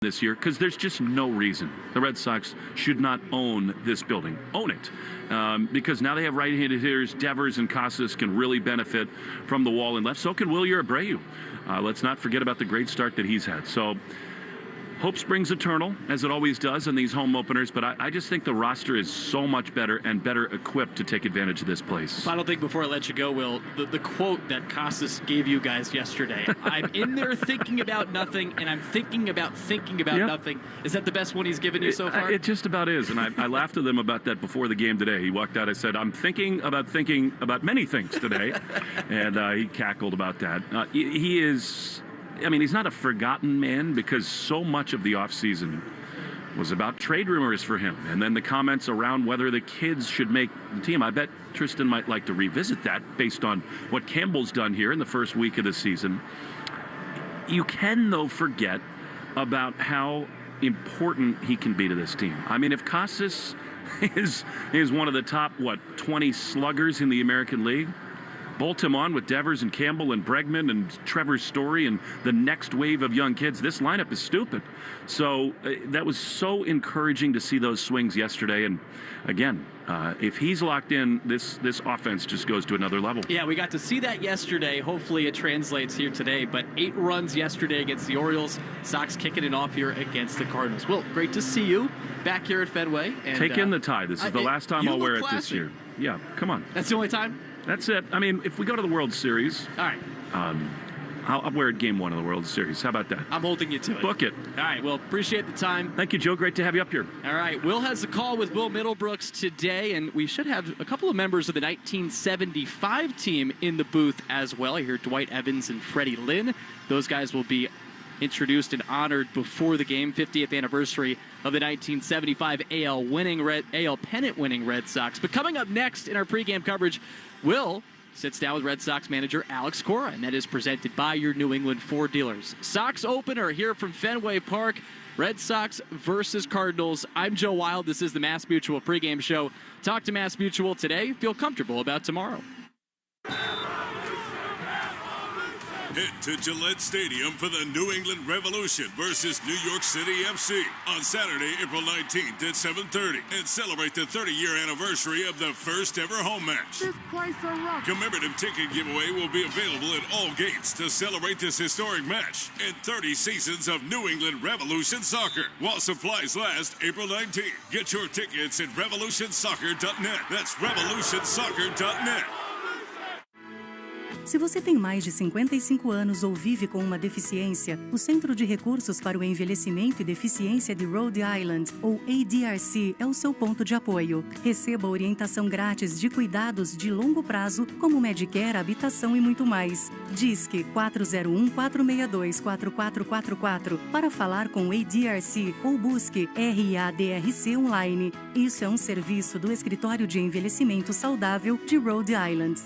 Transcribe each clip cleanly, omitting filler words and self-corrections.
this year, because there's just no reason the Red Sox should not own this building. Own it. Because now they have right-handed hitters. Devers and Casas can really benefit from the wall and left. So can Wilyer Abreu. Let's not forget about the great start that he's had. So hope springs eternal, as it always does in these home openers, but I just think the roster is so much better and better equipped to take advantage of this place. Final thing before I let you go, Will, the quote that Casas gave you guys yesterday, I'm in there thinking about nothing, and I'm thinking about nothing. Is that the best one he's given you so far? It just about is, and I laughed at him about that before the game today. He walked out, I said, I'm thinking about many things today, and he cackled about that. He is... I mean, he's not a forgotten man because so much of the offseason was about trade rumors for him. And then the comments around whether the kids should make the team. I bet Tristan might like to revisit that based on what Campbell's done here in the first week of the season. You can, though, forget about how important he can be to this team. I mean, if Casas is one of the top, 20 sluggers in the American League, bolt him on with Devers and Campbell and Bregman and Trevor Story and the next wave of young kids. This lineup is stupid. So that was so encouraging to see those swings yesterday. And again, if he's locked in, this offense just goes to another level. Yeah, we got to see that yesterday. Hopefully it translates here today. But 8 runs yesterday against the Orioles. Sox kicking it off here against the Cardinals. Will, great to see you back here at Fenway. And, take in the tie. This is the last time I'll wear it this year. Yeah, come on. That's the only time? That's it. I mean, if we go to the World Series, all right. I'll wear it game 1 of the World Series. How about that? I'm holding you to it. Book it. All right. Well, appreciate the time. Thank you, Joe. Great to have you up here. All right. Will has a call with Will Middlebrooks today, and we should have a couple of members of the 1975 team in the booth as well. I hear Dwight Evans and Freddie Lynn. Those guys will be introduced and honored before the game, 50th anniversary of the 1975 AL pennant winning Red Sox. But coming up next in our pregame coverage, Will sits down with Red Sox manager Alex Cora, and that is presented by your New England Ford dealers. Sox opener here from Fenway Park. Red Sox versus Cardinals. I'm Joe Wild. This is the Mass Mutual pregame show. Talk to Mass Mutual today. Feel comfortable about tomorrow. Head to Gillette Stadium for the New England Revolution versus New York City FC on Saturday, April 19th at 7:30 and celebrate the 30-year anniversary of the first ever home match. This place a rock. Commemorative ticket giveaway will be available at all gates to celebrate this historic match and 30 seasons of New England Revolution soccer while supplies last April 19th. Get your tickets at revolutionsoccer.net. That's revolutionsoccer.net. Se você tem mais de 55 anos ou vive com uma deficiência, o Centro de Recursos para o Envelhecimento e Deficiência de Rhode Island, ou ADRC, é o seu ponto de apoio. Receba orientação grátis de cuidados de longo prazo, como Medicare, habitação e muito mais. Disque 401-462-4444 para falar com o ADRC ou busque RADRC online. Isso é um serviço do Escritório de Envelhecimento Saudável de Rhode Island.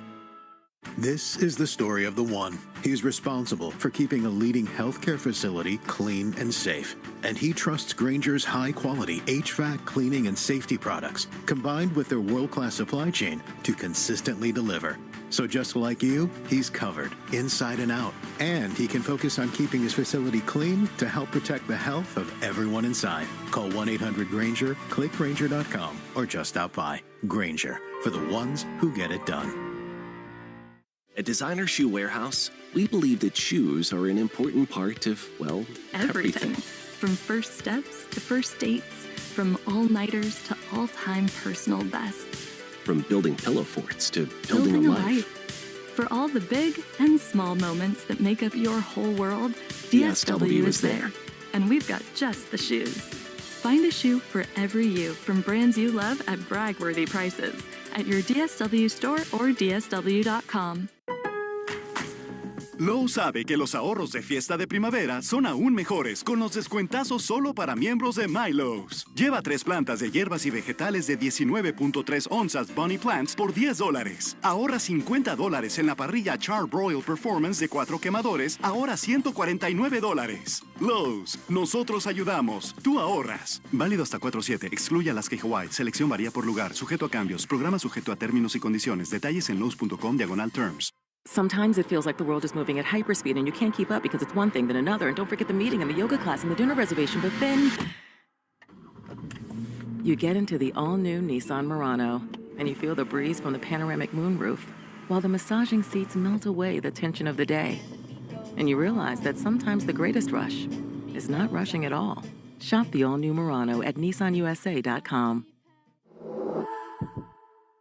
This is the story of the one. He's responsible for keeping a leading healthcare facility clean and safe. And he trusts Granger's high-quality HVAC cleaning and safety products, combined with their world-class supply chain, to consistently deliver. So just like you, he's covered, inside and out. And he can focus on keeping his facility clean to help protect the health of everyone inside. Call 1-800-GRANGER, click Granger.com, or just stop by. Granger, for the ones who get it done. At Designer Shoe Warehouse, we believe that shoes are an important part of, well, everything. From first steps to first dates, from all-nighters to all-time personal bests. From building pillow forts to building a life. For all the big and small moments that make up your whole world, DSW is there. And we've got just the shoes. Find a shoe for every you from brands you love at brag-worthy prices at your DSW store or DSW.com. Lowe's sabe que los ahorros de fiesta de primavera son aún mejores con los descuentazos solo para miembros de MyLowe's. Lleva 3 plantas de hierbas y vegetales de 19.3 onzas Bunny Plants por $10. Ahorra $50 en la parrilla Char-Broil Performance de 4 quemadores, ahora $149. Lowe's, nosotros ayudamos, tú ahorras. Válido hasta 4/7, excluye Alaska y Hawaii. Selección varía por lugar, sujeto a cambios. Programa sujeto a términos y condiciones. Detalles en Lowe's.com/terms. Sometimes it feels like the world is moving at hyperspeed and you can't keep up because it's one thing then another, and don't forget the meeting and the yoga class and the dinner reservation, but then you get into the all-new Nissan Murano and you feel the breeze from the panoramic moonroof while the massaging seats melt away the tension of the day. And you realize that sometimes the greatest rush is not rushing at all. Shop the all-new Murano at nissanusa.com.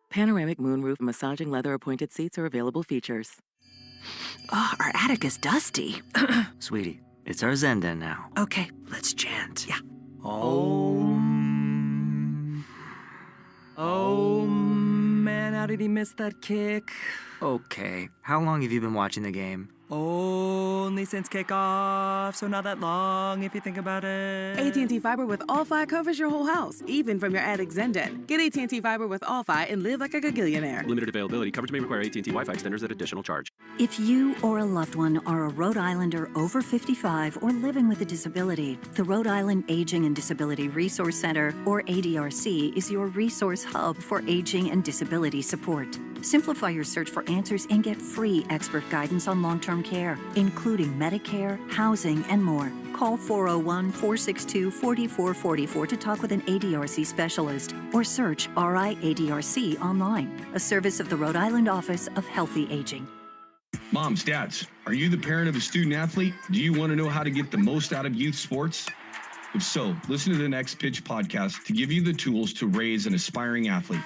Panoramic moonroof massaging leather appointed seats are available features. Oh, our attic is dusty. Sweetie, it's our Zen den now. Okay, let's chant. Yeah. Oh, man, how did he miss that kick? Okay, how long have you been watching the game? Only since kickoff, so not that long if you think about it. AT&T Fiber with All-Fi covers your whole house, even from your attic Zen den. Get AT&T Fiber with All-Fi and live like a gagillionaire. Limited availability. Coverage may require AT&T Wi-Fi extenders at additional charge. If you or a loved one are a Rhode Islander over 55 or living with a disability, the Rhode Island Aging and Disability Resource Center, or ADRC, is your resource hub for aging and disability support. Simplify your search for answers and get free expert guidance on long-term care, including Medicare, housing, and more. Call 401-462-4444 to talk with an ADRC specialist or search RIADRC online, a service of the Rhode Island Office of Healthy Aging. Moms, dads, are you the parent of a student athlete? Do you want to know how to get the most out of youth sports? If so, listen to the Next Pitch podcast to give you the tools to raise an aspiring athlete.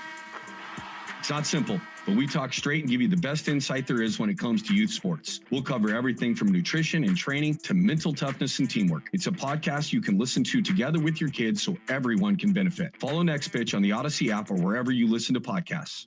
It's not simple, but we talk straight and give you the best insight there is when it comes to youth sports. We'll cover everything from nutrition and training to mental toughness and teamwork. It's a podcast you can listen to together with your kids so everyone can benefit. Follow Next Pitch on the Odyssey app or wherever you listen to podcasts.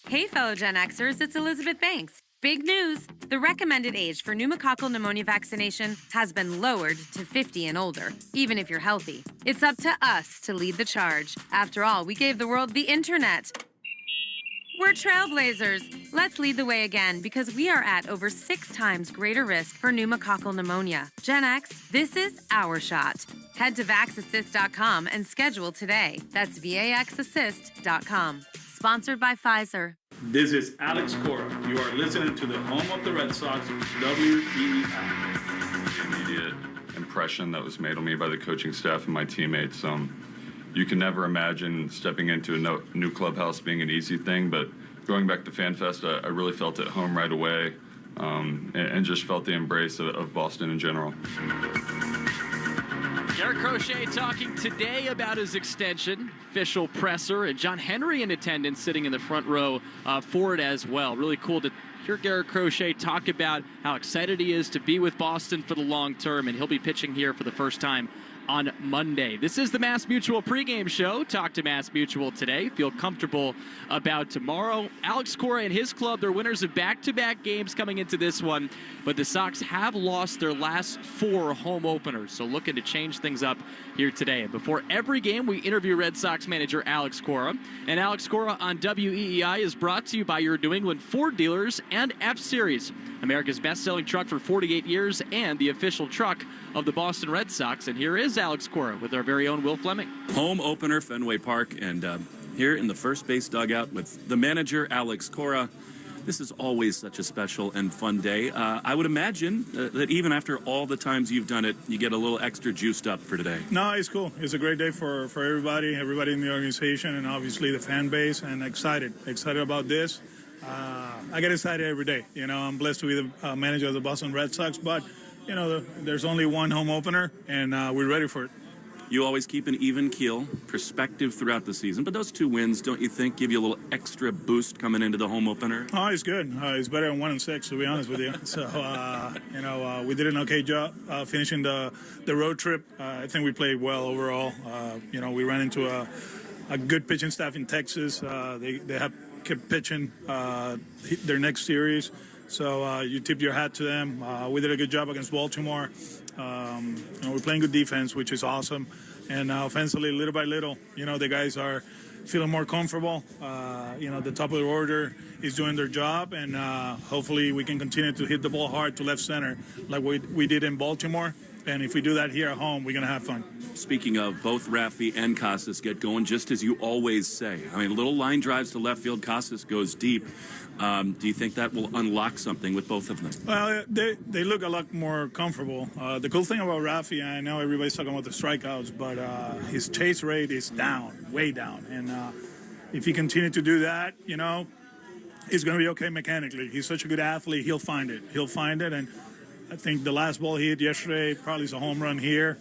Hey, fellow Gen Xers, it's Elizabeth Banks. Big news! The recommended age for pneumococcal pneumonia vaccination has been lowered to 50 and older, even if you're healthy. It's up to us to lead the charge. After all, we gave the world the internet. We're trailblazers. Let's lead the way again because we are at over 6 times greater risk for pneumococcal pneumonia. Gen X, this is our shot. Head to vaxassist.com and schedule today. That's vaxassist.com. Sponsored by Pfizer. This is Alex Cora. You are listening to the home of the Red Sox, WEEI. The immediate impression that was made on me by the coaching staff and my teammates. You can never imagine stepping into a new clubhouse being an easy thing, but going back to FanFest, I really felt at home right away and just felt the embrace of Boston in general. Garrett Crochet talking today about his extension, official presser, and John Henry in attendance sitting in the front row for it as well. Really cool to hear Garrett Crochet talk about how excited he is to be with Boston for the long term, and he'll be pitching here for the first time on Monday. This is the Mass Mutual pregame show. Talk to Mass Mutual today. Feel comfortable about tomorrow. Alex Cora and his club, they're winners of back-to-back games coming into this one, but the Sox have lost their last 4 home openers, so looking to change things up here today. And before every game, we interview Red Sox manager Alex Cora. And Alex Cora on WEEI is brought to you by your New England Ford dealers and F-Series, America's best-selling truck for 48 years and the official truck of the Boston Red Sox. And here is Alex Cora with our very own Will Fleming. Home opener, Fenway Park, and here in the first base dugout with the manager, Alex Cora. This is always such a special and fun day. I would imagine that even after all the times you've done it, you get a little extra juiced up for today. No, it's cool. It's a great day for everybody in the organization, and obviously the fan base, and excited about this. I get excited every day. You know, I'm blessed to be the manager of the Boston Red Sox, but you know, there's only one home opener, and we're ready for it. You always keep an even keel, perspective throughout the season, but those 2 wins, don't you think, give you a little extra boost coming into the home opener? Oh, it's good. It's better than 1-6, to be honest with you. So, we did an okay job finishing the road trip. I think we played well overall. We ran into a good pitching staff in Texas. They have kept pitching their next series. So you tip your hat to them. We did a good job against Baltimore. We're playing good defense, which is awesome. And offensively, little by little, the guys are feeling more comfortable. The top of the order is doing their job. And hopefully we can continue to hit the ball hard to left center like we did in Baltimore. And if we do that here at home, we're going to have fun. Speaking of, both Rafi and Casas get going just as you always say. I mean, little line drives to left field. Casas goes deep. Do you think that will unlock something with both of them? Well, they look a lot more comfortable. The cool thing about Rafi, I know everybody's talking about the strikeouts, but his chase rate is down, way down. And if he continues to do that, you know, he's going to be okay mechanically. He's such a good athlete. He'll find it. And I think the last ball he hit yesterday probably is a home run here.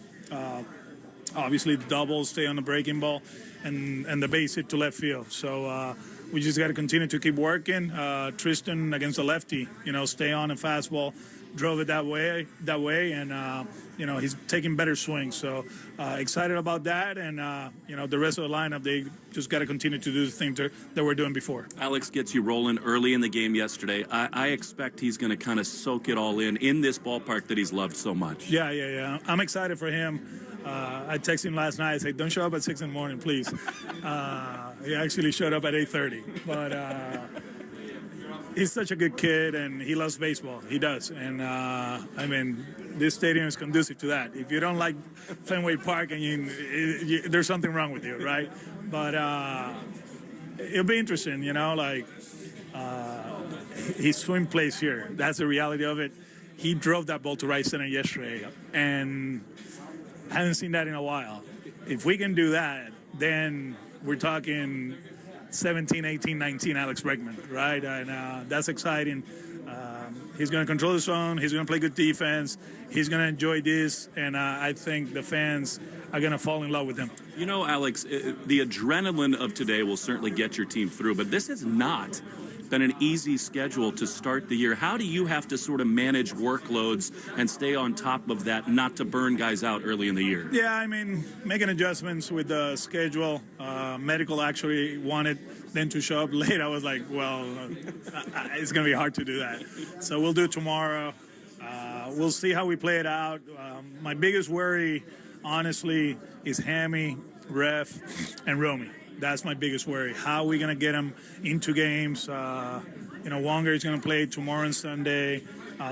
Obviously, the doubles stay on the breaking ball, and the base hit to left field. So we just got to continue to keep working. Tristan against the lefty, you know, stay on a fastball, drove it that way, and you know, he's taking better swings. So excited about that, and you know, the rest of the lineup, they just got to continue to do the thing that we're doing before. Alex gets you rolling early in the game yesterday. I expect he's going to kind of soak it all in this ballpark that he's loved so much. Yeah. I'm excited for him. I texted him last night. I said, don't show up at 6 in the morning, please. He actually showed up at 8:30. But he's such a good kid, and he loves baseball. He does. And, I mean, this stadium is conducive to that. If you don't like Fenway Park, and there's something wrong with you, right? But it'll be interesting, you know, like his swing plays here. That's the reality of it. He drove that ball to right center yesterday, and I haven't seen that in a while. If we can do that, then we're talking 17, 18, 19 Alex Bregman, right? And that's exciting. He's going to control the zone. He's going to play good defense. He's going to enjoy this, and I think the fans are going to fall in love with him. You know, Alex, the adrenaline of today will certainly get your team through, but this has not been an easy schedule to start the year. How do you have to sort of manage workloads and stay on top of that, not to burn guys out early in the year? Yeah, I mean, making adjustments with the schedule. Medical actually wanted them to show up late. I was like, well, it's going to be hard to do that. So we'll do it tomorrow. We'll see how we play it out. My biggest worry, honestly, is Hammy, Ref, and Romy. That's my biggest worry. How are we going to get them into games? You know, Wonger is going to play tomorrow and Sunday.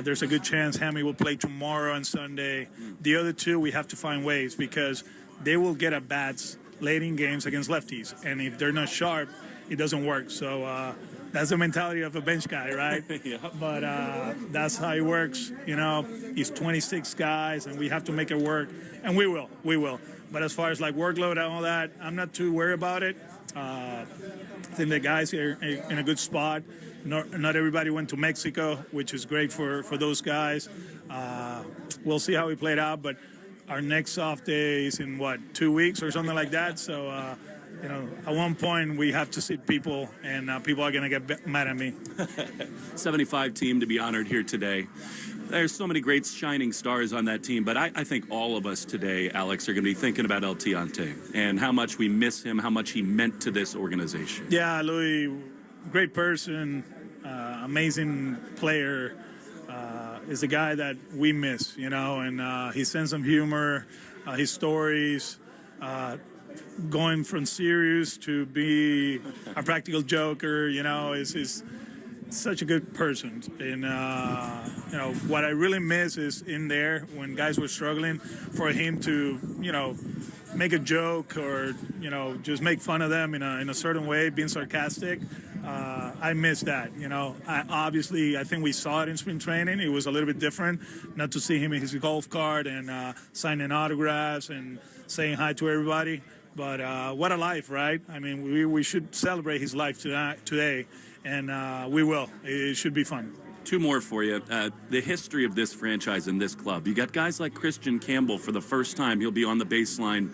There's a good chance Hammy will play tomorrow and Sunday. The other two, we have to find ways because they will get at bats late in games against lefties. And if they're not sharp, it doesn't work. So that's the mentality of a bench guy, right? Yeah. But that's how it works. You know, he's 26 guys, and we have to make it work. And we will. But as far as like workload and all that, I'm not too worried about it. I think the guys are in a good spot. Not everybody went to Mexico, which is great for those guys. We'll see how we play it out, but our next off day is in, 2 weeks or something like that? So, you know, at one point we have to see people, and people are going to get mad at me. 75 team to be honored here today. There's so many great shining stars on that team, but I think all of us today, Alex, are going to be thinking about El Tiante and how much we miss him, how much he meant to this organization. Yeah, Louis, great person, amazing player, is a guy that we miss, you know, and his sense of humor, his stories, going from serious to be a practical joker, you know, is such a good person. And, you know, what I really miss is in there when guys were struggling for him to, you know, make a joke or, you know, just make fun of them in a certain way, being sarcastic. I miss that, you know. I think we saw it in spring training. It was a little bit different, not to see him in his golf cart and signing autographs and saying hi to everybody. But what a life, right? I mean, we should celebrate his life today, and we will. It should be fun. Two more for you. The history of this franchise and this club. You got guys like Christian Campbell for the first time. He'll be on the baseline.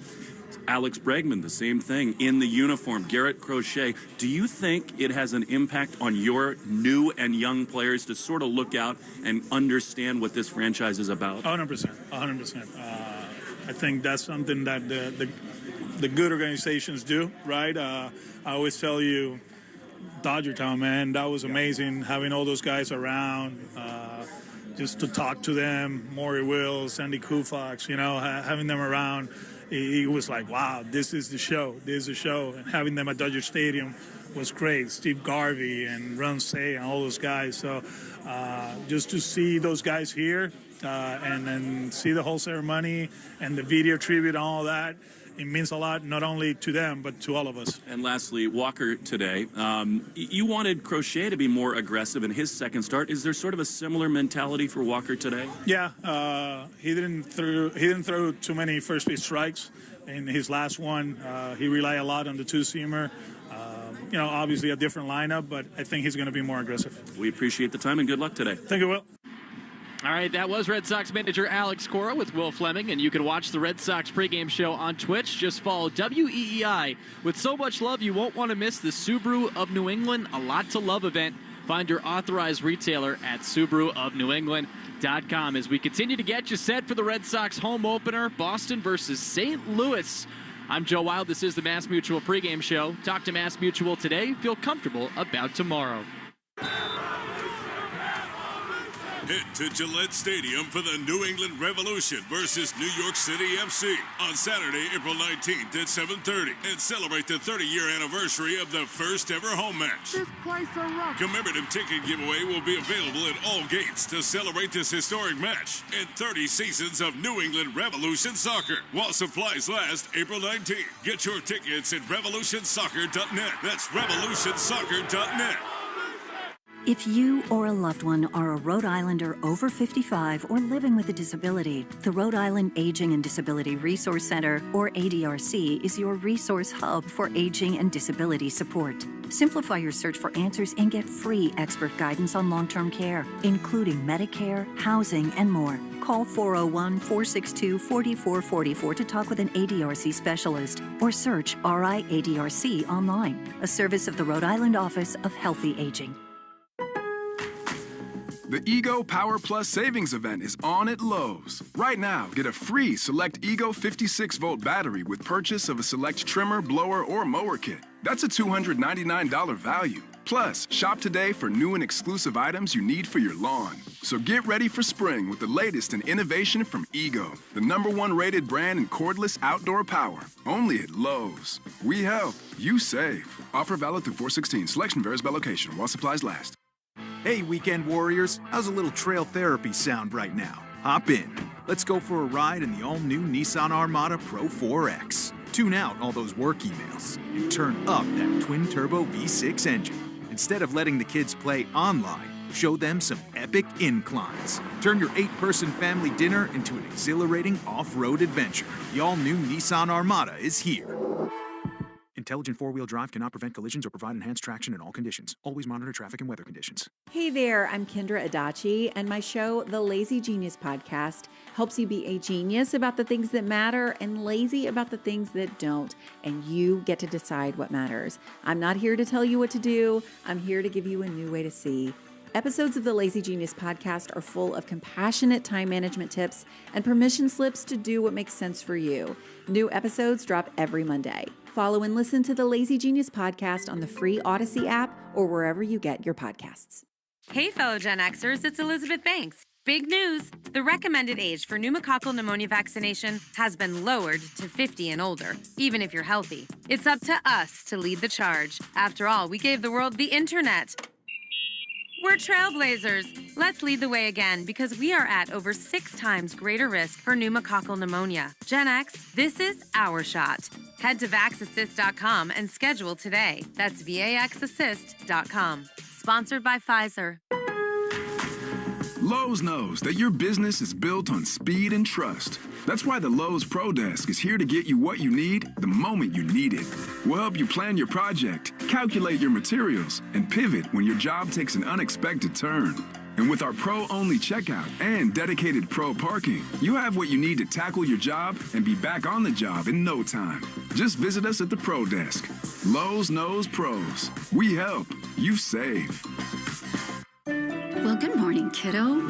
Alex Bregman, the same thing, in the uniform. Garrett Crochet. Do you think it has an impact on your new and young players to sort of look out and understand what this franchise is about? 100%. I think that's something that the good organizations do, right? I always tell you, Dodger Town, man, that was amazing having all those guys around, just to talk to them, Maury Wills, Sandy Koufax, you know, having them around. It was like, wow, this is the show. And having them at Dodger Stadium was great. Steve Garvey and Ron Say and all those guys. So just to see those guys here, and then see the whole ceremony and the video tribute and all that. It means a lot, not only to them, but to all of us. And lastly, Walker today. You wanted Crochet to be more aggressive in his second start. Is there sort of a similar mentality for Walker today? Yeah, he didn't throw too many first pitch strikes in his last one. He relied a lot on the two-seamer. Obviously a different lineup, but I think he's going to be more aggressive. We appreciate the time and good luck today. Thank you, Will. All right, that was Red Sox manager Alex Cora with Will Fleming, and you can watch the Red Sox pregame show on Twitch. Just follow WEEI. With so much love, you won't want to miss the Subaru of New England A Lot to Love event. Find your authorized retailer at SubaruofNewEngland.com as we continue to get you set for the Red Sox home opener, Boston versus St. Louis. I'm Joe Wild. This is the Mass Mutual pregame show. Talk to Mass Mutual today. Feel comfortable about tomorrow. Head to Gillette Stadium for the New England Revolution versus New York City FC on Saturday, April 19th at 7:30 and celebrate the 30-year anniversary of the first ever home match. This place a rock. Commemorative ticket giveaway will be available at all gates to celebrate this historic match and 30 seasons of New England Revolution soccer while supplies last April 19th. Get your tickets at revolutionsoccer.net. That's revolutionsoccer.net. If you or a loved one are a Rhode Islander over 55 or living with a disability, the Rhode Island Aging and Disability Resource Center, or ADRC, is your resource hub for aging and disability support. Simplify your search for answers and get free expert guidance on long-term care, including Medicare, housing, and more. Call 401-462-4444 to talk with an ADRC specialist, or search RIADRC online, a service of the Rhode Island Office of Healthy Aging. The Ego Power Plus Savings Event is on at Lowe's. Right now, get a free Select Ego 56-volt battery with purchase of a Select trimmer, blower, or mower kit. That's a $299 value. Plus, shop today for new and exclusive items you need for your lawn. So get ready for spring with the latest in innovation from Ego, the #1 rated brand in cordless outdoor power. Only at Lowe's. We help, you save. Offer valid through 4/16. Selection varies by location while supplies last. Hey, weekend warriors, how's a little trail therapy sound right now? Hop in. Let's go for a ride in the all-new Nissan Armada Pro 4X. Tune out all those work emails and turn up that twin-turbo V6 engine. Instead of letting the kids play online, show them some epic inclines. Turn your 8-person family dinner into an exhilarating off-road adventure. The all-new Nissan Armada is here. Intelligent four-wheel drive cannot prevent collisions or provide enhanced traction in all conditions. Always monitor traffic and weather conditions. Hey there, I'm Kendra Adachi, and my show, The Lazy Genius Podcast, helps you be a genius about the things that matter and lazy about the things that don't, and you get to decide what matters. I'm not here to tell you what to do. I'm here to give you a new way to see. Episodes of the Lazy Genius Podcast are full of compassionate time management tips and permission slips to do what makes sense for you. New episodes drop every Monday. Follow and listen to the Lazy Genius Podcast on the free Odyssey app or wherever you get your podcasts. Hey, fellow Gen Xers, it's Elizabeth Banks. Big news! The recommended age for pneumococcal pneumonia vaccination has been lowered to 50 and older, even if you're healthy. It's up to us to lead the charge. After all, we gave the world the internet. We're trailblazers. Let's lead the way again because we are at over 6 times greater risk for pneumococcal pneumonia. Gen X, this is our shot. Head to VaxAssist.com and schedule today. That's VaxAssist.com. Sponsored by Pfizer. Lowe's knows that your business is built on speed and trust. That's why the Lowe's Pro Desk is here to get you what you need the moment you need it. We'll help you plan your project, calculate your materials, and pivot when your job takes an unexpected turn. And with our pro-only checkout and dedicated pro parking, you have what you need to tackle your job and be back on the job in no time. Just visit us at the Pro Desk. Lowe's knows pros. We help. You save. Well, good morning, kiddo.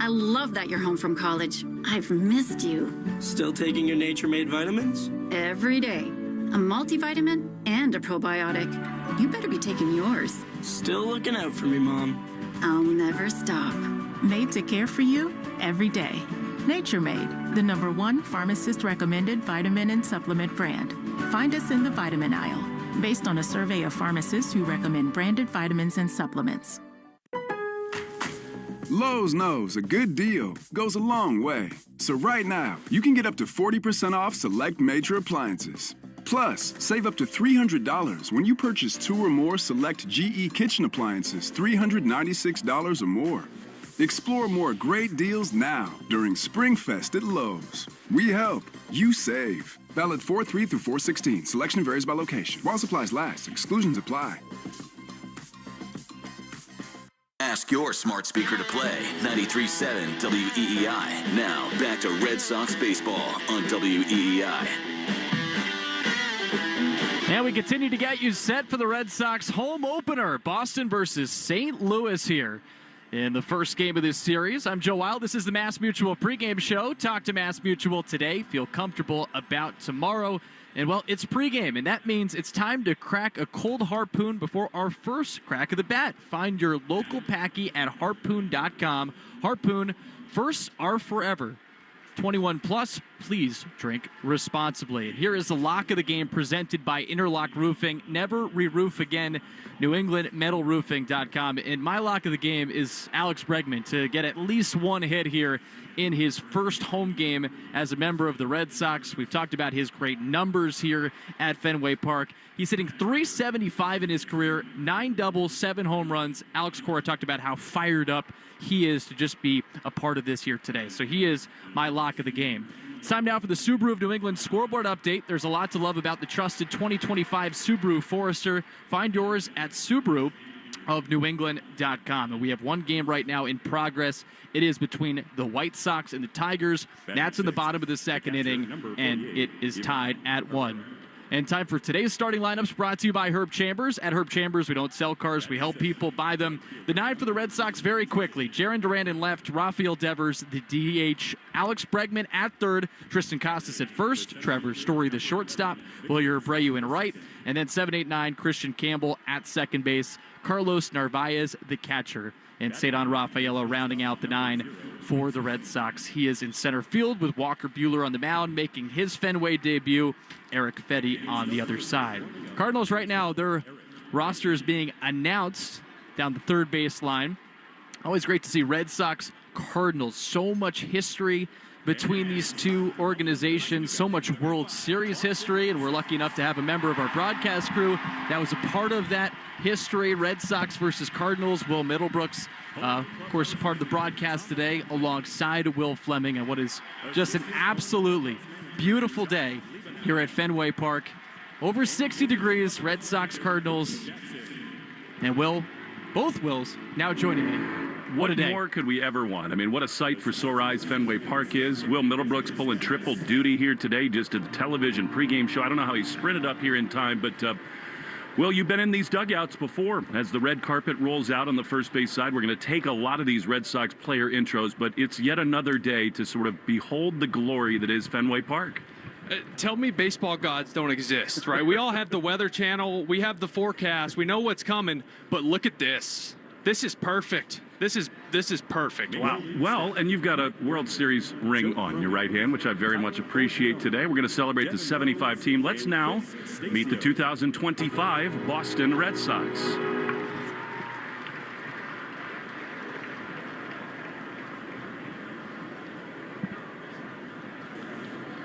I love that you're home from college. I've missed you. Still taking your nature-made vitamins? Every day. A multivitamin and a probiotic. You better be taking yours. Still looking out for me, Mom. I'll never stop. Made to care for you every day. Nature Made, the #1 pharmacist-recommended vitamin and supplement brand. Find us in the vitamin aisle, based on a survey of pharmacists who recommend branded vitamins and supplements. Lowe's knows a good deal goes a long way. So right now, you can get up to 40% off select major appliances. Plus, save up to $300 when you purchase 2 or more select GE kitchen appliances, $396 or more. Explore more great deals now during Springfest at Lowe's. We help, you save. Valid 4/3 through 4/16. Selection varies by location. While supplies last, exclusions apply. Ask your smart speaker to play 93.7 WEEI. Now, back to Red Sox baseball on WEEI. And we continue to get you set for the Red Sox home opener. Boston versus St. Louis here in the first game of this series. I'm Joe Wild. This is the Mass Mutual pregame show. Talk to Mass Mutual today. Feel comfortable about tomorrow. And, well, it's pregame, and that means it's time to crack a cold harpoon before our first crack of the bat. Find your local packy at harpoon.com. Harpoon, firsts are forever. 21 plus, please drink responsibly. And here is the lock of the game presented by Interlock Roofing. Never re-roof again. NewEnglandMetalRoofing.com. And my lock of the game is Alex Bregman to get at least one hit here in his first home game as a member of the Red Sox. We've talked about his great numbers here at Fenway Park. He's hitting .375 in his career, 9 doubles, 7 home runs. Alex Cora talked about how fired up he is to just be a part of this here today. So he is my lock of the game. It's time now for the Subaru of New England scoreboard update. There's a lot to love about the trusted 2025 Subaru Forester. Find yours at SubaruofNewEngland.com. And we have one game right now in progress. It is between the White Sox and the Tigers. That's in the bottom of the second inning, and it is tied at 1. And time for today's starting lineups, brought to you by Herb Chambers. At Herb Chambers, we don't sell cars, we help people buy them. The 9 for the Red Sox very quickly. Jaron Duran in left, Rafael Devers, the DH, Alex Bregman at third, Tristan Casas at first, Trevor Story, the shortstop, Wilyer Abreu in right, and then 7, 8, 9, Christian Campbell at second base, Carlos Narvaez, the catcher, and Cedon Rafaela rounding out the 9 for the Red Sox. He is in center field with Walker Buehler on the mound, making his Fenway debut. Eric Fetty on the other side. Cardinals right now, their roster is being announced down the third base line. Always great to see Red Sox, Cardinals. So much history between these two organizations, so much World Series history, and we're lucky enough to have a member of our broadcast crew that was a part of that history. Red Sox versus Cardinals. Will Middlebrooks, of course, part of the broadcast today alongside Will Fleming, and what is just an absolutely beautiful day here at Fenway Park. Over 60 degrees, Red Sox, Cardinals, and both Wills now joining me. What a day. What more could we ever want? I mean, what a sight for sore eyes Fenway Park is. Will Middlebrooks pulling triple duty here today just at the television pregame show. I don't know how he sprinted up here in time, but Will, you've been in these dugouts before. As the red carpet rolls out on the first base side, we're going to take a lot of these Red Sox player intros, but it's yet another day to sort of behold the glory that is Fenway Park. Tell me baseball gods don't exist, right? We all have the Weather Channel. We have the forecast. We know what's coming, but look at this. This is perfect. This is perfect. Wow. Well, and you've got a World Series ring on your right hand, which I very much appreciate today. We're going to celebrate the 75 team. Let's now meet the 2025 Boston Red Sox.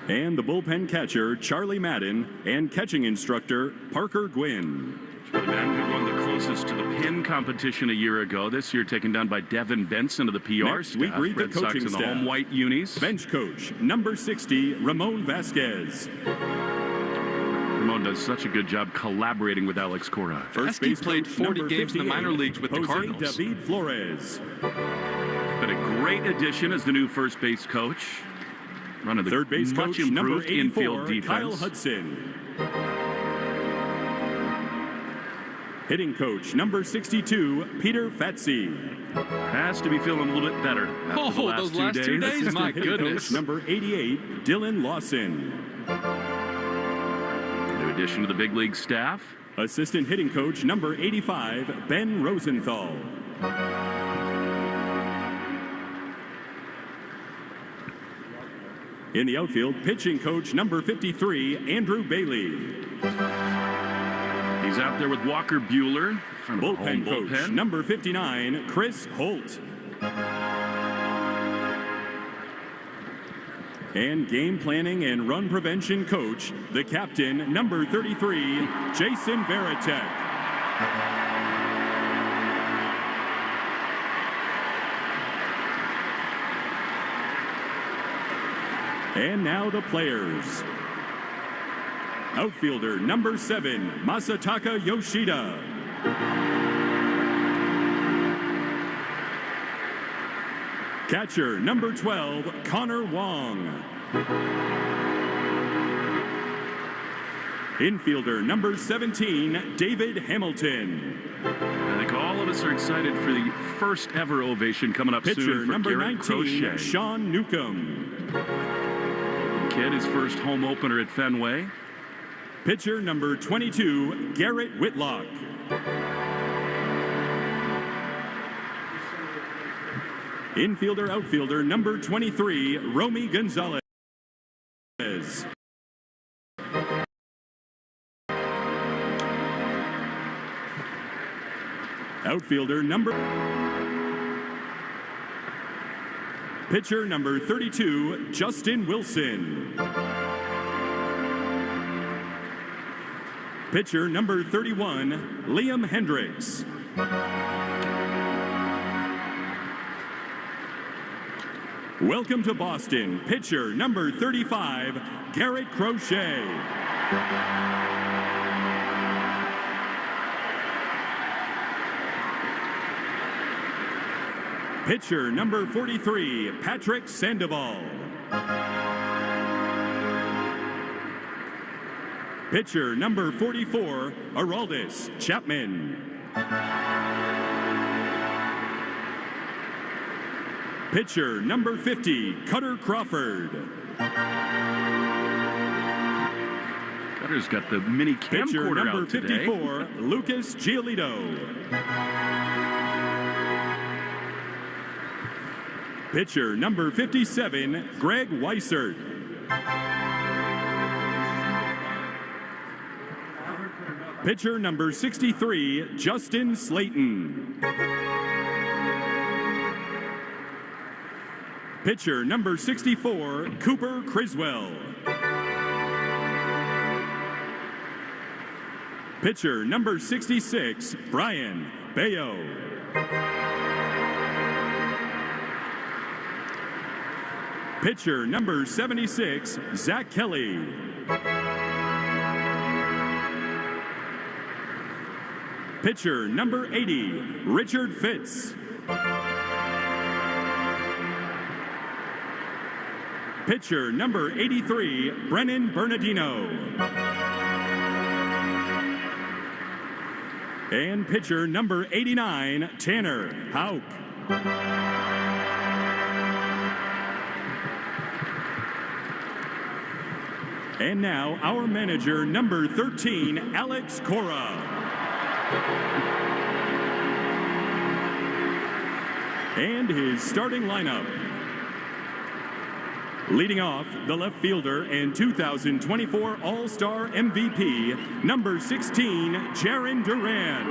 And the bullpen catcher, Charlie Madden, and catching instructor, Parker Gwynn. Charlie Madden, who won the closest to the pin competition a year ago. This year taken down by Devin Benson of the PR Next, staff. we greet the Red Sox coaching in the staff. home white unis. Bench coach, number 60, Ramon Vasquez. Ramon does such a good job collaborating with Alex Cora. First He base played coach, 40 number games in the 58, minor leagues with the Jose Cardinals. David Flores. Been a great addition as the new first base coach. Running the Third base much coach, number improved 84, infield defense. Kyle Hudson. Hitting coach, number 62, Peter Fatsi. Has to be feeling a little bit better after the those last 2 days? Assistant My hitting goodness. coach, number 88, Dylan Lawson. New addition to the big league staff. Assistant hitting coach, number 85, Ben Rosenthal. In the outfield, pitching coach, number 53, Andrew Bailey. He's out there with Walker Buehler. Bullpen coach, number 59, Chris Holt. And game planning and run prevention coach, the captain, number 33, Jason Veritek. And now the players. Outfielder number 7, Masataka Yoshida. Catcher number 12, Connor Wong. Infielder number 17, David Hamilton. I think all of us are excited for the first ever ovation coming up Pitcher soon for number Garrett 19, Crochet. Sean Newcomb. Kid, his first home opener at Fenway. Pitcher number 22, Garrett Whitlock. Infielder, outfielder number 23, Romy Gonzalez. Outfielder number... Pitcher number 32, Justin Wilson. Pitcher number 31, Liam Hendricks. Welcome to Boston, pitcher number 35, Garrett Crochet. Pitcher number 43, Patrick Sandoval. Pitcher number 44, Araldis Chapman. Pitcher number 50, Cutter Crawford. Cutter's got the mini Pitcher camcorder number out today. 54, Lucas Giolito. Pitcher number 57, Greg Weissert. Pitcher number 63, Justin Slayton. Pitcher number 64, Cooper Criswell. Pitcher number 66, Brian Bayo. Pitcher number 76, Zach Kelly. Pitcher number 80, Richard Fitz. Pitcher number 83, Brennan Bernardino. And pitcher number 89, Tanner Houck. And now, our manager, number 13, Alex Cora. And his starting lineup. Leading off, the left fielder and 2024 All-Star MVP, number 16, Jaron Duran.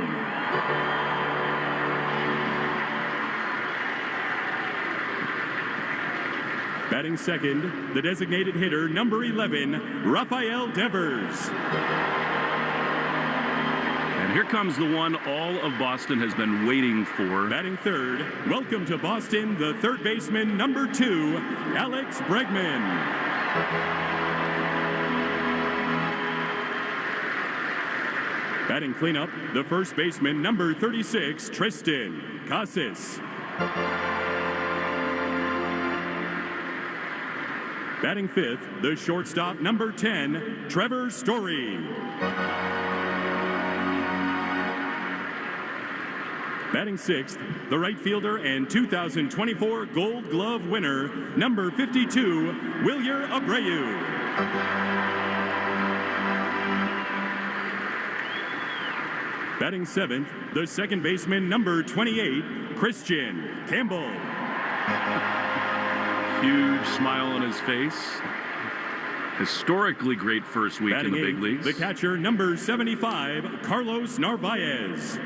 Batting second, the designated hitter, number 11, Rafael Devers. And here comes the one all of Boston has been waiting for. Batting third, welcome to Boston, the third baseman, number 2, Alex Bregman. Batting cleanup, the first baseman, number 36, Tristan Casas. Batting fifth, the shortstop, number 10, Trevor Story. Batting sixth, the right fielder and 2024 Gold Glove winner, number 52, Wilyer Abreu. Batting seventh, the second baseman, number 28, Christian Campbell. Huge smile on his face. Historically great first week Batting in the big eighth, leagues. the catcher, number 75, Carlos Narvaez.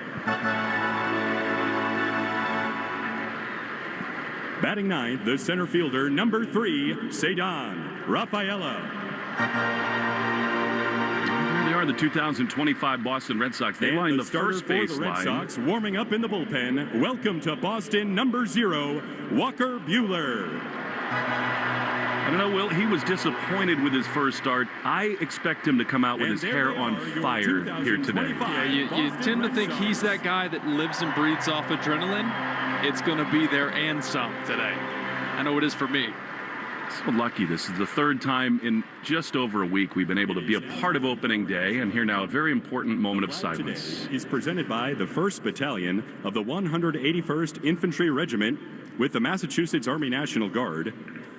Batting ninth, the center fielder, number 3, Cedon Rafaela. They are the 2025 Boston Red Sox. They line the first base for the Red line. Sox, warming up in the bullpen. Welcome to Boston, number 0, Walker Buehler. I don't know, Will, he was disappointed with his first start. I expect him to come out with his hair on fire here today. Yeah, you tend to think he's that guy that lives and breathes off adrenaline. It's going to be there and some today. I know it is for me. So lucky. This is the third time in just over a week we've been able to be a part of opening day, and here now a very important moment of silence. Is presented by the 1st Battalion of the 181st Infantry Regiment with the Massachusetts Army National Guard,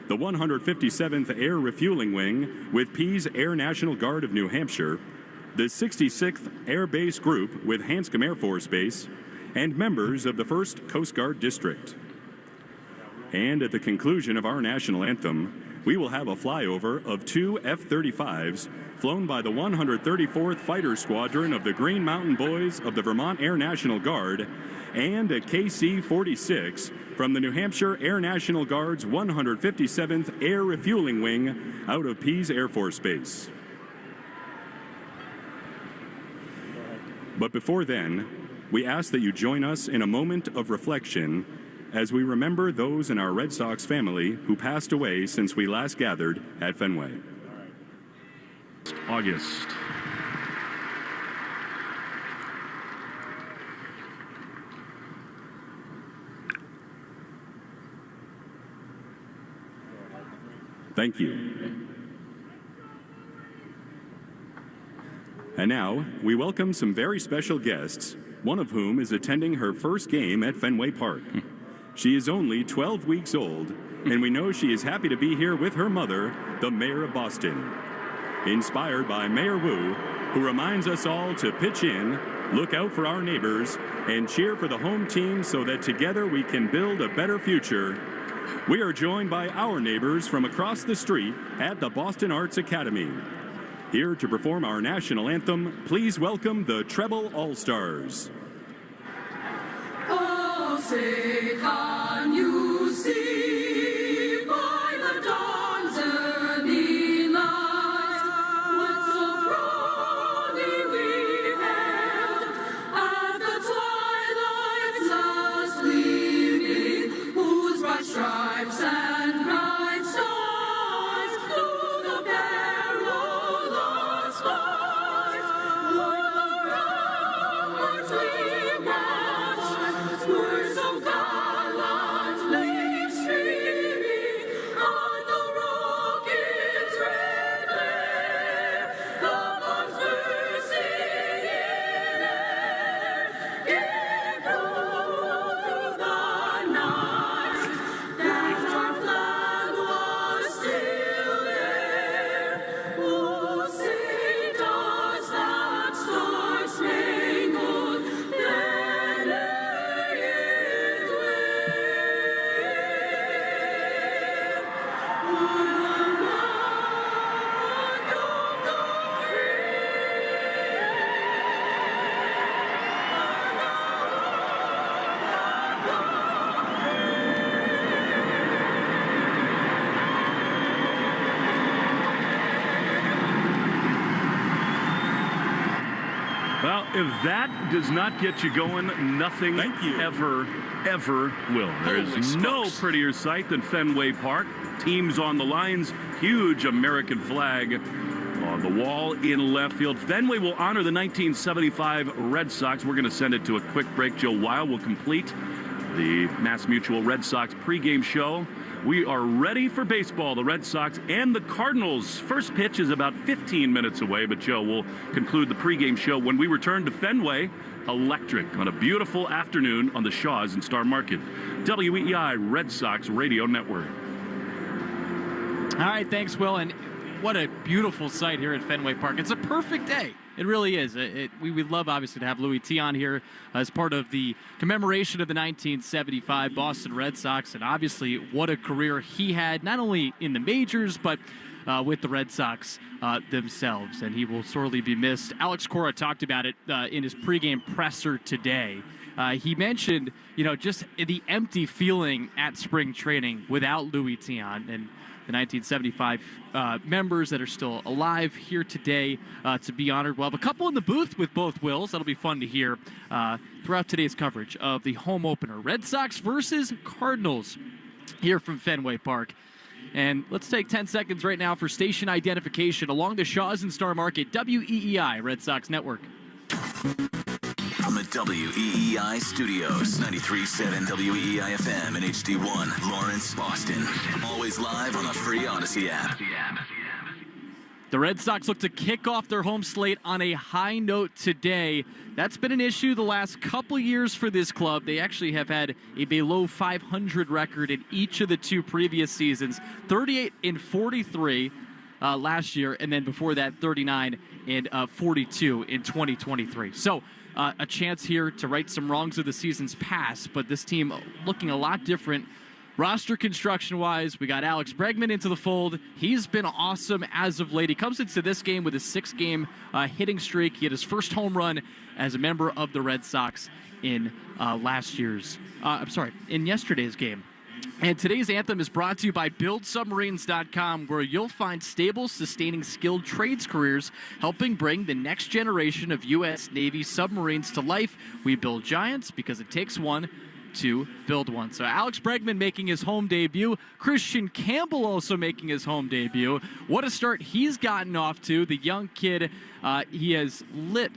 the 157th Air Refueling Wing with Pease Air National Guard of New Hampshire, the 66th Air Base Group with Hanscom Air Force Base, and members of the 1st Coast Guard District. And at the conclusion of our national anthem, we will have a flyover of 2 F-35s flown by the 134th Fighter Squadron of the Green Mountain Boys of the Vermont Air National Guard and a KC-46 from the New Hampshire Air National Guard's 157th Air Refueling Wing out of Pease Air Force Base. But before then, we ask that you join us in a moment of reflection as we remember those in our Red Sox family who passed away since we last gathered at Fenway. August. Thank you. And now, we welcome some very special guests, one of whom is attending her first game at Fenway Park. She is only 12 weeks old, and we know she is happy to be here with her mother, the Mayor of Boston. Inspired by Mayor Wu, who reminds us all to pitch in, look out for our neighbors, and cheer for the home team so that together we can build a better future. We are joined by our neighbors from across the street at the Boston Arts Academy. Here to perform our national anthem, please welcome the Treble All-Stars. Oh, say, can you see by the dawn's early light what so proudly we hailed at the twilight's last gleaming, whose bright stripes and bright stars flew the perilous fight, o'er the ramparts we marched, were so gallantly streaming on the rocket's red glare, the bombs bursting in air, gave proof through the night that our flag was still there. Oh, say does that star-spangled banner yet wave o'er the land of the Well, if that does not get you going, nothing ever will. There is no prettier sight than Fenway Park. Teams on the lines, huge American flag on the wall in left field. Fenway will honor the 1975 Red Sox. We're going to send it to a quick break. Joe Weil will complete the Mass Mutual Red Sox pregame show. We are ready for baseball. The Red Sox and the Cardinals. First pitch is about 15 minutes away, but Joe will conclude the pregame show when we return to Fenway. Electric on a beautiful afternoon on the Shaws in Star Market. WEEI Red Sox Radio Network. All right, thanks, Will. And what a beautiful sight here at Fenway Park. It's a perfect day. It really is. We would love, obviously, to have Louis Tiant here as part of the commemoration of the 1975 Boston Red Sox. And obviously, what a career he had, not only in the majors, but with the Red Sox themselves. And he will sorely be missed. Alex Cora talked about it in his pregame presser today. He mentioned, just the empty feeling at spring training without Louis Tiant and the 1975 members that are still alive here today to be honored. We'll have a couple in the booth with both Wills. That'll be fun to hear throughout today's coverage of the home opener. Red Sox versus Cardinals here from Fenway Park. And let's take 10 seconds right now for station identification along the Shaw's and Star Market, WEEI Red Sox Network. From the WEEI studios, 93.7 WEEI FM and HD1, Lawrence, Boston. Always live on the free Odyssey app. The Red Sox look to kick off their home slate on a high note today. That's been an issue the last couple years for this club. They actually have had a below 500 record in each of the two previous seasons, 38 and 43 last year, and then before that, 39 and 42 in 2023. So a chance here to right some wrongs of the season's past, but this team looking a lot different. Roster construction-wise, we got Alex Bregman into the fold. He's been awesome as of late. He comes into this game with a 6-game hitting streak. He had his first home run as a member of the Red Sox in yesterday's game. And today's anthem is brought to you by BuildSubmarines.com, where you'll find stable, sustaining, skilled trades careers helping bring the next generation of U.S. Navy submarines to life. We build giants because it takes one to build one. So Alex Bregman making his home debut. Christian Campbell also making his home debut. What a start he's gotten off to. The young kid, he has lit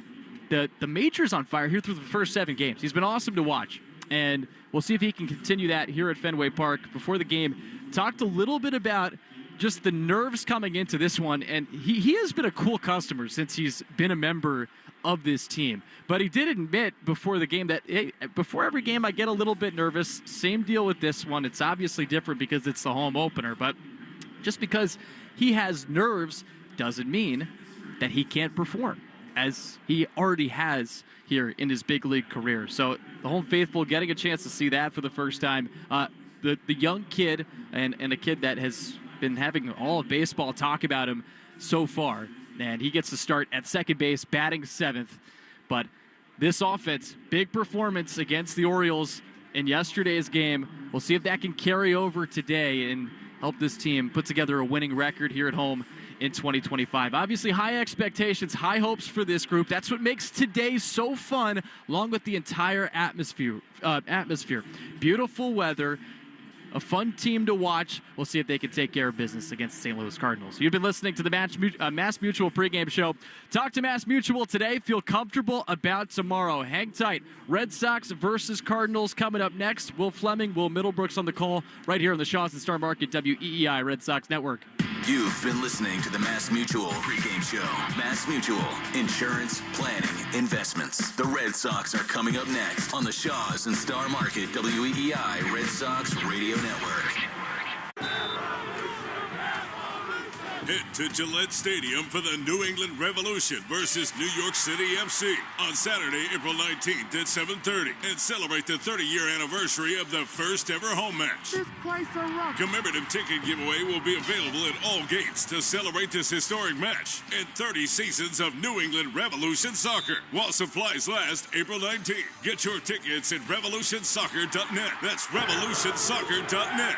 the majors on fire here through the first 7 games. He's been awesome to watch. And we'll see if he can continue that here at Fenway Park. Before the game, talked a little bit about just the nerves coming into this one. And he has been a cool customer since he's been a member of this team. But he did admit before the game that, hey, before every game I get a little bit nervous. Same deal with this one. It's obviously different because it's the home opener. But just because he has nerves doesn't mean that he can't perform, as he already has here in his big league career. So the home faithful getting a chance to see that for the first time. The young kid and a kid that has been having all of baseball talk about him so far. And he gets to start at second base, batting 7th. But this offense, big performance against the Orioles in yesterday's game. We'll see if that can carry over today and help this team put together a winning record here at home in 2025. Obviously, high expectations, high hopes for this group. That's what makes today so fun, along with the entire atmosphere. Beautiful weather, a fun team to watch. We'll see if they can take care of business against the St. Louis Cardinals. You've been listening to the Mass Mutual pregame show. Talk to Mass Mutual today. Feel comfortable about tomorrow. Hang tight. Red Sox versus Cardinals coming up next. Will Fleming, Will Middlebrooks on the call right here on the Shaw's and Star Market, WEEI Red Sox Network. You've been listening to the Mass Mutual pregame show. Mass Mutual, insurance, planning, investments. The Red Sox are coming up next on the Shaw's and Star Market WEEI Red Sox Radio Network. Head to Gillette Stadium for the New England Revolution versus New York City FC on Saturday, April 19th at 7:30 and celebrate the 30-year anniversary of the first ever home match. This place a rock. Commemorative ticket giveaway will be available at all gates to celebrate this historic match and 30 seasons of New England Revolution soccer while supplies last April 19th. Get your tickets at revolutionsoccer.net. That's revolutionsoccer.net.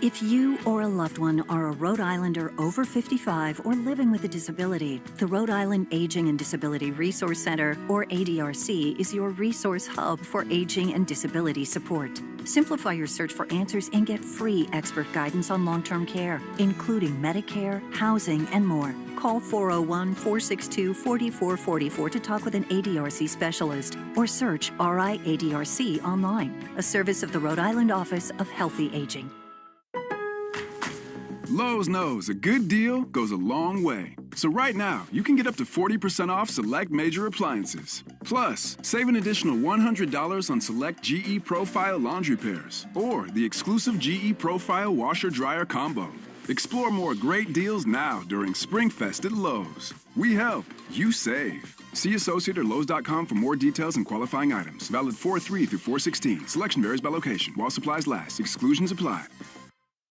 If you or a loved one are a Rhode Islander over 55 or living with a disability, the Rhode Island Aging and Disability Resource Center, or ADRC, is your resource hub for aging and disability support. Simplify your search for answers and get free expert guidance on long-term care, including Medicare, housing, and more. Call 401-462-4444 to talk with an ADRC specialist, or search RIADRC online, a service of the Rhode Island Office of Healthy Aging. Lowe's knows a good deal goes a long way. So right now, you can get up to 40% off select major appliances. Plus, save an additional $100 on select GE Profile laundry pairs or the exclusive GE Profile washer-dryer combo. Explore more great deals now during SpringFest at Lowe's. We help, you save. See associate or Lowe's.com for more details and qualifying items. Valid 4/3 through 4/16. Selection varies by location. While supplies last. Exclusions apply.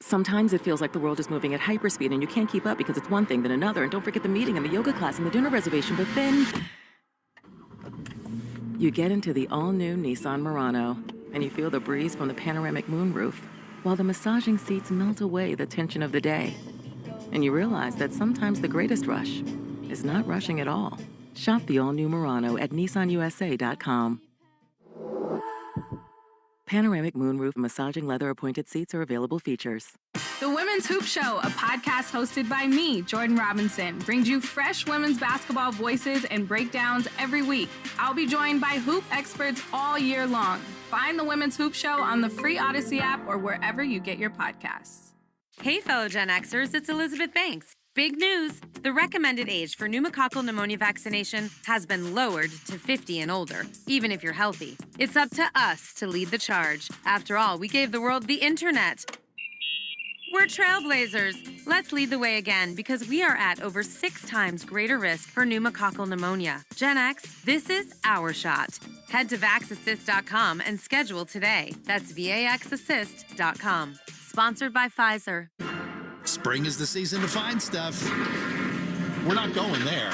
Sometimes it feels like the world is moving at hyperspeed and you can't keep up because it's one thing then another. And don't forget the meeting and the yoga class and the dinner reservation. But then You get into the all-new Nissan Murano, and you feel the breeze from the panoramic moonroof, while the massaging seats melt away the tension of the day. And you realize that sometimes the greatest rush is not rushing at all. Shop the all-new Murano at nissanusa.com. Panoramic moonroof massaging leather-appointed seats are available features. The Women's Hoop Show, a podcast hosted by me, Jordan Robinson, brings you fresh women's basketball voices and breakdowns every week. I'll be joined by hoop experts all year long. Find the Women's Hoop Show on the free Odyssey app or wherever you get your podcasts. Hey, fellow Gen Xers, it's Elizabeth Banks. Big news! The recommended age for pneumococcal pneumonia vaccination has been lowered to 50 and older, even if you're healthy. It's up to us to lead the charge. After all, we gave the world the internet. We're trailblazers. Let's lead the way again because we are at over 6 times greater risk for pneumococcal pneumonia. Gen X, this is our shot. Head to vaxassist.com and schedule today. That's vaxassist.com. Sponsored by Pfizer. Spring is the season to find stuff. We're not going there.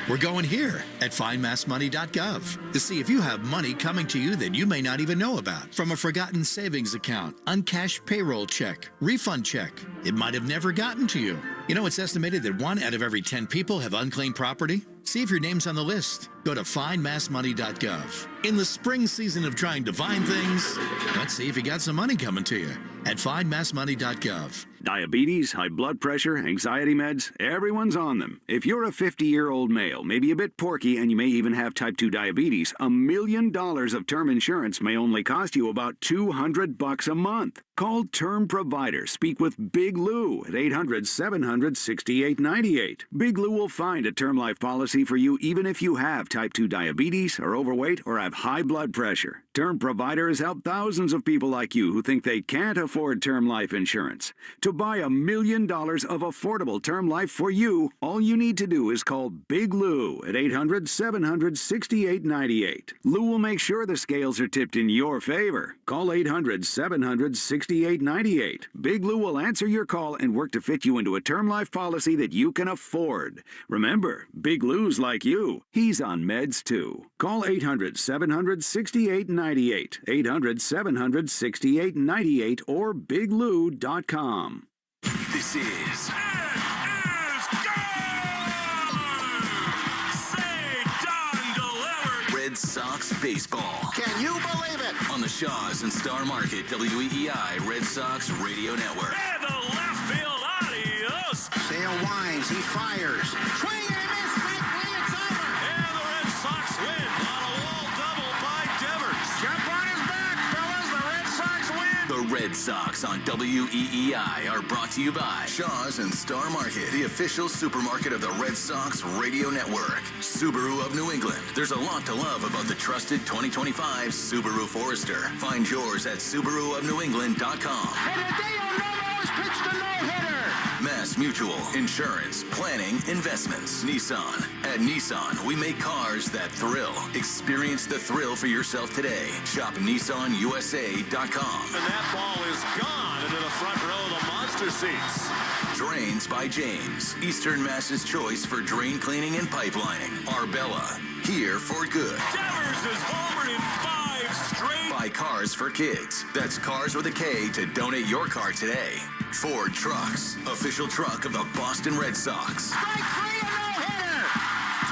We're going here at findmassmoney.gov to see if you have money coming to you that you may not even know about. From a forgotten savings account, uncashed payroll check, refund check. It might have never gotten to you. You know, it's estimated that 1 out of every 10 people have unclaimed property. See if your name's on the list. Go to findmassmoney.gov. In the spring season of trying to find things, let's see if you got some money coming to you at findmassmoney.gov. Diabetes, high blood pressure, anxiety meds, everyone's on them. If you're a 50-year-old male, maybe a bit porky, and you may even have type 2 diabetes, $1 million of term insurance may only cost you about $200 a month. Call Term Provider. Speak with Big Lou at 800-700-6898. Big Lou will find a term life policy for you even if you have type 2 diabetes, are overweight, or have high blood pressure. Term Provider has helped thousands of people like you who think they can't afford term life insurance. To buy $1 million of affordable term life for you, all you need to do is call Big Lou at 800-700-6898. Lou will make sure the scales are tipped in your favor. Call 800-700-6898. Big Lou will answer your call and work to fit you into a term life policy that you can afford. Remember, Big Lou's like you. He's on meds too. Call 800-700-6898. 800-700-6898 or biglou.com. This is Red Sox baseball. Can you believe it? On the Shaws and Star Market WEEI Red Sox Radio Network. And the left field, adios. Sale winds, he fires. Swing and a miss, strike three, it's over. And the Red Sox win on a wall double by Devers. Jump on his back, fellas. The Red Sox win. The Red Sox on WEEI are brought to you by Shaws and Star Market, the official supermarket of the Red Sox Radio Network. Subaru of New England. There's a lot to love about the trusted 2025 Subaru Forester. Find yours at SubaruofNewEngland.com. And Hideo Nomo has pitched a no-hitter. Mass Mutual, insurance, planning, investments. Nissan. At Nissan, we make cars that thrill. Experience the thrill for yourself today. Shop NissanUSA.com. And that ball is gone into the front row of the monster seats. Drains by James. Eastern Mass's choice for drain cleaning and pipelining. Arbella. Here for good. Devers is homered in 5 straight. Buy Cars for Kids. That's Cars with a K to donate your car today. Ford Trucks. Official truck of the Boston Red Sox. Strike three, a no-hitter.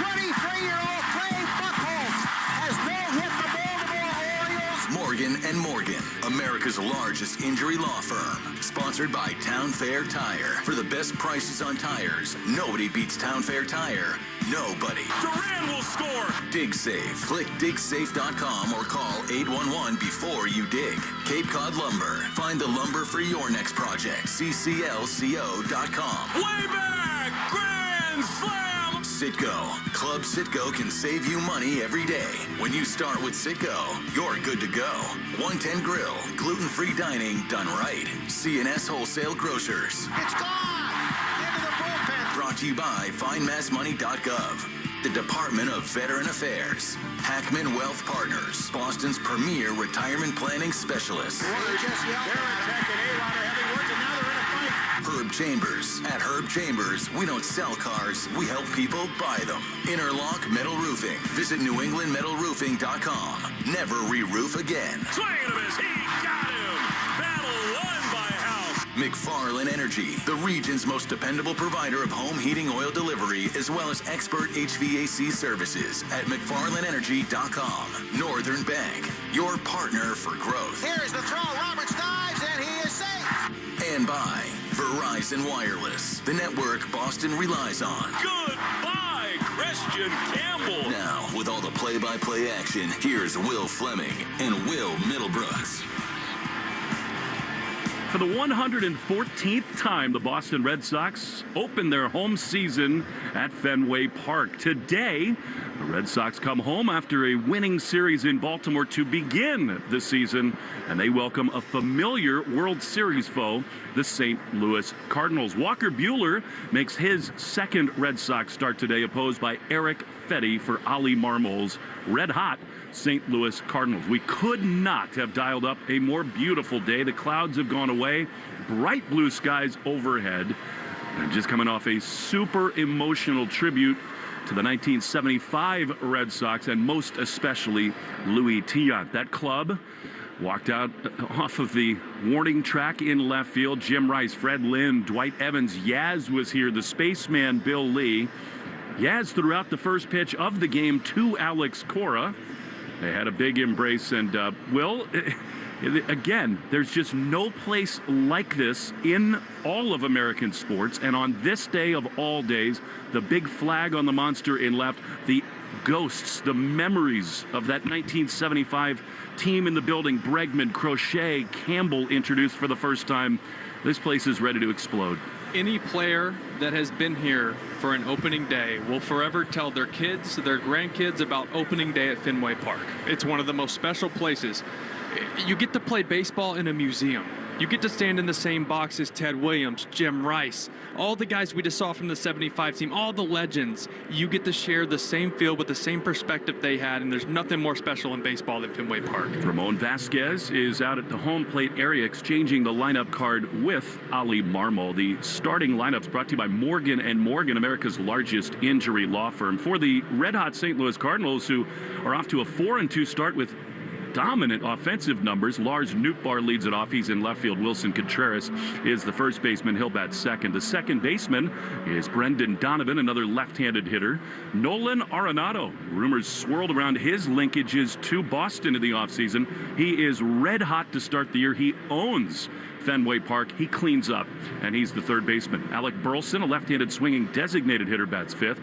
23-year-old Clay Buchholz has no-hit the Baltimore Orioles. Morgan & Morgan, America's largest injury law firm. Sponsored by Town Fair Tire. For the best prices on tires, nobody beats Town Fair Tire. Nobody. Duran will score. Dig Safe. Click digsafe.com or call 811 before you dig. Cape Cod Lumber. Find the lumber for your next project. cclco.com. Way back. Grand slam. Citgo. Club Citgo can save you money every day. When you start with Citgo, you're good to go. 110 Grill. Gluten-free dining done right. C&S Wholesale Grocers. It's gone. Into the bullpen. Brought to you by findmassmoney.gov. The Department of Veteran Affairs. Hackman Wealth Partners. Boston's premier retirement planning specialist. Well, they just yelled. They're attacking A-Rod are having words, and now they're in a fight. Herb Herb Chambers. At Herb Chambers, we don't sell cars, we help people buy them. Interlock Metal Roofing. Visit NewEnglandMetalRoofing.com. Never re-roof again. Swing and a miss. He got him. Battle won by House. McFarland Energy, the region's most dependable provider of home heating oil delivery, as well as expert HVAC services at McFarlandEnergy.com. Northern Bank, your partner for growth. Here's the throw. Roberts dives, and he is safe. And by Verizon Wireless, the network Boston relies on. Goodbye, Christian Campbell. Now, with all the play-by-play action, here's Will Fleming and Will Middlebrooks. For the 114th time, the Boston Red Sox open their home season at Fenway Park. Today, the Red Sox come home after a winning series in Baltimore to begin the season, and they welcome a familiar World Series foe, the St. Louis Cardinals. Walker Buehler makes his second Red Sox start today, opposed by Eric Fetty for Ali Marmol's red-hot St. Louis Cardinals. We could not have dialed up a more beautiful day. The clouds have gone away, bright blue skies overhead, and just coming off a super emotional tribute to the 1975 Red Sox, and most especially Louis Tiant. That club walked out off of the warning track in left field. Jim Rice, Fred Lynn, Dwight Evans, Yaz was here, the spaceman Bill Lee. Yaz threw out the first pitch of the game to Alex Cora. They had a big embrace, and Will, again, there's just no place like this in all of American sports. And on this day of all days, the big flag on the monster in left, the ghosts, the memories of that 1975 team in the building, Bregman, Crochet, Campbell introduced for the first time. This place is ready to explode. Any player that has been here for an opening day will forever tell their kids, their grandkids about opening day at Fenway Park. It's one of the most special places. You get to play baseball in a museum. You get to stand in the same box as Ted Williams, Jim Rice, all the guys we just saw from the 75 team, all the legends. You get to share the same field with the same perspective they had, and there's nothing more special in baseball than Fenway Park. Ramon Vasquez is out at the home plate area exchanging the lineup card with Ali Marmol. The starting lineups brought to you by Morgan & Morgan, America's largest injury law firm. For the red-hot St. Louis Cardinals, who are off to a 4-2 start with dominant offensive numbers, Lars Nootbaar leads it off. He's in left field. Wilson Contreras is the first baseman. He'll bat second. The second baseman is Brendan Donovan, another left-handed hitter. Nolan Arenado. Rumors swirled around his linkages to Boston in the offseason. He is red hot to start the year. He owns Fenway Park. He cleans up, and he's the third baseman. Alec Burleson, a left-handed swinging designated hitter, bats fifth.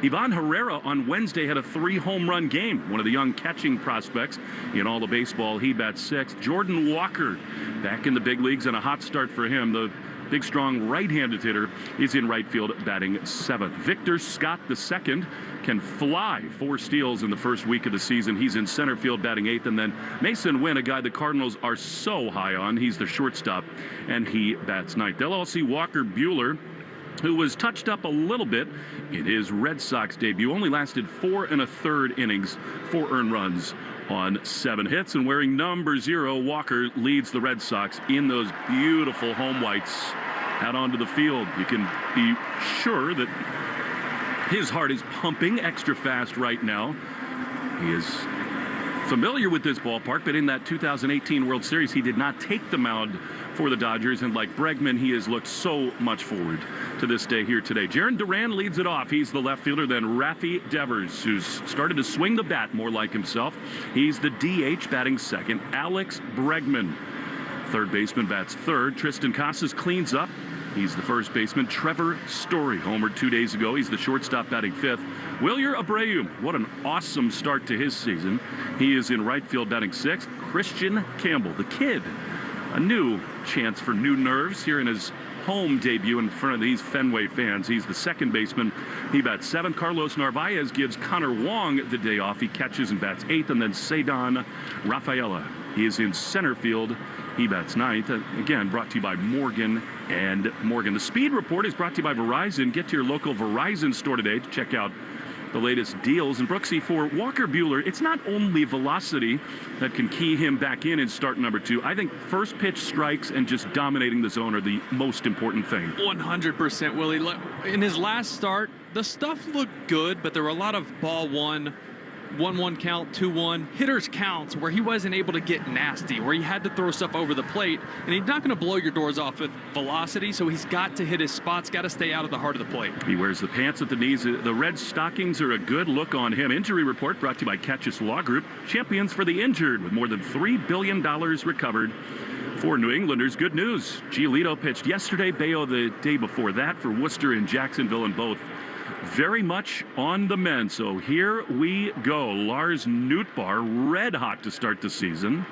Ivan Herrera on Wednesday had a 3-home-run game. One of the young catching prospects in all of baseball. He bats sixth. Jordan Walker back in the big leagues, and a hot start for him. The big, strong right-handed hitter is in right field batting seventh. Victor Scott II can fly. 4 steals in the first week of the season. He's in center field batting eighth. And then Mason Wynn, a guy the Cardinals are so high on. He's the shortstop, and he bats ninth. They'll all see Walker Buehler, who was touched up a little bit in his Red Sox debut. Only lasted 4 1/3 innings, 4 earned runs on 7 hits. And wearing number 0, Walker leads the Red Sox in those beautiful home whites out onto the field. You can be sure that his heart is pumping extra fast right now. He is familiar with this ballpark, but in that 2018 World Series, he did not take the mound for the Dodgers, and like Bregman, he has looked so much forward to this day here today. Jaron Duran leads it off. He's the left fielder. Then Rafi Devers, who's started to swing the bat more like himself. He's the DH batting second. Alex Bregman, third baseman, bats third. Tristan Casas cleans up. He's the first baseman. Trevor Story homered 2 days ago. He's the shortstop batting fifth. Wilyer Abreu, what an awesome start to his season. He is in right field batting sixth. Christian Campbell, the kid, a new chance for new nerves here in his home debut in front of these Fenway fans. He's the second baseman. He bats seventh. Carlos Narvaez gives Connor Wong the day off. He catches and bats eighth. And then Cedon Rafaela, he is in center field. He bats ninth. Again, brought to you by Morgan & Morgan. The Speed Report is brought to you by Verizon. Get to your local Verizon store today to check out the latest deals. And Brooksy, for Walker Buehler, it's not only velocity that can key him back in start number 2. I think first pitch strikes and just dominating the zone are the most important thing. 100%, Willie. In his last start, the stuff looked good, but there were a lot of ball 1-1 count, 2-1 hitters counts where he wasn't able to get nasty, where he had to throw stuff over the plate, and he's not going to blow your doors off with velocity, so he's got to hit his spots, got to stay out of the heart of the plate. He wears the pants at the knees. The red stockings are a good look on him. Injury report brought to you by Catchus Law Group, champions for the injured, with more than $3 billion recovered for New Englanders. Good news, Giolito pitched yesterday, Bayo the day before that for Worcester and Jacksonville, and both very much on the mend. So here we go. Lars Nootbaar, red hot to start the season.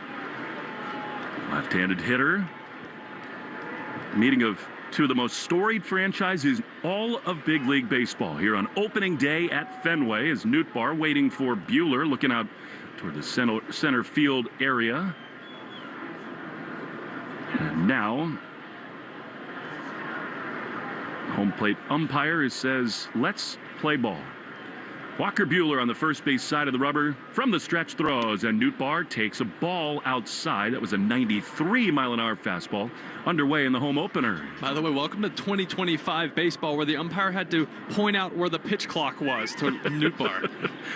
Left-handed hitter. Meeting of two of the most storied franchises in all of big league baseball here on opening day at Fenway as Nootbaar waiting for Buehler, looking out toward the center field area. And now home plate umpire says, let's play ball. Walker Buehler on the first base side of the rubber from the stretch throws, and Nootbaar takes a ball outside. That was a 93-mile-an-hour fastball underway in the home opener. By the way, welcome to 2025 baseball, where the umpire had to point out where the pitch clock was to Nootbaar.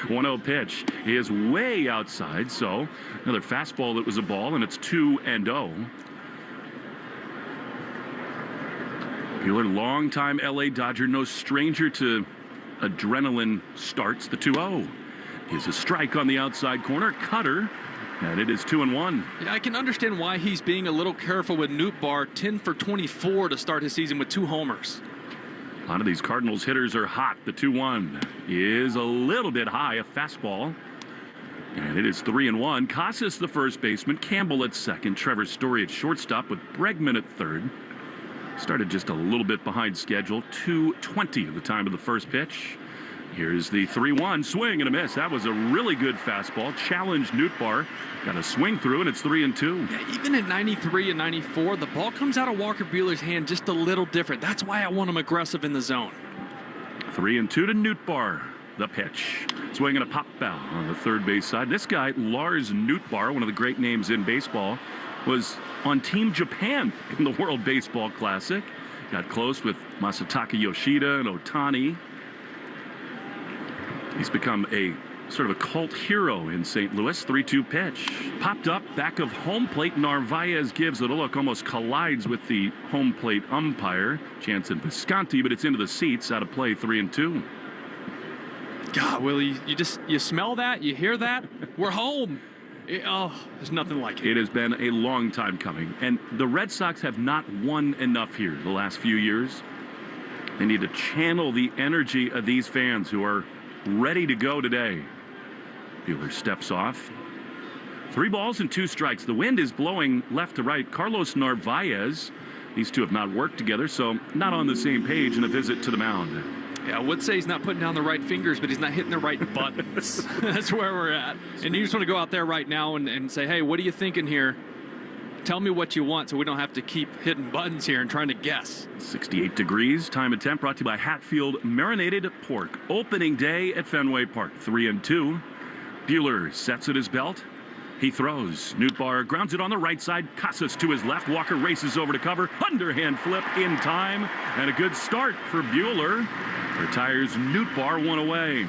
1-0 pitch. He is way outside, so another fastball that was a ball, and it's 2-0. Buehler, longtime L.A. Dodger, no stranger to adrenaline starts. The 2-0 is a strike on the outside corner, cutter, and it is 2-1. Yeah, I can understand why he's being a little careful with Nootbaar, 10 for 24 to start his season with 2 homers. A lot of these Cardinals hitters are hot. The 2-1 is a little bit high, a fastball, and it is 3-1. Casas, the first baseman, Campbell at second, Trevor Story at shortstop with Bregman at third. Started just a little bit behind schedule. 2:20 at the time of the first pitch. Here's the 3-1 swing and a miss. That was a really good fastball. Challenged Nootbaar. Got a swing through, and it's 3-2. Yeah, even at 93 and 94, the ball comes out of Walker Buehler's hand just a little different. That's why I want him aggressive in the zone. 3-2 to Nootbaar. The pitch. Swing and a pop out on the third base side. This guy, Lars Nootbaar, one of the great names in baseball, was on Team Japan in the World Baseball Classic. Got close with Masataka Yoshida and Otani. He's become a sort of a cult hero in St. Louis. 3-2 pitch. Popped up back of home plate. Narvaez gives it a look, almost collides with the home plate umpire. Chance and Visconti, but it's into the seats. Out of play, 3-2. God, Willie, you smell that? You hear that? We're home. There's nothing like it. It has been a long time coming, and the Red Sox have not won enough here the last few years. They need to channel the energy of these fans who are ready to go today. Buehler steps off. 3 balls and 2 strikes. The wind is blowing left to right. Carlos Narvaez, these two have not worked together, so not on the same page in a visit to the mound. Yeah, I would say he's not putting down the right fingers, but he's not hitting the right buttons. That's where we're at. And you just want to go out there right now and say, hey, what are you thinking here? Tell me what you want so we don't have to keep hitting buttons here and trying to guess. 68 degrees. Time and temp brought to you by Hatfield Marinated Pork. Opening day at Fenway Park. 3-2. Buehler sets at his belt. He throws. Nootbaar grounds it on the right side. Casas to his left. Walker races over to cover. Underhand flip in time. And a good start for Buehler. Retires Nootbaar 1 away.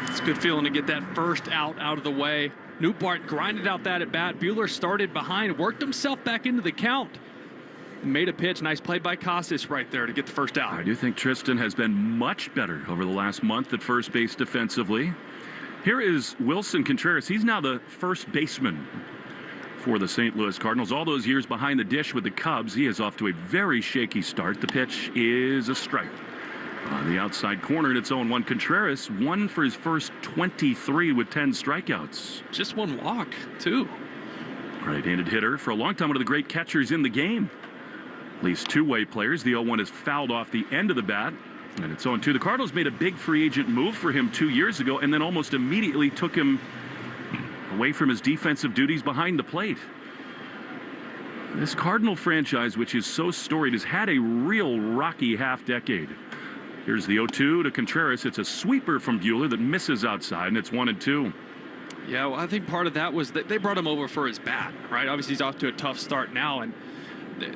It's a good feeling to get that first out of the way. Nootbaar grinded out that at bat. Buehler started behind, worked himself back into the count. Made a pitch. Nice play by Casas right there to get the first out. I do think Tristan has been much better over the last month at first base defensively. Here is Wilson Contreras. He's now the first baseman for the St. Louis Cardinals. All those years behind the dish with the Cubs, he is off to a very shaky start. The pitch is a strike. On the outside corner, and it's 0-1. Contreras, 1 for his first 23 with 10 strikeouts. Just 1 walk, too. Right-handed hitter. For a long time, one of the great catchers in the game. At least 2-way players. The 0-1 is fouled off the end of the bat. And it's 0-2. The Cardinals made a big free agent move for him 2 years ago, and then almost immediately took him away from his defensive duties behind the plate. This Cardinal franchise, which is so storied, has had a real rocky half-decade. Here's the 0-2 to Contreras. It's a sweeper from Buehler that misses outside, and it's 1-2. Yeah, well, I think part of that was that they brought him over for his bat, right? Obviously, he's off to a tough start now, and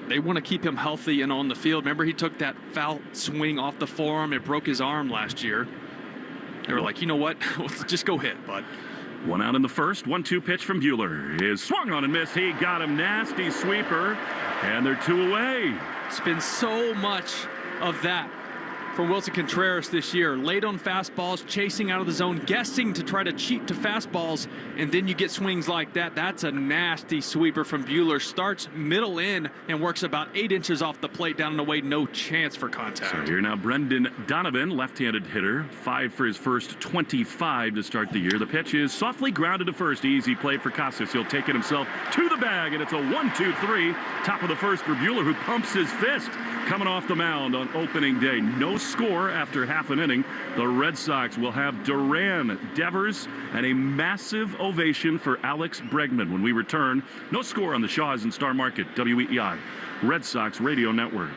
they want to keep him healthy and on the field. Remember, he took that foul swing off the forearm. It broke his arm last year. They were like, you know what? Let's just go hit, bud. One out in the first. 1-2 pitch from Buehler is swung on and missed. He got him. Nasty sweeper, and they're 2 away. It's been so much of that from Wilson Contreras this year. Late on fastballs, chasing out of the zone, guessing to try to cheat to fastballs, and then you get swings like that. That's a nasty sweeper from Buehler. Starts middle in and works about 8 inches off the plate, down and away. No chance for contact. So here now Brendan Donovan, left-handed hitter, 5 for his first 25 to start the year. The pitch is softly grounded to first. Easy play for Casas. He'll take it himself to the bag, and it's a 1-2-3. Top of the first for Buehler, who pumps his fist coming off the mound on opening day. No score after half an inning. The Red Sox will have Duran, Devers, and a massive ovation for Alex Bregman when we return. No score on the Shaws and Star Market, WEEI, Red Sox Radio Network.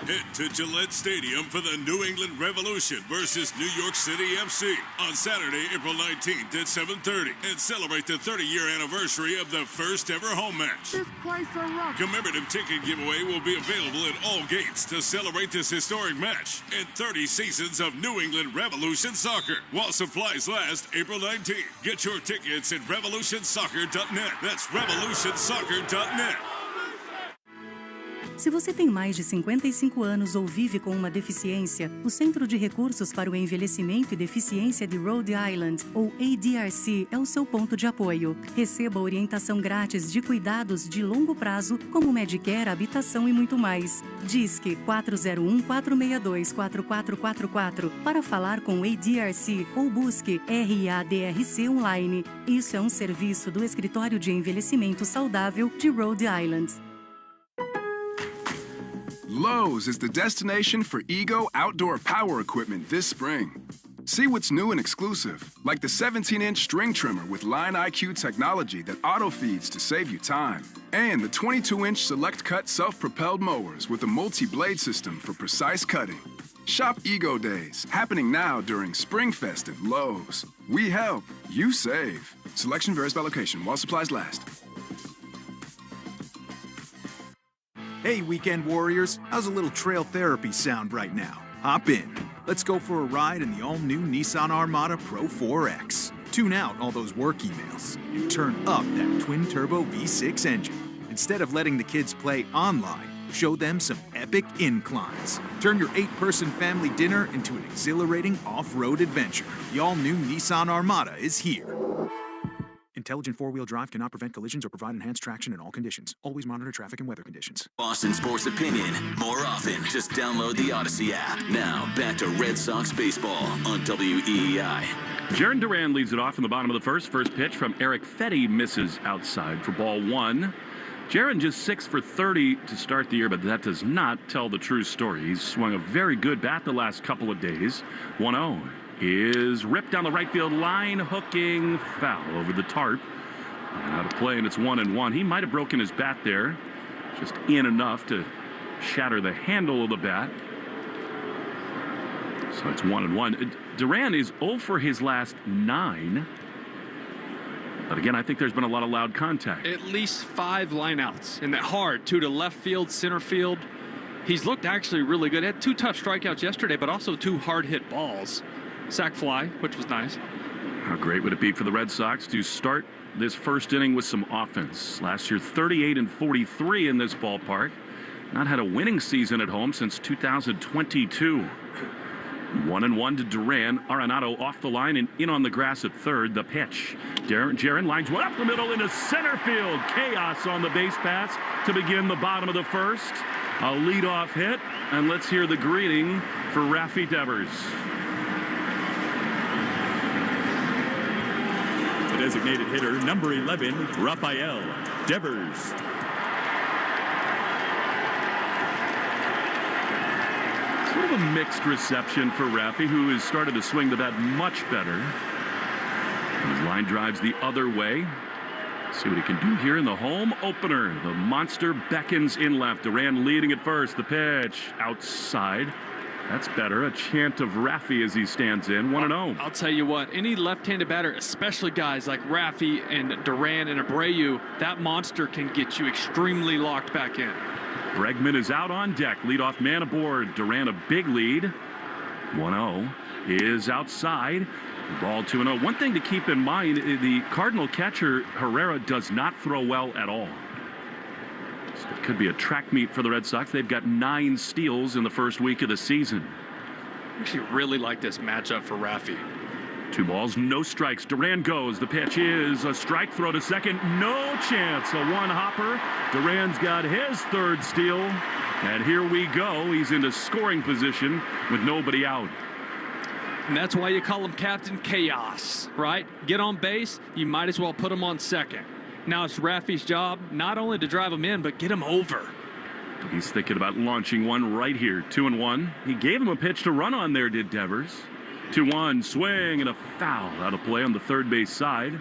Head to Gillette Stadium for the New England Revolution versus New York City FC on Saturday, April 19th at 7:30 and celebrate the 30-year anniversary of the first ever home match. This place a rock. Commemorative ticket giveaway will be available at all gates to celebrate this historic match and 30 seasons of New England Revolution Soccer while supplies last April 19th. Get your tickets at revolutionsoccer.net. That's revolutionsoccer.net. Se você tem mais de 55 anos ou vive com uma deficiência, o Centro de Recursos para o Envelhecimento e Deficiência de Rhode Island, ou ADRC, é o seu ponto de apoio. Receba orientação grátis de cuidados de longo prazo, como Medicare, habitação e muito mais. Disque 401-462-4444 para falar com o ADRC ou busque RADRC online. Isso é um serviço do Escritório de Envelhecimento Saudável de Rhode Island. Lowe's is the destination for Ego outdoor power equipment this spring. See what's new and exclusive, like the 17-inch string trimmer with Line IQ technology that auto-feeds to save you time, and the 22-inch Select Cut self-propelled mowers with a multi-blade system for precise cutting. Shop Ego Days, happening now during Spring Fest at Lowe's. We help, you save. Selection varies by location while supplies last. Hey, weekend warriors, how's a little trail therapy sound right now? Hop in. Let's go for a ride in the all-new Nissan Armada Pro 4X. Tune out all those work emails and turn up that twin-turbo V6 engine. Instead of letting the kids play online, show them some epic inclines. Turn your 8-person family dinner into an exhilarating off-road adventure. The all-new Nissan Armada is here. Intelligent four-wheel drive cannot prevent collisions or provide enhanced traction in all conditions. Always monitor traffic and weather conditions. Boston sports opinion more often. Just download the Odyssey app. Now, back to Red Sox baseball on WEEI. Jarren Duran leads it off in the bottom of the first. First pitch from Eric Fetty misses outside for ball 1. Jarren just 6 for 30 to start the year, but that does not tell the true story. He's swung a very good bat the last couple of days. 1-0. Is ripped down the right field line, hooking foul over the tarp. And out of play, and it's 1-1. He might have broken his bat there, just in enough to shatter the handle of the bat. So it's 1-1. Duran is 0 for his last 9. But again, I think there's been a lot of loud contact. At least 5 lineouts, and that hard, 2 to left field, center field. He's looked actually really good. He had 2 tough strikeouts yesterday, but also 2 hard-hit balls. Sac fly, which was nice. How great would it be for the Red Sox to start this first inning with some offense? Last year, 38-43 in this ballpark. Not had a winning season at home since 2022. 1-1 to Duran. Arenado off the line and in on the grass at third. The pitch. Jarren lines one up the middle into center field. Chaos on the base pass to begin the bottom of the first. A leadoff hit, and let's hear the greeting for Rafi Devers. Designated hitter, number 11, Rafael Devers. Sort of a mixed reception for Rafi, who has started to swing the bat much better. His line drives the other way. See what he can do here in the home opener. The monster beckons in left. Duran leading at first. The pitch outside. That's better. A chant of Raffy as he stands in. 1-0. I'll tell you what, any left-handed batter, especially guys like Raffy and Duran and Abreu, that monster can get you extremely locked back in. Bregman is out on deck. Leadoff man aboard. Duran a big lead. 1-0 is outside. Ball 2-0. One thing to keep in mind, the Cardinal catcher, Herrera, does not throw well at all. So it could be a track meet for the Red Sox. They've got 9 steals in the first week of the season. I actually really like this matchup for Raffy. 2 balls, no strikes. Duran goes. The pitch is a strike throw to second. No chance. A one-hopper. Duran's got his 3rd steal. And here we go. He's into scoring position with nobody out. And that's why you call him Captain Chaos, right? Get on base, you might as well put him on second. Now it's Raffy's job not only to drive him in, but get him over. He's thinking about launching one right here. 2-1. He gave him a pitch to run on there, did Devers. 2-1, swing and a foul out of play on the third base side.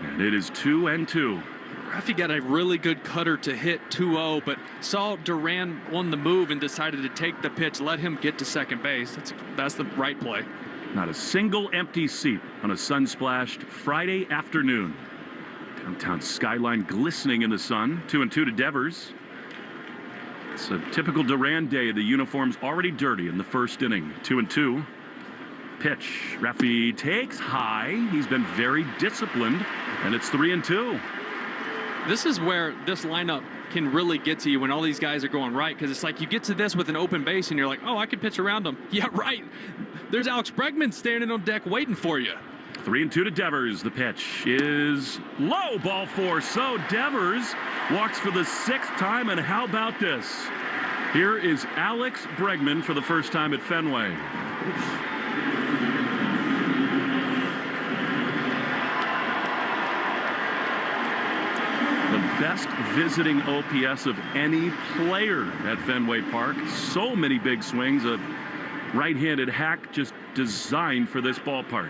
And it is 2-2. Raffy got a really good cutter to hit 2-0, but saw Duran on the move and decided to take the pitch, let him get to second base. That's the right play. Not a single empty seat on a sun-splashed Friday afternoon. Downtown skyline glistening in the sun. 2-2 to Devers. It's a typical Duran day. The uniform's already dirty in the first inning. 2-2. Pitch. Raffy takes high. He's been very disciplined, and it's 3-2. This is where this lineup can really get to you when all these guys are going right, because it's like you get to this with an open base and you're like, oh, I can pitch around them. Yeah, right. There's Alex Bregman standing on deck waiting for you. 3-2 to Devers. The pitch is low, ball 4. So Devers walks for the 6th time, and how about this? Here is Alex Bregman for the first time at Fenway. The best visiting OPS of any player at Fenway Park. So many big swings. A right-handed hack just designed for this ballpark.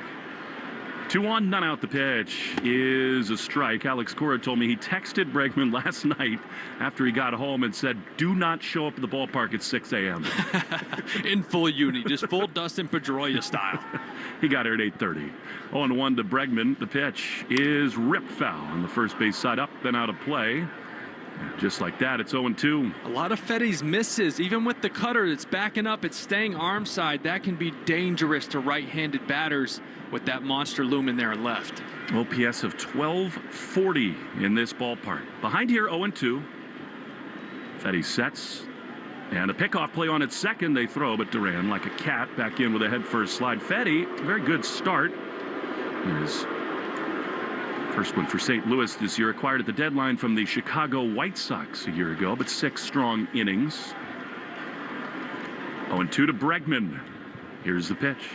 2 on, none out. The pitch is a strike. Alex Cora told me he texted Bregman last night after he got home and said, do not show up at the ballpark at 6 a.m. In full uni, just full Dustin Pedroia style. He got here at 8:30. 0-1 to Bregman. The pitch is ripped foul on the first base side, up and out of play. Just like that, it's 0-2. A lot of Fetty's misses, even with the cutter that's backing up, it's staying arm side. That can be dangerous to right-handed batters with that monster loom in there and left. OPS of 1240 in this ballpark. Behind here, 0-2. Fetty sets. And a pickoff play on its second. They throw, but Duran, like a cat, back in with a head-first slide. Fetty, very good start. It is first one for St. Louis this year, acquired at the deadline from the Chicago White Sox a year ago, but 6 strong innings. 0-2 to Bregman. Here's the pitch.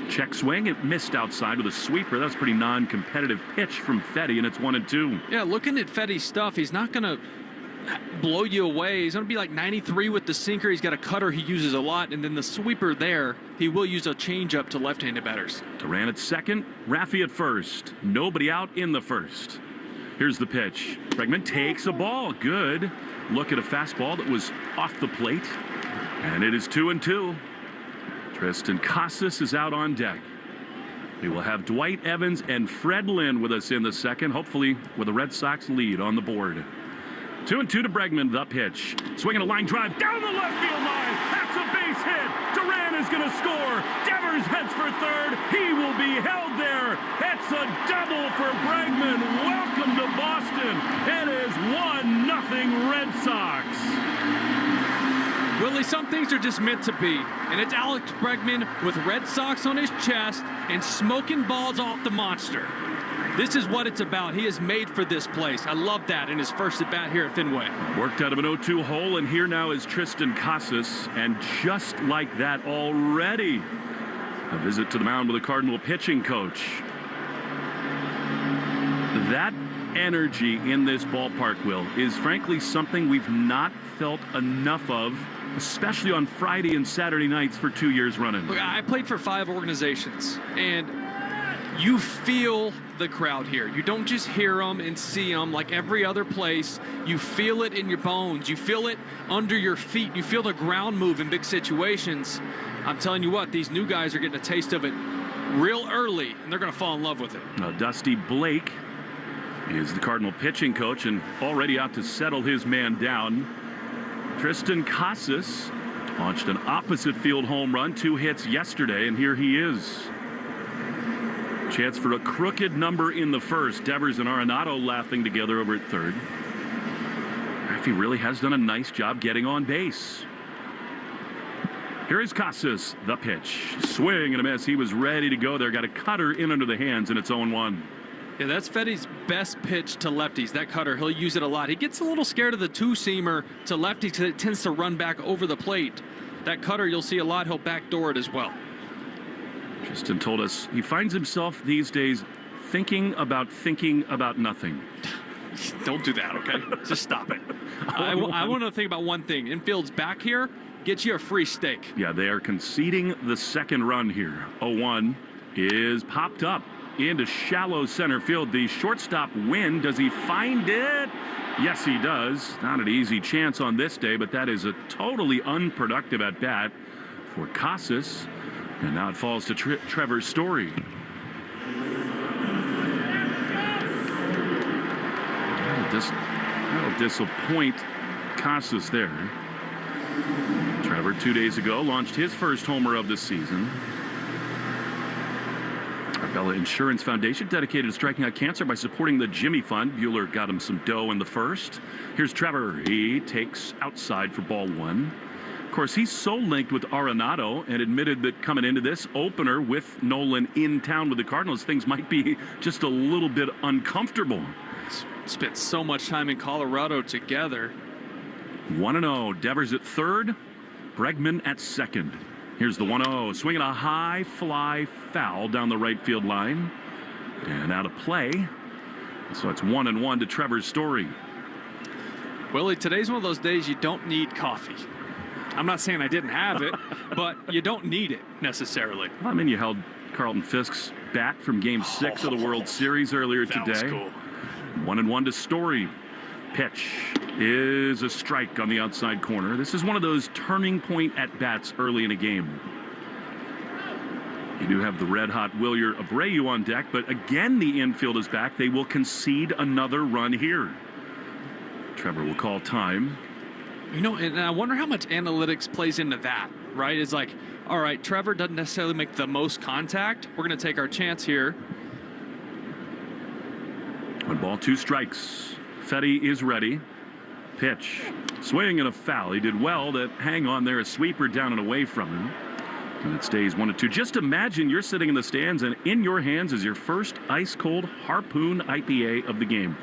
Check swing. It missed outside with a sweeper. That's a pretty non-competitive pitch from Fetty, and it's 1-2. Yeah, looking at Fetty's stuff, he's not going to blow you away. He's going to be like 93 with the sinker. He's got a cutter he uses a lot, and then the sweeper there, he will use a changeup to left-handed batters. Duran at second, Raffy at first. Nobody out in the first. Here's the pitch. Bregman takes a ball. Good look at a fastball that was off the plate, and it is 2-2. Tristan Casas is out on deck. We will have Dwight Evans and Fred Lynn with us in the second, hopefully with a Red Sox lead on the board. 2-2 to Bregman, the pitch. Swinging a line drive down the left field line. That's a base hit. Duran is going to score. Devers heads for third. He will be held there. It's a double for Bregman. Welcome to Boston. It is 1-0 Red Sox. Willie, some things are just meant to be. And it's Alex Bregman with Red Sox on his chest and smoking balls off the monster. This is what it's about. He is made for this place. I love that in his first at-bat here at Fenway. Worked out of an 0-2 hole, and here now is Tristan Casas. And just like that already, a visit to the mound with a Cardinal pitching coach. That energy in this ballpark, Will, is frankly something we've not felt enough of, especially on Friday and Saturday nights for 2 years running. Look, I played for 5 organizations, and You feel the crowd here. You don't just hear them and see them like every other place. You feel it in your bones. You feel it under your feet. You feel the ground move in big situations. I'm telling you what, these new guys are getting a taste of it real early, and they're going to fall in love with it. Now, Dusty Blake is the Cardinal pitching coach and already out to settle his man down. Tristan Casas launched an opposite field home run, 2 hits yesterday, and here he is. Chance for a crooked number in the first. Devers and Arenado laughing together over at third. Raffy really has done a nice job getting on base. Here is Casas, the pitch. Swing and a miss. He was ready to go there. Got a cutter in under the hands, and it's 0-1. Yeah, that's Fetty's best pitch to lefties. That cutter, he'll use it a lot. He gets a little scared of the two-seamer to lefties because it tends to run back over the plate. That cutter, you'll see a lot. He'll backdoor it as well. Tristan told us he finds himself these days thinking about nothing. Don't do that, okay? Just stop it. I want to think about one thing. Infield's back here. Get you a free steak. Yeah, they are conceding the second run here. 0-1 is popped up into shallow center field. The shortstop win. Does he find it? Yes, he does. Not an easy chance on this day, but that is a totally unproductive at bat for Casas. And now it falls to Trevor Story. That'll disappoint Casas there. Trevor, 2 days ago, launched his first homer of the season. Arbella Insurance Foundation dedicated to striking out cancer by supporting the Jimmy Fund. Bueller got him some dough in the first. Here's Trevor. He takes outside for ball 1. Of course, he's so linked with Arenado and admitted that coming into this opener with Nolan in town with the Cardinals, things might be just a little bit uncomfortable. Spent so much time in Colorado together. 1-0. Devers at third. Bregman at second. Here's the 1-0. Swinging a high fly foul down the right field line. And out of play. So it's 1-1 to Trevor Story. Willie, today's one of those days you don't need coffee. I'm not saying I didn't have it, but you don't need it necessarily. Well, I mean, you held Carlton Fisk's bat from Game 6 of the World Series earlier today. That was cool. 1-1 to Story. Pitch is a strike on the outside corner. This is one of those turning point at-bats early in a game. You do have the red-hot Wilyer Abreu on deck, but again the infield is back. They will concede another run here. Trevor will call time. You know, and I wonder how much analytics plays into that, right? It's like, all right, Trevor doesn't necessarily make the most contact. We're going to take our chance here. 1 ball, 2 strikes. Fetty is ready. Pitch. Swing and a foul. He did well to hang on there. A sweeper down and away from him. And it stays 1-2. Just imagine you're sitting in the stands and in your hands is your first ice-cold Harpoon IPA of the game.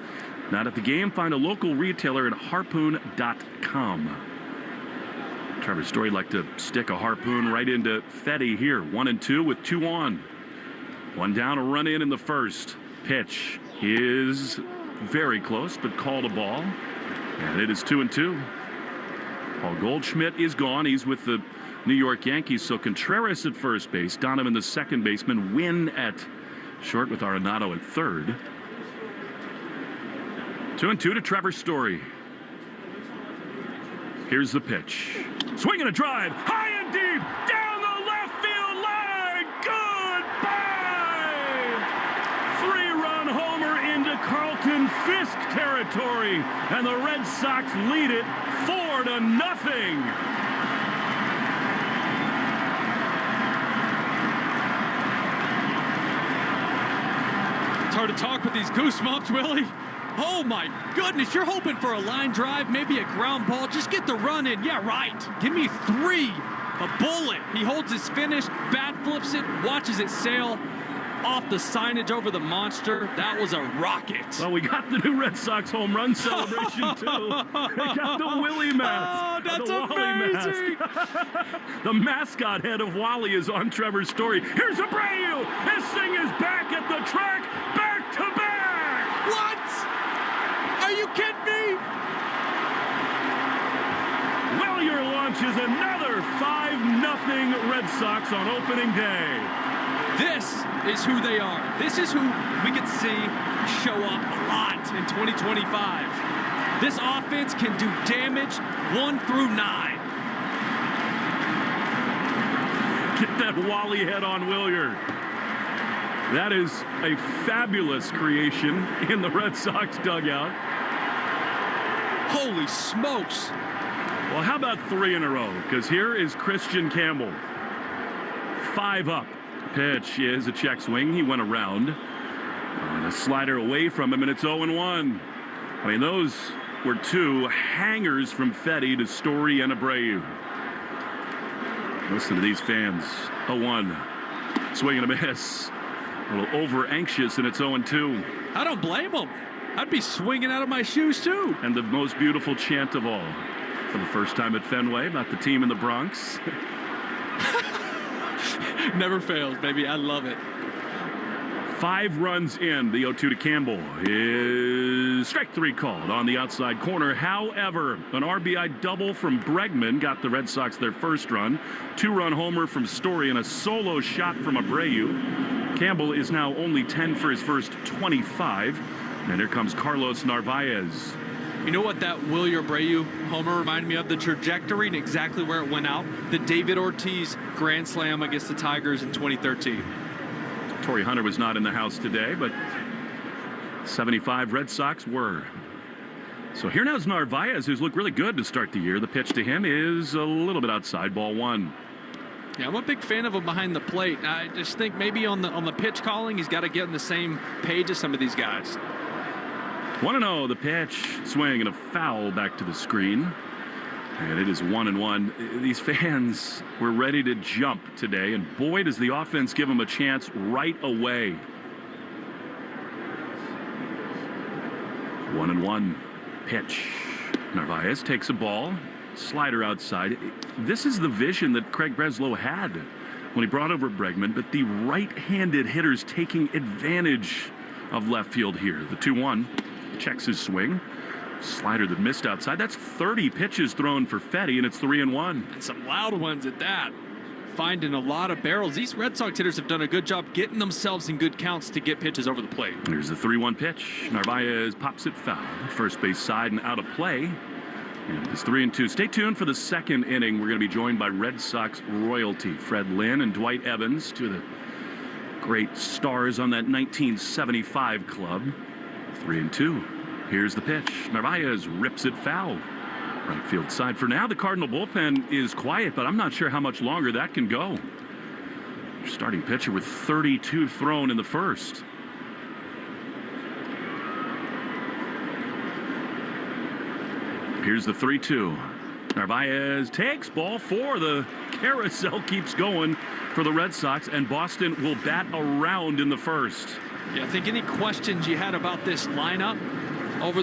Not at the game, find a local retailer at harpoon.com. Trevor Story like to stick a harpoon right into Fetty here. 1-2 with 2 on. 1 down, a run in the first. Pitch is very close, but called a ball. And it is 2-2. Paul Goldschmidt is gone. He's with the New York Yankees. So Contreras at first base. Donovan, the second baseman. Win at short with Arenado at third. 2-2 to Trevor Story. Here's the pitch. Swing and a drive. High and deep. Down the left field line. Goodbye. 3-run homer into Carlton Fisk territory. And the Red Sox lead it 4-0. It's hard to talk with these goosebumps, Willie. Oh my goodness, you're hoping for a line drive, maybe a ground ball. Just get the run in. Yeah, right. Give me 3. A bullet. He holds his finish, bat flips it, watches it sail off the signage over the monster. That was a rocket. Well, we got the new Red Sox home run celebration, too. We got the Willie mask. Oh, that's the amazing. The mascot head of Wally is on Trevor's Story. Here's Abreu. This thing is back at the track, back to back. What? Are you kidding me? Wilyer launches another 5-0 Red Sox on opening day. This is who they are. This is who we could see show up a lot in 2025. This offense can do damage 1 through 9. Get that Wally head on Williard. That is a fabulous creation in the Red Sox dugout. Holy smokes. Well, how about 3 in a row? Because here is Christian Campbell. 5 up. Pitch is a check swing. He went around. And a slider away from him, and it's 0-1. I mean, those were 2 hangers from Fetty to Story and Abreu. Listen to these fans. 0-1. Swing and a miss. A little over-anxious, and it's 0-2. I don't blame them. I'd be swinging out of my shoes, too. And the most beautiful chant of all. For the first time at Fenway, about the team in the Bronx. Never fails, baby. I love it. 5 runs in. The 0-2 to Campbell is strike 3 called on the outside corner. However, an RBI double from Bregman got the Red Sox their first run. 2-run homer from Story and a solo shot from Abreu. Campbell is now only 10 for his first 25. And here comes Carlos Narvaez. You know what that Wilyer Abreu homer reminded me of? The trajectory and exactly where it went out. The David Ortiz grand slam against the Tigers in 2013. Torrey Hunter was not in the house today, but 75 Red Sox were. So here now is Narvaez, who's looked really good to start the year. The pitch to him is a little bit outside, ball 1. Yeah, I'm a big fan of him behind the plate. I just think maybe on the pitch calling, he's got to get on the same page as some of these guys. 1-0, the pitch, swing and a foul back to the screen. And it is 1-1. These fans were ready to jump today, and boy, does the offense give them a chance right away. 1-1, pitch. Narvaez takes a ball, slider outside. This is the vision that Craig Breslow had when he brought over Bregman, but the right-handed hitters taking advantage of left field here. The 2-1. Checks his swing. Slider that missed outside. That's 30 pitches thrown for Fetty, and it's 3-1. And some loud ones at that. Finding a lot of barrels. These Red Sox hitters have done a good job getting themselves in good counts to get pitches over the plate. Here's the 3-1 pitch. Narvaez pops it foul. First base side and out of play. And it's 3-2. Stay tuned for the second inning. We're going to be joined by Red Sox royalty. Fred Lynn and Dwight Evans, 2 of the great stars on that 1975 club. 3-2. Here's the pitch. Narvaez rips it foul. Right field side. For now, the Cardinal bullpen is quiet, but I'm not sure how much longer that can go. Starting pitcher with 32 thrown in the first. Here's the 3-2. Narvaez takes ball 4. The carousel keeps going for the Red Sox, and Boston will bat around in the first. Yeah, I think any questions you had about this lineup over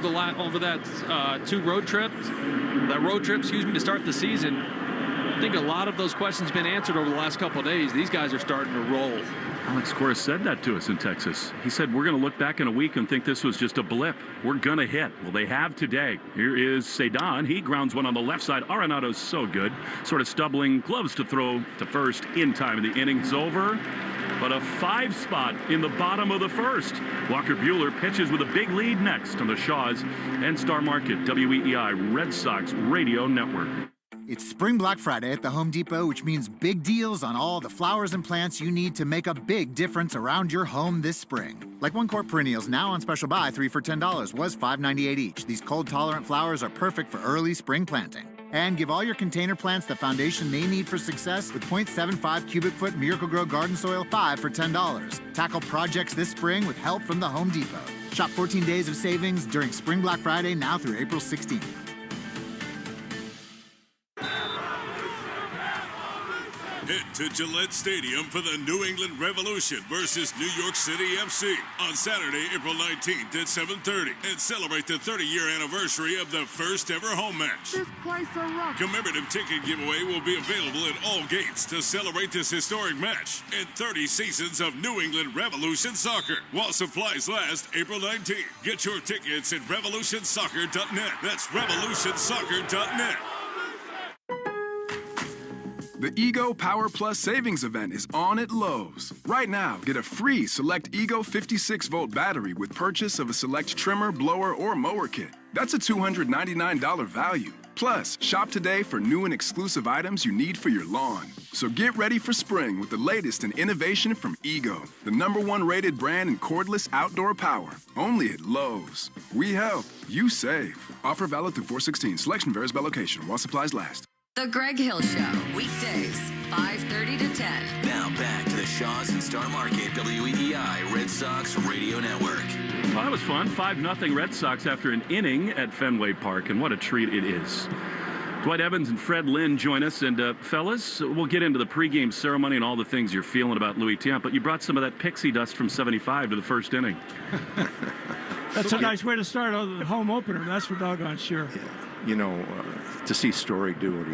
that 2 road trips, to start the season, I think a lot of those questions been answered over the last couple of days. These guys are starting to roll. Alex Cora said that to us in Texas. He said, we're going to look back in a week and think this was just a blip. We're going to hit. Well, they have today. Here is Cedon. He grounds one on the left side. Arenado's so good. Sort of stumbling, gloves to throw to first in time. The inning's over. But a 5 spot in the bottom of the first. Walker Buehler pitches with a big lead next on the Shaws and Star Market WEEI Red Sox Radio Network. It's Spring Black Friday at the Home Depot, which means big deals on all the flowers and plants you need to make a big difference around your home this spring. Like 1-quart perennials now on special buy, 3 for $10, was $5.98 each. These cold-tolerant flowers are perfect for early spring planting. And give all your container plants the foundation they need for success with 0.75 cubic foot Miracle-Gro garden soil, 5 for $10. Tackle projects this spring with help from the Home Depot. Shop 14 days of savings during Spring Black Friday now through April 16th. Head to Gillette Stadium for the New England Revolution versus New York City FC on Saturday, April 19th at 7:30 and celebrate the 30-year anniversary of the first ever home match. This place a rock. Commemorative ticket giveaway will be available at all gates to celebrate this historic match and 30 seasons of New England Revolution soccer while supplies last April 19th. Get your tickets at revolutionsoccer.net. That's revolutionsoccer.net. The Ego Power Plus Savings Event is on at Lowe's. Right now, get a free select Ego 56-volt battery with purchase of a select trimmer, blower, or mower kit. That's a $299 value. Plus, shop today for new and exclusive items you need for your lawn. So get ready for spring with the latest in innovation from Ego, the #1 rated brand in cordless outdoor power. Only at Lowe's. We help, you save. Offer valid through 4/16. Selection varies by location while supplies last. The Greg Hill Show, weekdays, 5:30 to 10. Now back to the Shaws and Star Market WEEI Red Sox Radio Network. Well, that was fun. 5-0 Red Sox after an inning at Fenway Park, and what a treat it is. Dwight Evans and Fred Lynn join us, and fellas, we'll get into the pregame ceremony and all the things you're feeling about Louis Tiant, but you brought some of that pixie dust from 75 to the first inning. That's a nice way to start the home opener, that's for doggone sure. Yeah. You know, to see Story do what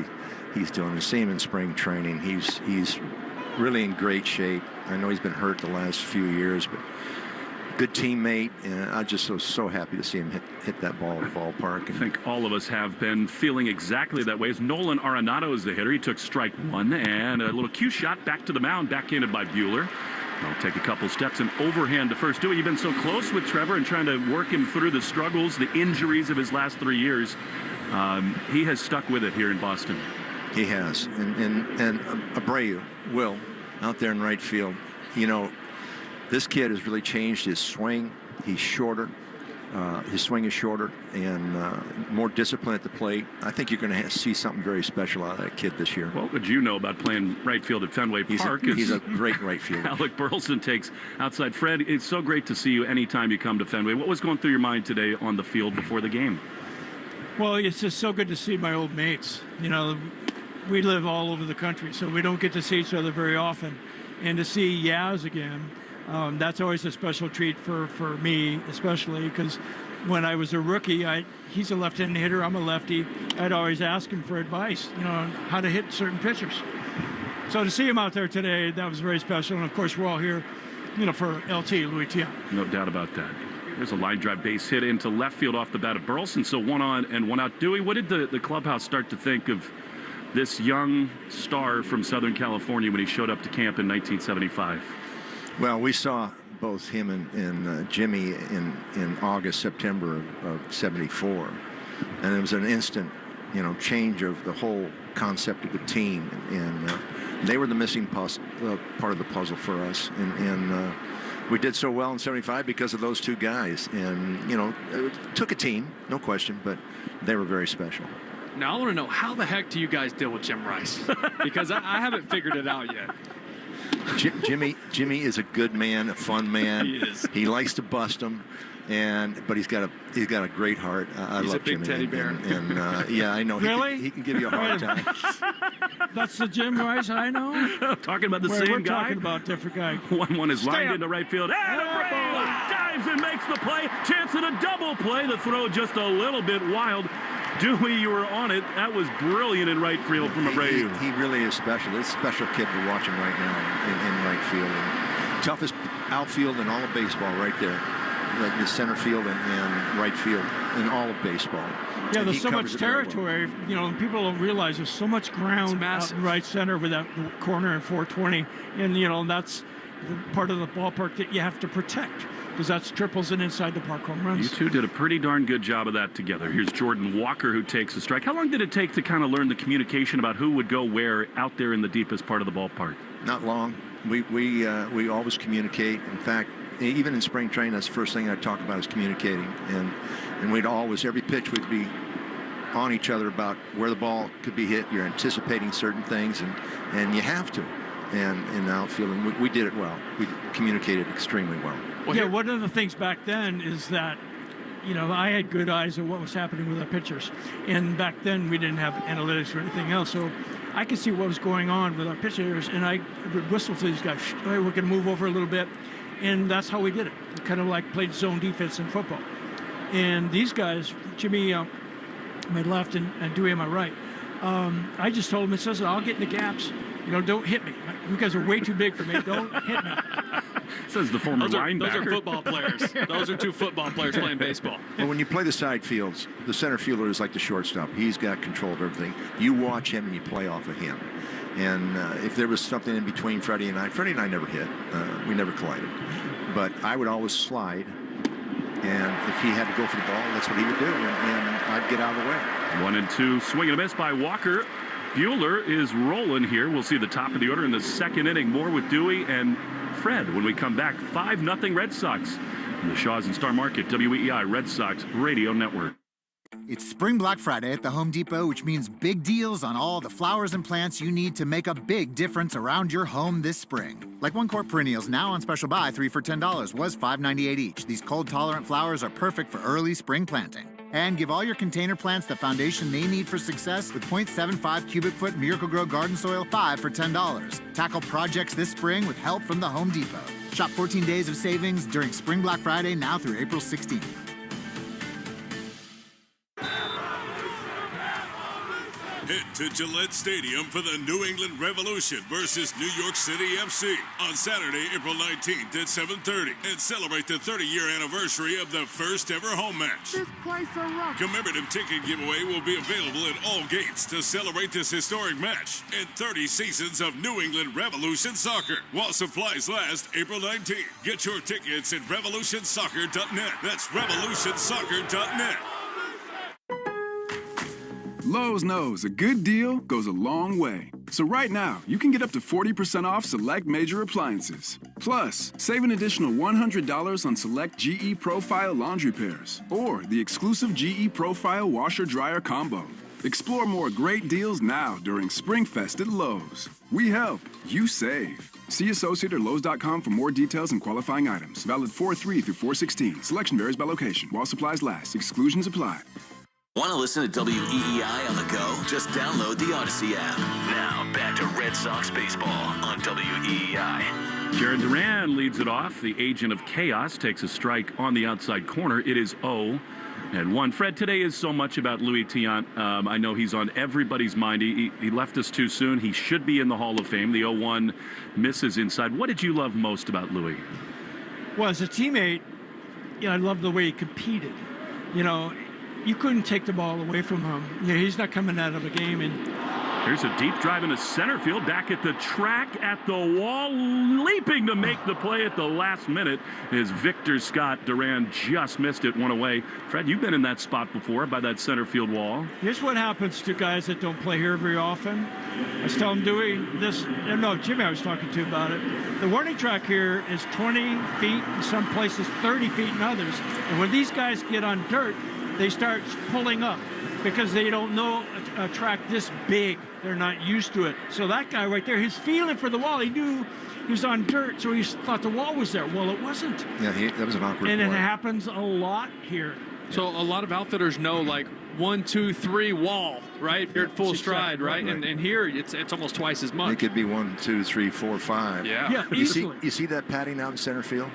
he's doing, to see him in spring training, he's really in great shape. I know he's been hurt the last few years, but good teammate, and I'm just so happy to see him hit that ball at the ballpark. I think all of us have been feeling exactly that way. As Nolan Arenado is the hitter, he took strike one, and a little cue shot back to the mound, backhanded by Buehler. I'll take a couple steps and overhand to first. Dewey, you've been so close with Trevor and trying to work him through the struggles, the injuries of his last 3 years. He has stuck with it here in Boston. He has, and Abreu will out there in right field. You know, this kid has really changed his swing. He's shorter. His swing is shorter and more discipline at the plate. I think you're going to see something very special out of that kid this year. What would you know about playing right field at Fenway Park? He's a great right fielder. Alec Burleson takes outside. Fred, it's so great to see you anytime you come to Fenway. What was going through your mind today on the field before the game? Well, it's just so good to see my old mates. You know, we live all over the country, so we don't get to see each other very often. And to see Yaz again, that's always a special treat for me, especially because when I was a rookie, he's a left-handed hitter, I'm a lefty. I'd always ask him for advice, you know, on how to hit certain pitchers. So to see him out there today, that was very special. And, of course, we're all here, you know, for LT, Louis Tiant. No doubt about that. There's a line drive base hit into left field off the bat of Burleson, so 1 on and 1 out. Dewey, what did the clubhouse start to think of this young star from Southern California when he showed up to camp in 1975? Well, we saw both him and Jimmy in August, September of 74. And it was an instant, you know, change of the whole concept of the team. And they were the missing part of the puzzle for us. And we did so well in 75 because of those two guys. And, you know, it took a team, no question, but they were very special. Now, I want to know, how the heck do you guys deal with Jim Rice? Because I haven't figured it out yet. Jimmy is a good man, a fun man. He is. He likes to bust them, but he's got a great heart. I He's love a big Jimmy. teddy bear. And yeah, I know. Really? He can give you a hard time. That's the Jim Rice I know? Talking about the We're same guy? We're talking about a different guy. 1-1 is lined up. into right field. And Abreu dives and makes the play. Chance at a double play. The throw just a little bit wild. Dewey, you were on it. That was brilliant in right field from Abreu. He really is special. This special kid we're watching right now in right field. And toughest outfield in all of baseball right there. The center field and right field in all of baseball. Yeah, And there's he so covers much it very well. territory. You know, people don't realize there's so much ground out in right center with that corner and 420. And, you know, that's part of the ballpark that you have to protect, because that's triples and inside the park home runs. You two did a pretty darn good job of that together. Here's Jordan Walker, who takes a strike. How long did it take to kind of learn the communication about who would go where out there in the deepest part of the ballpark? Not long. We always communicate. In fact, even in spring training, that's the first thing I talk about is communicating. And we'd always, every pitch, we'd be on each other about where the ball could be hit. You're anticipating certain things, and you have to. And in the outfield, and we did it well. We communicated extremely well. Yeah, one of the things back then is that, you know, I had good eyes of what was happening with our pitchers. And back then, we didn't have analytics or anything else. So I could see what was going on with our pitchers. And I would whistle to these guys, all right, we're going to move over a little bit. And that's how we did it. We kind of like played zone defense in football. And these guys, Jimmy on my left and Dewey on my right, I just told them, it says, I'll get in the gaps. You know, don't hit me. You guys are way too big for me. Don't hit me. Says the former linebacker. Those are football players. Those are two football players playing baseball. Well, when you play the side fields, the center fielder is like the shortstop. He's got control of everything. You watch him and you play off of him. And if there was something in between Freddie and I never hit. We never collided. But I would always slide. And if he had to go for the ball, that's what he would do. And I'd get out of the way. 1-2, swing and a miss by Walker. Bueller is rolling here. We'll see the top of the order in the second inning. More with Dewey and Fred when we come back. 5-0 Red Sox. In the Shaw's and Star Market, WEEI Red Sox Radio Network. It's Spring Black Friday at the Home Depot, which means big deals on all the flowers and plants you need to make a big difference around your home this spring. Like 1-quart perennials, now on special buy, 3 for $10, was $5.98 each. These cold-tolerant flowers are perfect for early spring planting. And give all your container plants the foundation they need for success with 0.75 cubic foot Miracle-Gro garden soil, 5 for $10. Tackle projects this spring with help from the Home Depot. Shop 14 days of savings during Spring Black Friday now through April 16th. Head to Gillette Stadium for the New England Revolution versus New York City FC on Saturday, April 19th at 7:30 and celebrate the 30-year anniversary of the first ever home match. This place a rock. Commemorative ticket giveaway will be available at all gates to celebrate this historic match and 30 seasons of New England Revolution Soccer while supplies last April 19th. Get your tickets at revolutionsoccer.net. That's revolutionsoccer.net. Lowe's knows a good deal goes a long way. So right now, you can get up to 40% off select major appliances. Plus, save an additional $100 on select GE Profile laundry pairs or the exclusive GE Profile washer-dryer combo. Explore more great deals now during SpringFest at Lowe's. We help, you save. See associate or Lowe's.com for more details and qualifying items. Valid 4/3 through 4/16. Selection varies by location. While supplies last. Exclusions apply. Want to listen to WEEI on the go? Just download the Odyssey app. Now, back to Red Sox baseball on WEEI. Jared Duran leads it off. The agent of chaos takes a strike on the outside corner. It is 0-1. Fred, today is so much about Louis Tiant. I know he's on everybody's mind. He left us too soon. He should be in the Hall of Fame. The 0-1 misses inside. What did you love most about Louis? Well, as a teammate, I love the way he competed. You couldn't take the ball away from him. He's not coming out of a game. And here's a deep drive into center field, back at the track, at the wall, leaping to make the play at the last minute is Victor Scott. Duran just missed it, one away. Fred, you've been in that spot before by that center field wall. Here's what happens to guys that don't play here very often. I was telling Dewey Jimmy I was talking to about it. The warning track here is 20 feet, in some places 30 feet in others. And when these guys get on dirt, they start pulling up because they don't know a track this big. They're not used to it. So that guy right there, he's feeling for the wall. He knew he was on dirt, so he thought the wall was there. Well, it wasn't. Yeah, that was an awkward And play. it happens a lot here. So a lot of outfitters know, 1, 2, 3, wall, right? You're at full stride, right? And here it's almost twice as much. It could be 1, 2, 3, 4, 5. Yeah. You see that padding out in center field?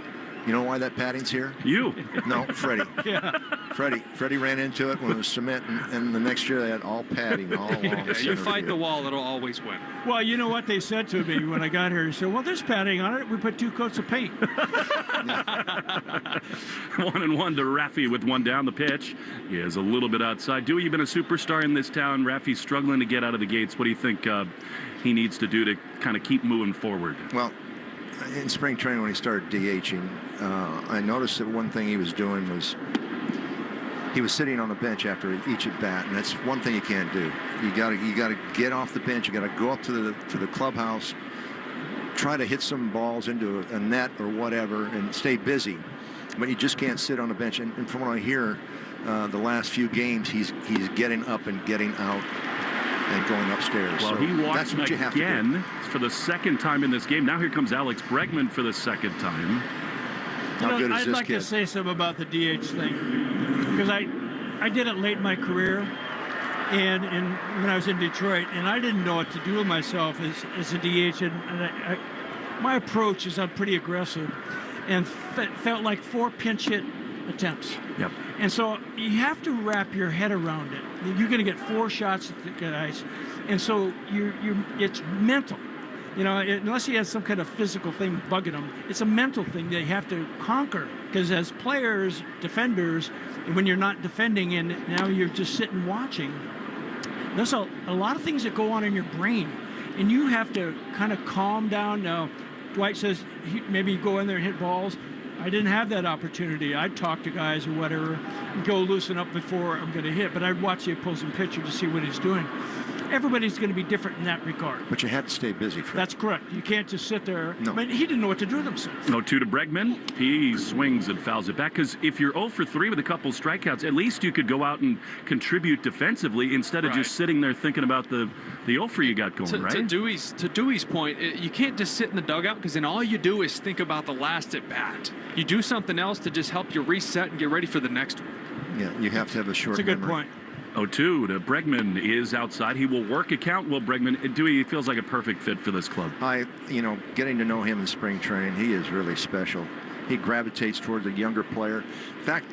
You know why that padding's here? You. No, Freddie. Yeah. Freddie ran into it when it was cement, and the next year they had all padding all along the center You fight field. the wall, it'll always win. Well, you know what they said to me when I got here? They said, well, there's padding on it. We put 2 coats of paint. 1-1 to Raffy with one down. The pitch is a little bit outside. Dewey, you've been a superstar in this town. Raffy's struggling to get out of the gates. What do you think he needs to do to kind of keep moving forward? Well, in spring training when he started DHing, I noticed that one thing he was doing was he was sitting on the bench after each at bat, and that's one thing you can't do. You got to get off the bench. You got to go up to the clubhouse, try to hit some balls into a net or whatever, and stay busy. But you just can't sit on the bench. And from what I hear, the last few games, he's getting up and getting out and going upstairs. Well, so he walked that's what you have to do. again for the second time in this game. Now here comes Alex Bregman for the second time. How good is I'd this like kid? to say something about the DH thing, because I did it late in my career, and when I was in Detroit, and I didn't know what to do with myself as a DH, and my approach is I'm pretty aggressive, and felt like 4 pinch hit attempts. Yep. And so you have to wrap your head around it. You're going to get 4 shots at the guys, and so it's mental. Unless he has some kind of physical thing bugging him, it's a mental thing they have to conquer. Because as players, defenders, when you're not defending and now you're just sitting watching, there's a lot of things that go on in your brain. And you have to kind of calm down. Now, Dwight says maybe go in there and hit balls. I didn't have that opportunity. I'd talk to guys or whatever and go loosen up before I'm going to hit. But I'd watch the opposing pitcher to see what he's doing. Everybody's going to be different in that regard. But you had to stay busy, Fred. That's correct. You can't just sit there. No. I mean, he didn't know what to do with himself. 0-2 to Bregman. He swings and fouls it back, because if you're 0 for 3 with a couple strikeouts, at least you could go out and contribute defensively instead of just sitting there thinking about the 0 for you got going, right? To Dewey's point, you can't just sit in the dugout, because then all you do is think about the last at bat. You do something else to just help you reset and get ready for the next one. Yeah, you have to have a short That's a good memory. point. 0-2 to Bregman is outside. He will work a count. Will Bregman? Dewey feels like a perfect fit for this club. Getting to know him in spring training, he is really special. He gravitates towards a younger player. In fact,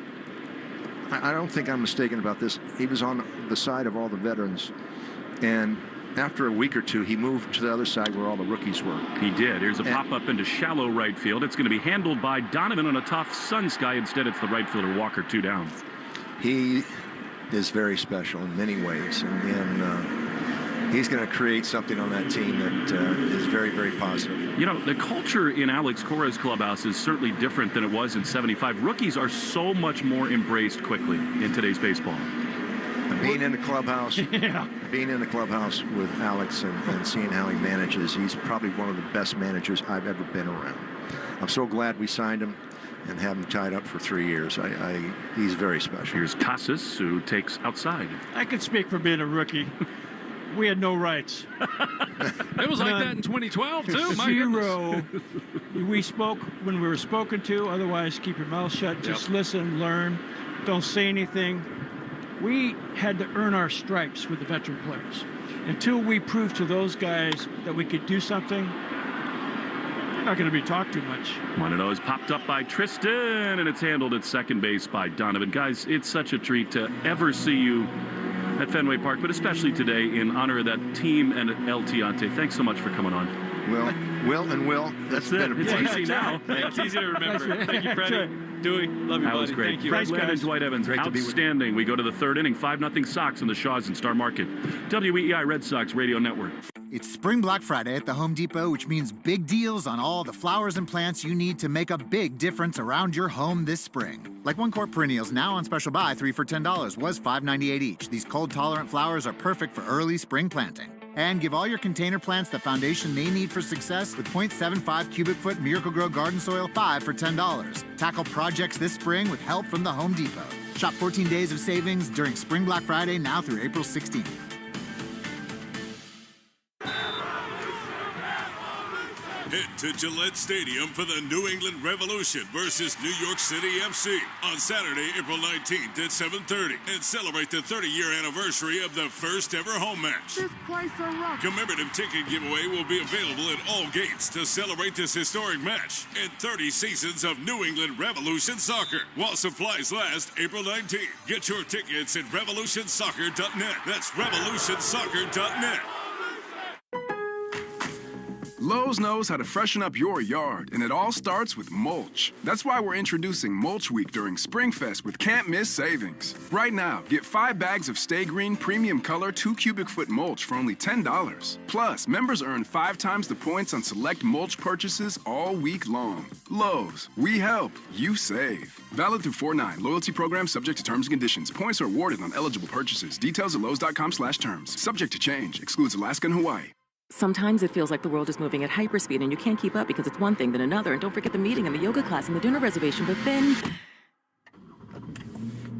I don't think I'm mistaken about this. He was on the side of all the veterans, and after a week or two, he moved to the other side where all the rookies were. He did. Here's a pop-up into shallow right field. It's going to be handled by Donovan on a tough sun sky. Instead, it's the right fielder, Walker, 2 down. He is very special in many ways, and he's going to create something on that team that is very, very positive. You know, the culture in Alex Cora's clubhouse is certainly different than it was in '75. Rookies are so much more embraced quickly in today's baseball. Being in the clubhouse, being in the clubhouse with Alex and seeing how he manages, he's probably one of the best managers I've ever been around. I'm so glad we signed him and have him tied up for 3 years. He's very special. Here's Casas, who takes outside. I can speak for being a rookie. We had no rights. It was like that in 2012, too. My Zero. We spoke when we were spoken to. Otherwise, keep your mouth shut. Just listen, learn. Don't say anything. We had to earn our stripes with the veteran players. Until we proved to those guys that we could do something, we're not going to be talked too much. 1-0 is popped up by Tristan, and it's handled at second base by Donovan. Guys, it's such a treat to ever see you at Fenway Park, but especially today in honor of that team and El Tiante. Thanks so much for coming on. Will. That's it. It's easy now. It's easy to remember. Thank you, Freddie. Dewey, love you, That buddy. was great. Thank you. Fred Land and Dwight Evans, outstanding. We go to the third inning, 5-0 Sox in the Shaws and Star Market. WEEI Red Sox Radio Network. It's Spring Black Friday at the Home Depot, which means big deals on all the flowers and plants you need to make a big difference around your home this spring. Like 1-quart perennials, now on special buy, 3 for $10, was $5.98 each. These cold-tolerant flowers are perfect for early spring planting. And give all your container plants the foundation they need for success with 0.75 cubic foot Miracle-Gro garden soil, 5 for $10. Tackle projects this spring with help from the Home Depot. Shop 14 days of savings during Spring Black Friday now through April 16th. Head to Gillette Stadium for the New England Revolution versus New York City FC on Saturday, April 19th at 7:30 and celebrate the 30-year anniversary of the first ever home match. This place a rock. Commemorative ticket giveaway will be available at all gates to celebrate this historic match and 30 seasons of New England Revolution soccer while supplies last April 19th. Get your tickets at revolutionsoccer.net. That's revolutionsoccer.net. Lowe's knows how to freshen up your yard, and it all starts with mulch. That's why we're introducing Mulch Week during SpringFest with can't-miss savings. Right now, get 5 bags of Stay Green Premium Color 2 cubic foot mulch for only $10. Plus, members earn 5 times the points on select mulch purchases all week long. Lowe's, we help, you save. Valid through 4/9. Loyalty program subject to terms and conditions. Points are awarded on eligible purchases. Details at lowes.com/terms. Subject to change. Excludes Alaska and Hawaii. Sometimes it feels like the world is moving at hyperspeed and you can't keep up because it's one thing then another. And don't forget the meeting and the yoga class and the dinner reservation. But then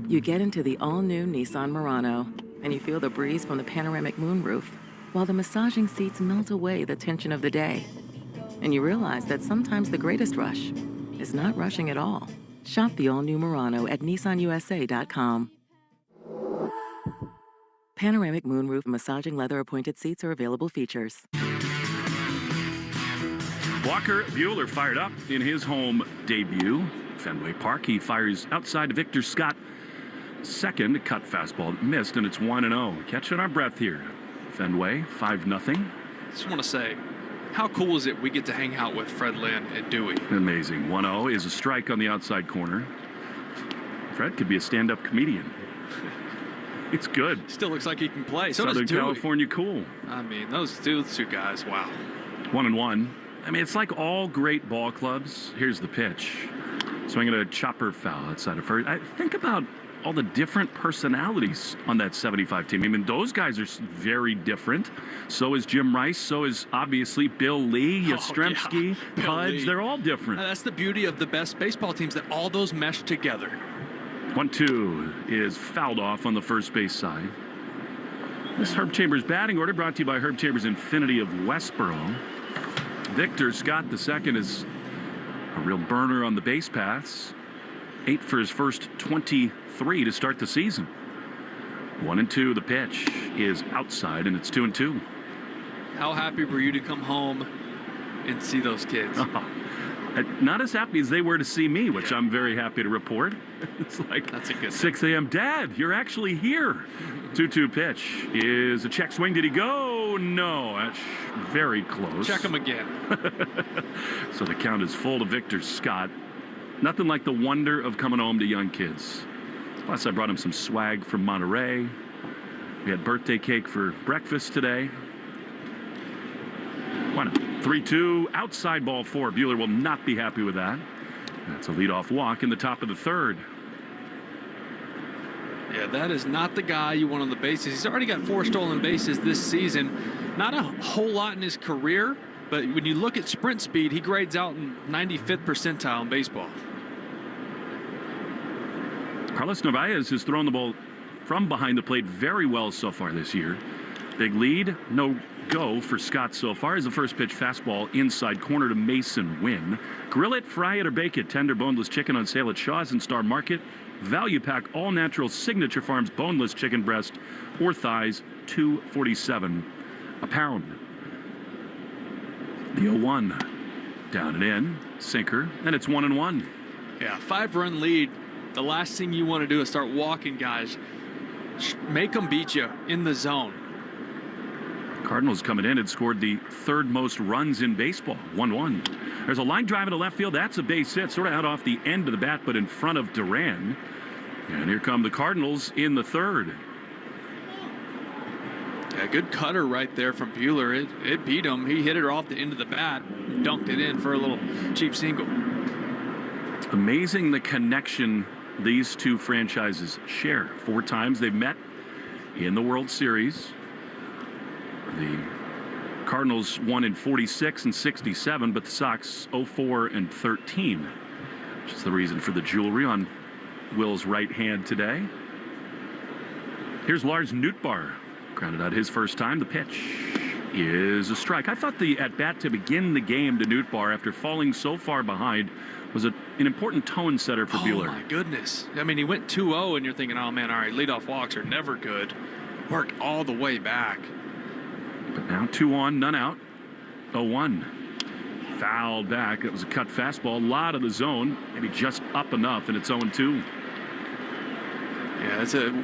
you get into the all-new Nissan Murano and you feel the breeze from the panoramic moonroof while the massaging seats melt away the tension of the day. And you realize that sometimes the greatest rush is not rushing at all. Shop the all-new Murano at nissanusa.com. Panoramic moonroof massaging leather-appointed seats are available features. Walker Buehler fired up in his home debut. Fenway Park, he fires outside Victor Scott. Second cut fastball missed, and it's 1-0. Catching our breath here. Fenway, 5-0. Just want to say, how cool is it we get to hang out with Fred Lynn and Dewey? Amazing. 1-0 is a strike on the outside corner. Fred could be a stand-up comedian. It's good. Still looks like he can play. So Southern does Dewey. California cool. I mean, those two guys, wow. 1-1. I mean, it's like all great ball clubs. Here's the pitch. Swinging a chopper foul outside of first. Think about all the different personalities on that 75 team. I mean, those guys are very different. So is Jim Rice. So is obviously Bill Lee, Yastrzemski, Pudge. They're all different. That's the beauty of the best baseball teams, that all those mesh together. 1-2 is fouled off on the first base side. This Herb Chambers batting order brought to you by Herb Chambers Infinity of Westboro. Victor Scott II is a real burner on the base paths. 8 for his first 23 to start the season. 1-2, the pitch is outside, and it's 2-2. How happy were you to come home and see those kids? Not as happy as they were to see me, which I'm very happy to report. It's like that's a good 6 a.m. Dad, you're actually here. 2-2 pitch is a check swing. Did he go? No, that's very close. Check him again. So the count is full to Victor Scott. Nothing like the wonder of coming home to young kids. Plus, I brought him some swag from Monterey. We had birthday cake for breakfast today. 3-2, outside ball 4. Buehler will not be happy with that. That's a leadoff walk in the top of the third. Yeah, that is not the guy you want on the bases. He's already got 4 stolen bases this season. Not a whole lot in his career, but when you look at sprint speed, he grades out in 95th percentile in baseball. Carlos Narvaez has thrown the ball from behind the plate very well so far this year. Big lead, no go for Scott so far. As the first pitch fastball inside corner to Mason Wynn. Grill it, fry it, or bake it. Tender boneless chicken on sale at Shaw's and Star Market. Value pack, all natural Signature Farms boneless chicken breast or thighs, $2.47 a pound. The 0-1 down and in, sinker, and it's 1-1. Yeah, 5-run lead. The last thing you want to do is start walking guys. Make them beat you in the zone. Cardinals coming in had scored the 3rd most runs in baseball, 1-1. There's a line drive into left field. That's a base hit, sort of out off the end of the bat, but in front of Duran. And here come the Cardinals in the 3rd. Yeah, good cutter right there from Buehler. It beat him. He hit it off the end of the bat, dunked it in for a little cheap single. Amazing the connection these two franchises share. 4 times they've met in the World Series. The Cardinals won in 46 and 67, but the Sox 04 and 13. Which is the reason for the jewelry on Will's right hand today. Here's Lars Nootbaar. Grounded out his first time. The pitch is a strike. I thought the at-bat to begin the game to Nootbaar after falling so far behind was an important tone setter for Buehler. Oh, my goodness. I mean, he went 2-0, and you're thinking, oh, man, all right, leadoff walks are never good. Worked all the way back. But now 2 on, none out. 0-1. Fouled back. It was a cut fastball. A lot of the zone. Maybe just up enough, and it's 0-2. Yeah,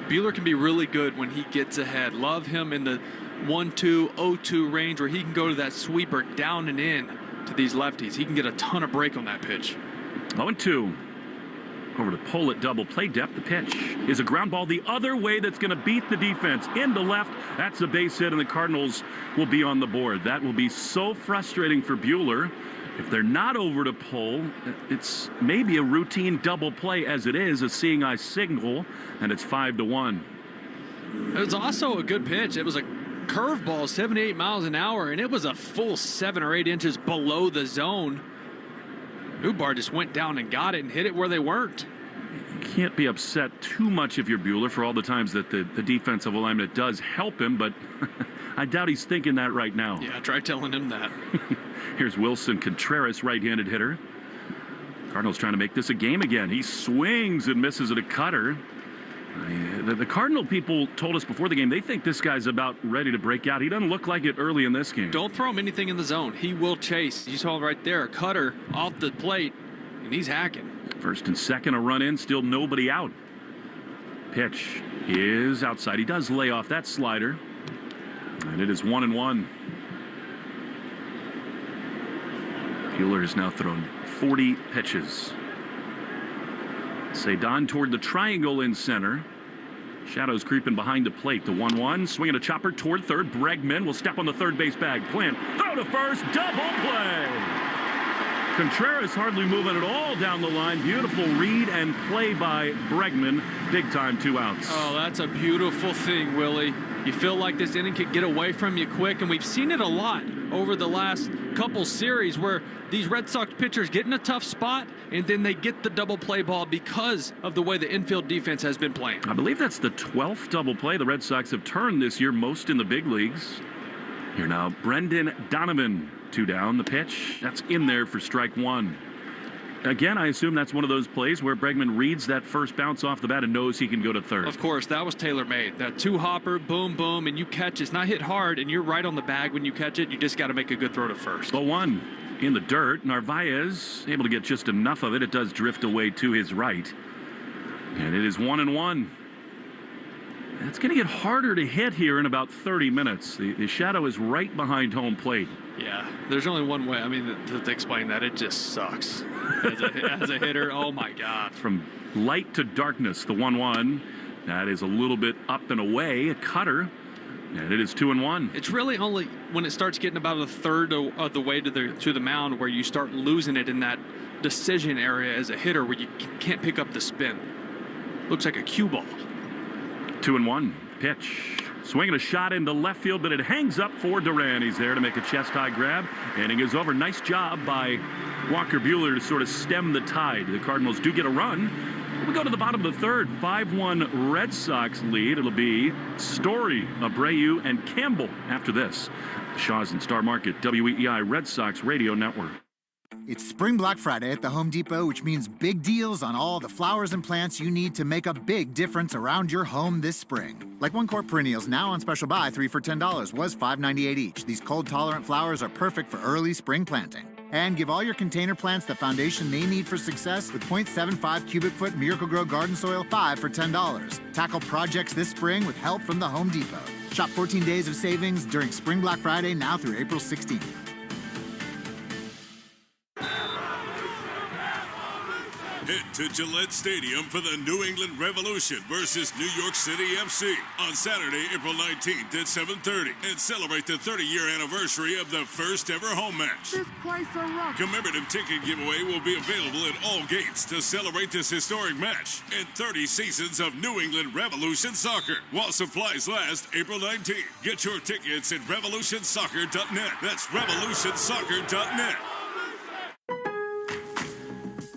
Buehler can be really good when he gets ahead. Love him in the 1-2, 0-2 range where he can go to that sweeper down and in to these lefties. He can get a ton of break on that pitch. 0-2. Over to Pohl at double play depth. The pitch is a ground ball the other way that's going to beat the defense. Into left. That's a base hit, and the Cardinals will be on the board. That will be so frustrating for Buehler. If they're not over to Pohl, it's maybe a routine double play as it is, a seeing eye signal, and it's 5-1. It was also a good pitch. It was a curveball, 78 miles an hour, and it was a full 7 or 8 inches below the zone. Nootbaar just went down and got it and hit it where they weren't. You can't be upset too much if you're Buehler for all the times that the defensive alignment does help him, but I doubt he's thinking that right now. Yeah, try telling him that. Here's Wilson Contreras, right-handed hitter. Cardinals trying to make this a game again. He swings and misses at a cutter. The Cardinal people told us before the game they think this guy's about ready to break out. He doesn't look like it early in this game. Don't throw him anything in the zone. He will chase. You saw right there, a cutter off the plate, and he's hacking. First and second, a run in, still nobody out. Pitch is outside. He does lay off that slider, and it is 1-1. Buehler has now thrown 40 pitches. Cedon toward the triangle in center. Shadows creeping behind the plate. The 1-1. Swinging a chopper toward third. Bregman will step on the third base bag. Plant. Throw to first. Double play. Contreras hardly moving at all down the line. Beautiful read and play by Bregman. Big time 2 outs. Oh, that's a beautiful thing, Willie. You feel like this inning could get away from you quick, and we've seen it a lot over the last couple series where these Red Sox pitchers get in a tough spot and then they get the double play ball because of the way the infield defense has been playing. I believe that's the 12th double play the Red Sox have turned this year, most in the big leagues. Here now, Brendan Donovan, 2 down. The pitch, that's in there for strike 1. Again, I assume that's one of those plays where Bregman reads that first bounce off the bat and knows he can go to third. Of course, that was tailor-made. That 2-hopper, boom, boom, and you catch. It's not hit hard, and you're right on the bag when you catch it. You just got to make a good throw to first. The 1 in the dirt. Narvaez able to get just enough of it. It does drift away to his right. And it is 1-1. It's going to get harder to hit here in about 30 minutes. The shadow is right behind home plate. Yeah, there's only one way. I mean, to explain that, it just sucks. As a hitter, oh my God. From light to darkness, the 1-1. That is a little bit up and away, a cutter. And it is 2-1. It's really only when it starts getting about a third of the way to the mound where you start losing it in that decision area as a hitter where you can't pick up the spin. Looks like a cue ball. 2-1. Pitch. Swinging a shot into left field, but it hangs up for Duran. He's there to make a chest-high grab. Inning is over. Nice job by Walker Buehler to sort of stem the tide. The Cardinals do get a run. We go to the bottom of the third. 5-1 Red Sox lead. It'll be Story, Abreu, and Campbell after this. Shaw's and Star Market, WEEI Red Sox Radio Network. It's Spring Black Friday at the Home Depot, which means big deals on all the flowers and plants you need to make a big difference around your home this spring. Like 1-quart perennials, now on special buy, 3 for $10, was $5.98 each. These cold-tolerant flowers are perfect for early spring planting. And give all your container plants the foundation they need for success with 0.75 cubic foot Miracle-Gro garden soil, 5 for $10. Tackle projects this spring with help from the Home Depot. Shop 14 days of savings during Spring Black Friday now through April 16th. Head to Gillette Stadium for the New England Revolution versus New York City FC on Saturday, April 19th at 7:30 and celebrate the 30-year anniversary of the first ever home match. This place a rock. Commemorative ticket giveaway will be available at all gates to celebrate this historic match and 30 seasons of New England Revolution soccer while supplies last April 19th. Get your tickets at revolutionsoccer.net. That's revolutionsoccer.net.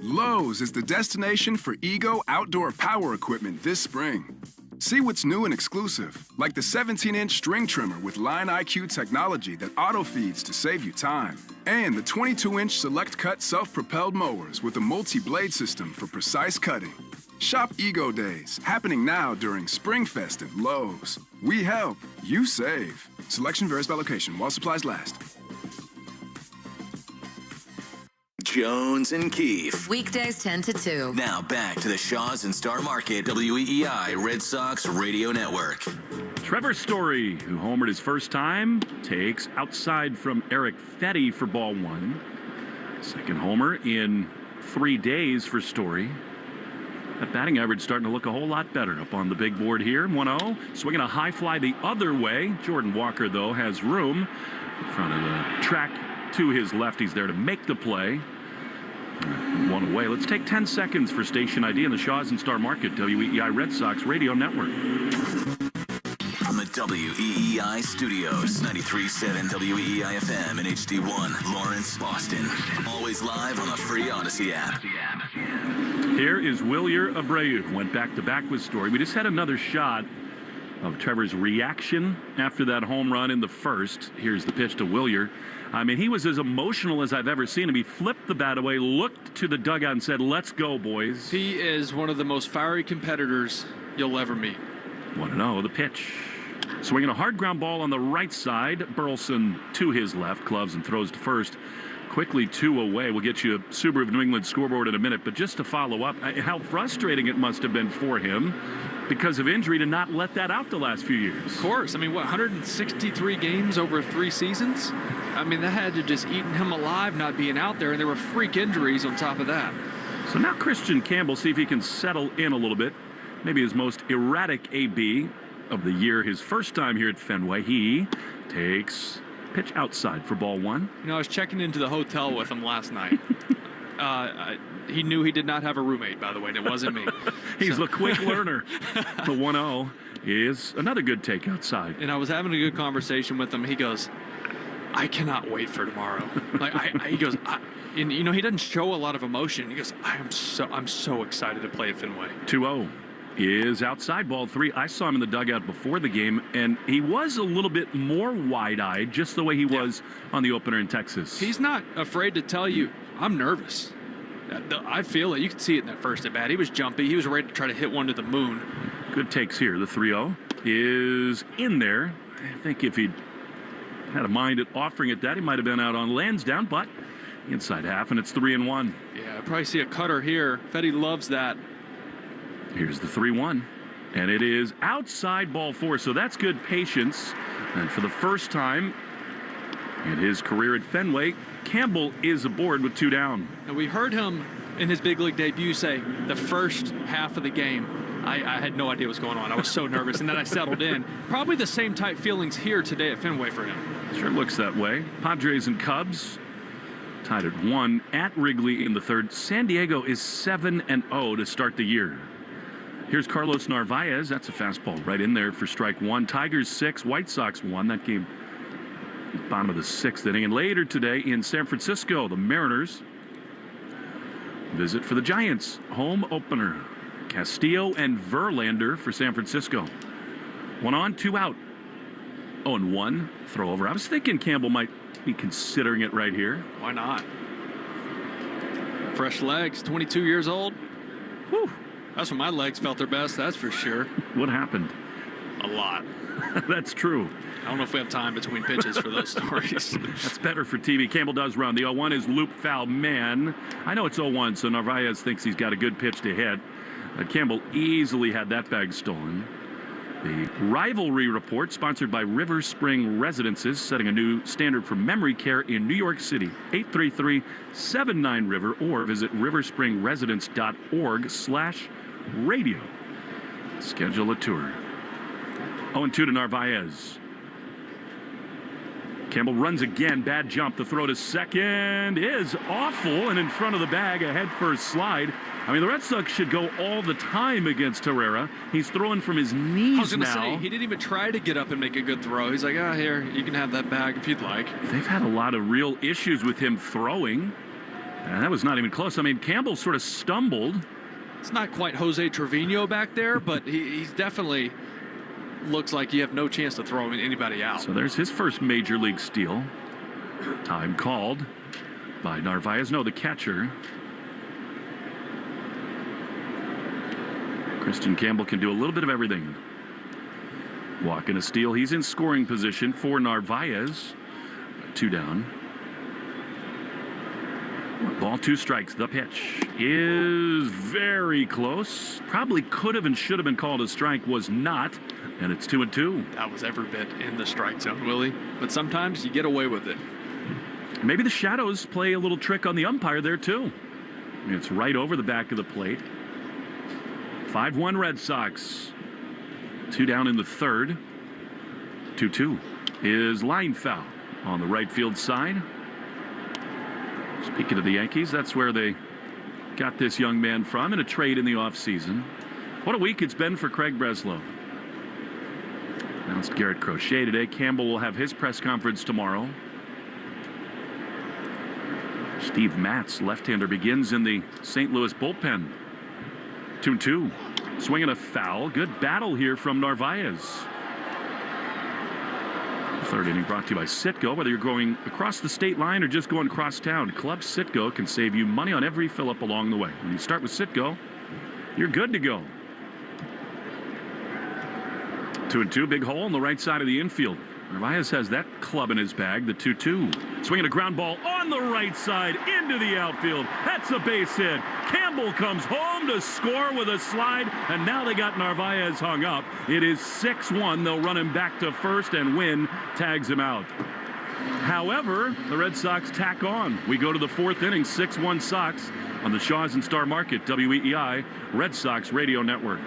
Lowe's is the destination for Ego outdoor power equipment this spring. See what's new and exclusive, like the 17-inch string trimmer with Line IQ technology that auto-feeds to save you time, and the 22-inch Select Cut self-propelled mowers with a multi-blade system for precise cutting. Shop Ego Days, happening now during Spring Fest at Lowe's. We help, you save. Selection varies by location while supplies last. Jones and Keefe. Weekdays 10 to 2. Now back to the Shaw's and Star Market, WEEI Red Sox Radio Network. Trevor Story, who homered his first time, takes outside from Eric Fetty for ball 1. Second homer in 3 days for Story. That batting average starting to look a whole lot better up on the big board here. 1-0. Swinging a high fly the other way. Jordan Walker, though, has room in front of the track to his left. He's there to make the play. 1 away. Let's take 10 seconds for station ID in the Shaw's and Star Market, WEEI Red Sox Radio Network. From the WEEI studios, 93.7 WEEI FM and HD1, Lawrence, Boston. Always live on the free Odyssey app. Here is Wilyer Abreu, who went back-to-back with Story. We just had another shot of Trevor's reaction after that home run in the first. Here's the pitch to Wilyer. I mean, he was as emotional as I've ever seen him. He flipped the bat away, looked to the dugout and said, "Let's go, boys." He is one of the most fiery competitors you'll ever meet. 1-0, the pitch. Swinging a hard ground ball on the right side. Burleson to his left, gloves and throws to first. Quickly 2 away. We'll get you a Subaru of New England scoreboard in a minute, but just to follow up, how frustrating it must have been for him because of injury to not let that out the last few years. Of course. I mean, 163 games over 3 seasons? I mean, that had to just eaten him alive not being out there, and there were freak injuries on top of that. So now Christian Campbell, see if he can settle in a little bit. maybe his most erratic AB of the year, his first time here at Fenway. He takes pitch outside for ball one. You know, I was checking into the hotel with him last night. He knew he did not have a roommate, by the way, and it wasn't me. He's a quick learner. The 1-0 is another good take outside. And I was having a good conversation with him. He goes, I cannot wait for tomorrow. He goes, and, you know, he doesn't show a lot of emotion. He goes, I'm so excited to play at Fenway. 2-0 is outside, ball three. I saw him in the dugout before the game, and he was a little bit more wide-eyed, just the way he was on the opener in Texas. He's not afraid to tell you, I'm nervous. I feel it. You could see it in that first at bat. He was jumpy. He was ready to try to hit one to the moon. Good takes here. The 3-0 is in there. I think if he'd had a mind at offering it that, he might have been out on Lansdowne, but inside half, and it's 3-1. Yeah, I probably see a cutter here. Fetty loves that. Here's the 3-1, and it is outside, ball four, so that's good patience. And for the first time in his career at Fenway, Campbell is aboard with 2 down. And we heard him in his big league debut say the first half of the game, I had no idea what was going on. I was so nervous, and then I settled in. Probably the same type feelings here today at Fenway for him. Sure looks that way. Padres and Cubs tied at 1 at Wrigley in the third. San Diego is 7-0 to start the year. Here's Carlos Narvaez. That's a fastball right in there for strike one. Tigers 6, White Sox 1. That game, bottom of the 6th inning. And later today in San Francisco, the Mariners visit for the Giants. Home opener. Castillo and Verlander for San Francisco. 1 on, 2 out. 0-1 throw over. I was thinking Campbell might be considering it right here. Why not? Fresh legs, 22 years old. Whew. That's when my legs felt their best, that's for sure. What happened? A lot. That's true. I don't know if we have time between pitches for those stories. That's better for TV. Campbell does run. The 0-1 is loop foul. Man, I know it's 0-1, so Narvaez thinks he's got a good pitch to hit. Campbell easily had that bag stolen. The rivalry report, sponsored by River Spring Residences, setting a new standard for memory care in New York City. 833-79-RIVER or visit riverspringresidence.org/radio. Schedule a tour. 0-2 to Narvaez. Campbell runs again. Bad jump. The throw to second is awful and in front of the bag. A head first slide. I mean, the Red Sox should go all the time against Herrera. He's throwing from his knees now. I was going to say, he didn't even try to get up and make a good throw. He's like, here, you can have that bag if you'd like. They've had a lot of real issues with him throwing. And that was not even close. I mean, Campbell sort of stumbled. It's not quite Jose Trevino back there, but he's definitely looks like you have no chance to throw anybody out. So there's his first major league steal. Time called by Narvaez. No, the catcher. Christian Campbell can do a little bit of everything. Walk and a steal. He's in scoring position for Narvaez. 2 down. Ball 2 strikes. The pitch is very close. Probably could have and should have been called a strike. Was not. And it's 2-2. That was every bit in the strike zone, Willie. But sometimes you get away with it. Maybe the shadows play a little trick on the umpire there, too. I mean, it's right over the back of the plate. 5-1 Red Sox. 2 down in the third. 2-2 is line foul on the right field side. Speaking of the Yankees, that's where they got this young man from in a trade in the offseason. What a week it's been for Craig Breslow. Announced Garrett Crochet today. Campbell will have his press conference tomorrow. Steve Matz, left-hander, begins in the St. Louis bullpen. 2-2. Swinging a foul. Good battle here from Narvaez. Third inning brought to you by Citgo. Whether you're going across the state line or just going across town, Club Citgo can save you money on every fill-up along the way. When you start with Citgo, you're good to go. 2-2, big hole on the right side of the infield. Narvaez has that club in his bag, the 2-2. Swinging a ground ball on the right side into the outfield. That's a base hit. Campbell comes home to score with a slide, and now they got Narvaez hung up. It is 6-1. They'll run him back to first, and Wynn tags him out. However, the Red Sox tack on. We go to the 4th inning, 6-1 Sox on the Shaw's and Star Market, WEEI Red Sox Radio Network.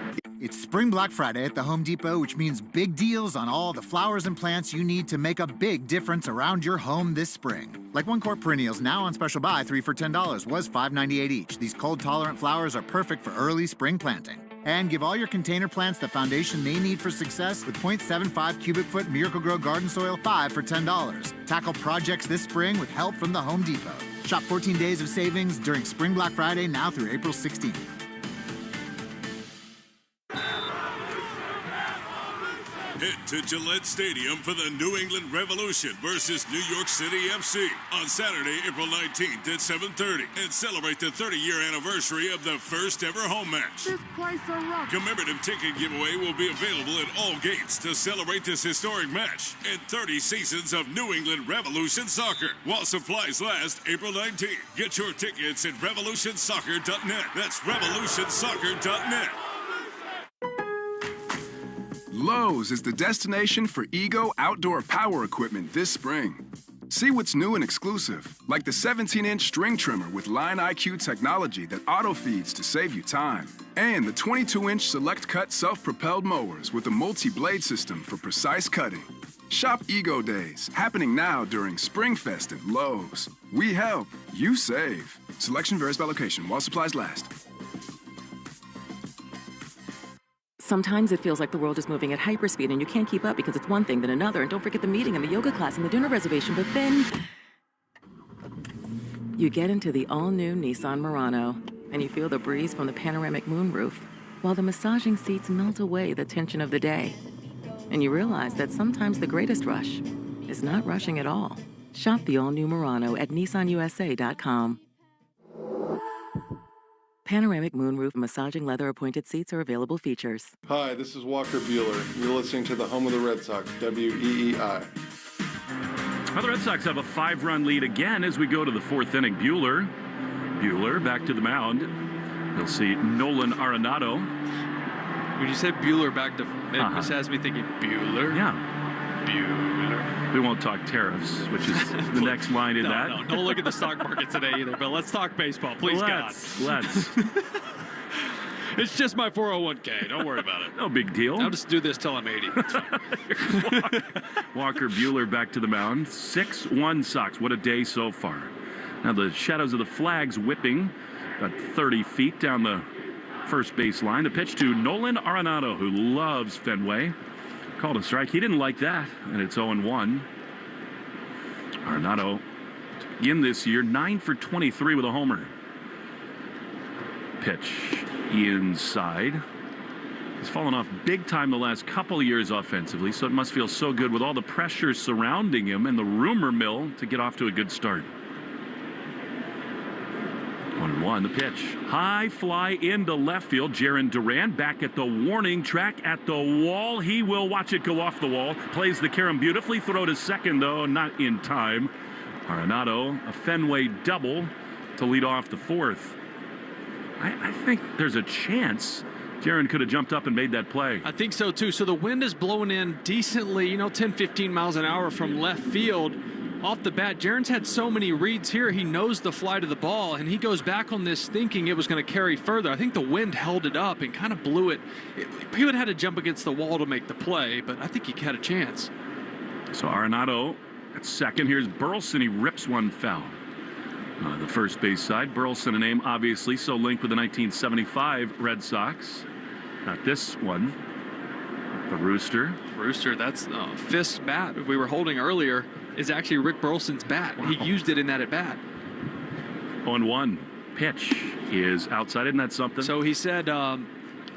It's Spring Black Friday at the Home Depot, which means big deals on all the flowers and plants you need to make a big difference around your home this spring. Like 1-quart perennials now on special buy, 3 for $10, was $5.98 each. These cold-tolerant flowers are perfect for early spring planting. And give all your container plants the foundation they need for success with 0.75 cubic foot Miracle-Gro garden soil, 5 for $10. Tackle projects this spring with help from the Home Depot. Shop 14 days of savings during Spring Black Friday now through April 16th. Head to Gillette Stadium for the New England Revolution versus New York City FC on Saturday, April 19th at 7:30 and celebrate the 30-year anniversary of the first ever home match. This place a rock. Commemorative ticket giveaway will be available at all gates to celebrate this historic match and 30 seasons of New England Revolution soccer while supplies last April 19th. Get your tickets at revolutionsoccer.net. That's revolutionsoccer.net. Lowe's is the destination for Ego outdoor power equipment this spring. See what's new and exclusive, like the 17-inch string trimmer with Line IQ technology that auto-feeds to save you time, and the 22-inch Select Cut self-propelled mowers with a multi-blade system for precise cutting. Shop Ego Days, happening now during Spring Fest at Lowe's. We help, you save. Selection varies by location while supplies last. Sometimes it feels like the world is moving at hyperspeed and you can't keep up because it's one thing then another. And don't forget the meeting and the yoga class and the dinner reservation. But then you get into the all-new Nissan Murano and you feel the breeze from the panoramic moonroof while the massaging seats melt away the tension of the day. And you realize that sometimes the greatest rush is not rushing at all. Shop the all-new Murano at nissanusa.com. Panoramic moonroof massaging leather appointed seats are available features. Hi, this is Walker Buehler. You're listening to the home of the Red Sox, WEEI. Well, the Red Sox have a 5-run lead again as we go to the 4th inning. Buehler back to the mound. You'll see Nolan Arenado. When you said Buehler back to, it just has me thinking Buehler. Yeah. Buehler. We won't talk tariffs, which is the next line in that. No, don't look at the stock market today either, but let's talk baseball, please, Let's. It's just my 401k. Don't worry about it. No big deal. I'll just do this till I'm 80. It's fine. Walker Buehler back to the mound. 6-1 Sox. What a day so far. Now the shadows of the flags whipping about 30 feet down the first base line. The pitch to Nolan Arenado, who loves Fenway. Called a strike. He didn't like that, and it's 0-1. Arenado in this year, 9 for 23 with a homer. Pitch inside. He's fallen off big time the last couple of years offensively, so it must feel so good with all the pressure surrounding him and the rumor mill to get off to a good start. 1-1, the pitch. High fly into left field. Jarren Duran back at the warning track at the wall. He will watch it go off the wall. Plays the carom beautifully. Throw to second, though, not in time. Arenado, a Fenway double to lead off the 4th. I think there's a chance Jarren could have jumped up and made that play. I think so, too. So the wind is blowing in decently, 10, 15 miles an hour from left field. Off the bat, Jarren's had so many reads here, he knows the flight of the ball, and he goes back on this thinking it was going to carry further. I think the wind held it up and kind of blew it. He would have had to jump against the wall to make the play, but I think he had a chance. So Arenado at second. Here's Burleson. He rips one foul. The first base side. Burleson, a name obviously so linked with the 1975 Red Sox. Not this one. The Rooster. That's Fisk's bat we were holding earlier is actually Rick Burleson's bat. Wow. He used it in that at bat. 0-1. Pitch is outside. Isn't that something? So he said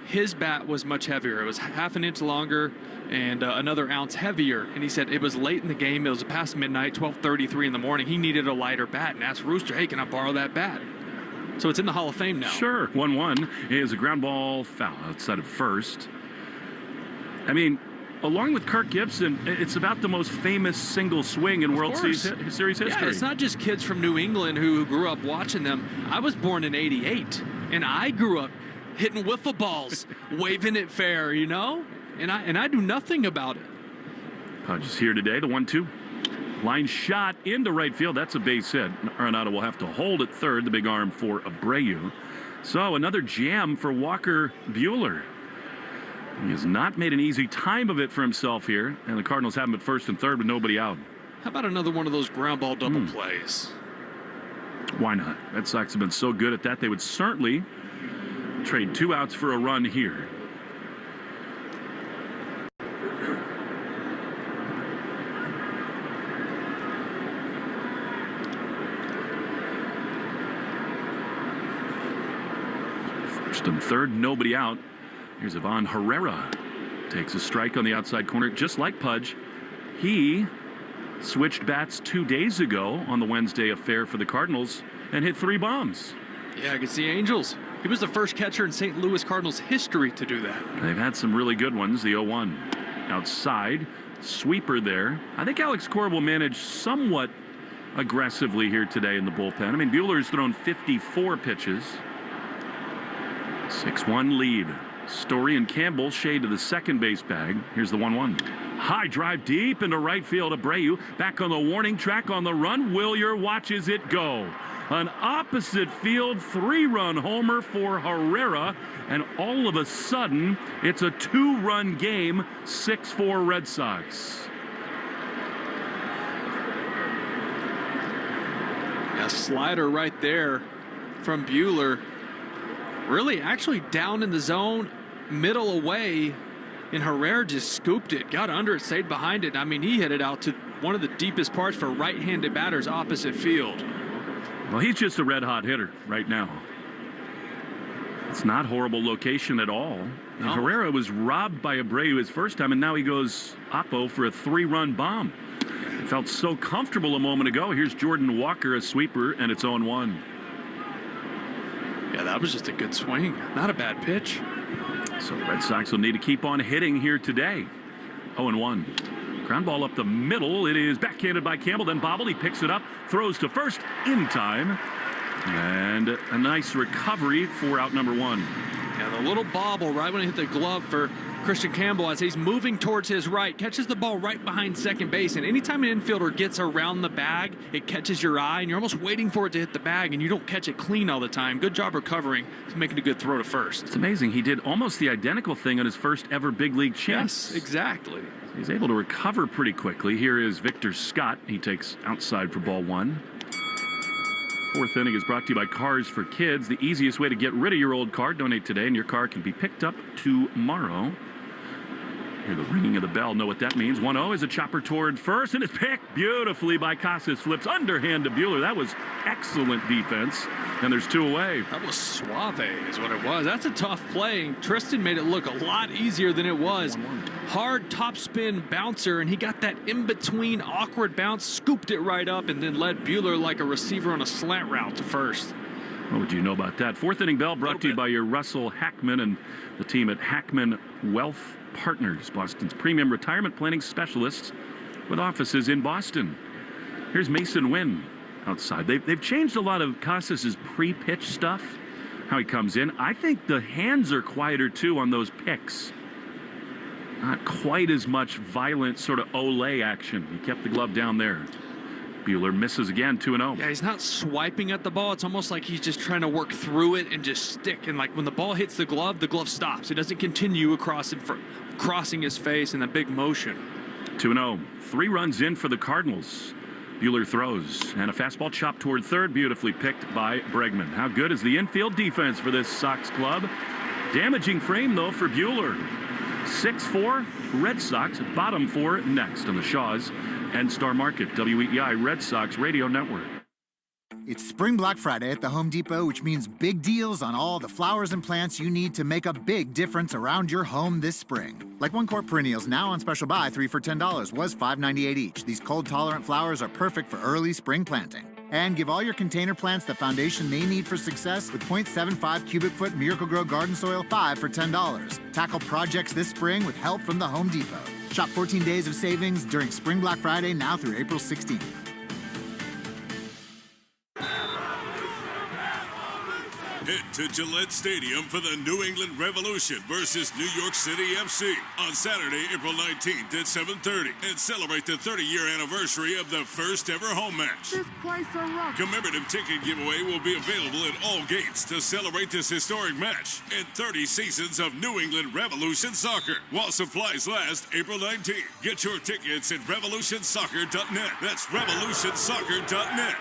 his bat was much heavier. It was half an inch longer and another ounce heavier. And he said it was late in the game. It was past midnight, 12:33 in the morning. He needed a lighter bat and asked Rooster, hey, can I borrow that bat? So it's in the Hall of Fame now. Sure. 1-1 is a ground ball foul outside of first. I mean, along with Kirk Gibson, it's about the most famous single swing in World Series history. Yeah, it's not just kids from New England who grew up watching them. I was born in '88, and I grew up hitting wiffle balls, waving it fair, and I do nothing about it. Hodges here today, the 1-2. Line shot into right field. That's a base hit. Arenado will have to hold at third, the big arm for Abreu. So another jam for Walker Buehler. He has not made an easy time of it for himself here, and the Cardinals have him at first and third with nobody out. How about another one of those ground ball double plays? Why not? Red Sox have been so good at that. They would certainly trade 2 outs for a run here. First and third, nobody out. Here's Ivan Herrera. Takes a strike on the outside corner, just like Pudge. He switched bats 2 days ago on the Wednesday affair for the Cardinals and hit 3 bombs. Yeah, against the Angels. He was the first catcher in St. Louis Cardinals history to do that. They've had some really good ones. The 0-1 outside, sweeper there. I think Alex Cora will manage somewhat aggressively here today in the bullpen. I mean, Buehler's thrown 54 pitches. 6-1 lead. Story and Campbell shade to the second base bag. Here's the 1-1. High drive deep into right field. Abreu back on the warning track on the run. Willier watches it go. An opposite field 3-run homer for Herrera, and all of a sudden it's a 2-run game. 6-4 Red Sox. A slider right there from Buehler. Really actually down in the zone, middle away, and Herrera just scooped it, got under it, stayed behind it. I mean, he hit it out to one of the deepest parts for right-handed batters opposite field. Well, he's just a red-hot hitter right now. It's not horrible location at all. And Herrera was robbed by Abreu his first time, and now he goes oppo for a 3-run bomb. It felt so comfortable a moment ago. Here's Jordan Walker, a sweeper, and it's 0-1. Yeah, that was just a good swing. Not a bad pitch. So Red Sox will need to keep on hitting here today. 0-1. Ground ball up the middle. It is backhanded by Campbell, then bobbled. He picks it up, throws to first in time. And a nice recovery for out number 1. Yeah, the little bobble right when it hit the glove for Christian Campbell as he's moving towards his right, catches the ball right behind second base. And anytime an infielder gets around the bag, it catches your eye, and you're almost waiting for it to hit the bag, and you don't catch it clean all the time. Good job recovering. He's making a good throw to first. It's amazing. He did almost the identical thing on his first ever big league chance. Yes, exactly. He's able to recover pretty quickly. Here is Victor Scott. He takes outside for ball 1. Fourth inning is brought to you by Cars for Kids. The easiest way to get rid of your old car. Donate today, and your car can be picked up tomorrow. Hear the ringing of the bell. Know what that means. 1-0 is a chopper toward first, and it's picked beautifully by Casas. Flips underhand to Buehler. That was excellent defense, and there's 2 away. That was suave is what it was. That's a tough play. Tristan made it look a lot easier than it was. 1-1. Hard topspin bouncer, and he got that in-between awkward bounce, scooped it right up, and then led Buehler like a receiver on a slant route to first. What would you know about that? Fourth inning bell brought to you by your Russell Hackman and the team at Hackman Wealth Partners, Boston's premium retirement planning specialists with offices in Boston. Here's Mason Wynn outside. They've changed a lot of Casas' pre-pitch stuff, how he comes in. I think the hands are quieter, too, on those picks. Not quite as much violent sort of Olay action. He kept the glove down there. Buehler misses again, 2-0. Yeah, he's not swiping at the ball. It's almost like he's just trying to work through it and just stick. And like when the ball hits the glove stops. It doesn't continue across crossing his face in that big motion. 2-0. 3 runs in for the Cardinals. Buehler throws, and a fastball chopped toward third, beautifully picked by Bregman. How good is the infield defense for this Sox club? Damaging frame, though, for Buehler. 6-4, Red Sox, bottom 4 next on the Shaw's and Star Market, WEEI Red Sox Radio Network. It's Spring Black Friday at the Home Depot, which means big deals on all the flowers and plants you need to make a big difference around your home this spring. Like 1-quart perennials, now on special buy, 3 for $10, was $5.98 each. These cold-tolerant flowers are perfect for early spring planting. And give all your container plants the foundation they need for success with 0.75 cubic foot Miracle-Gro garden soil, 5 for $10. Tackle projects this spring with help from the Home Depot. Shop 14 days of savings during Spring Black Friday now through April 16th. Head to Gillette Stadium for the New England Revolution versus New York City FC on Saturday, April 19th at 7:30 and celebrate the 30-year anniversary of the first ever home match. This place a rock. Commemorative ticket giveaway will be available at all gates to celebrate this historic match and 30 seasons of New England Revolution soccer while supplies last April 19th. Get your tickets at revolutionsoccer.net. That's revolutionsoccer.net.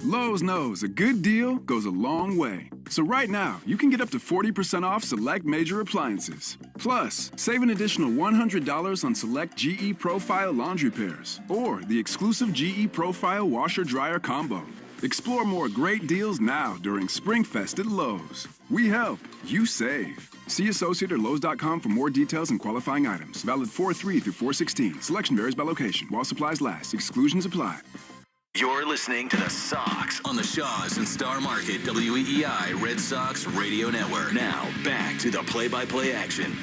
Lowe's knows a good deal goes a long way. So right now, you can get up to 40% off select major appliances. Plus, save an additional $100 on select GE Profile laundry pairs or the exclusive GE Profile washer-dryer combo. Explore more great deals now during SpringFest at Lowe's. We help, you save. See associate or Lowe's.com for more details and qualifying items. Valid 4/3 through 4/16. Selection varies by location. While supplies last. Exclusions apply. You're listening to the Sox on the Shaws and Star Market WEEI Red Sox Radio Network. Now, back to the play-by-play action.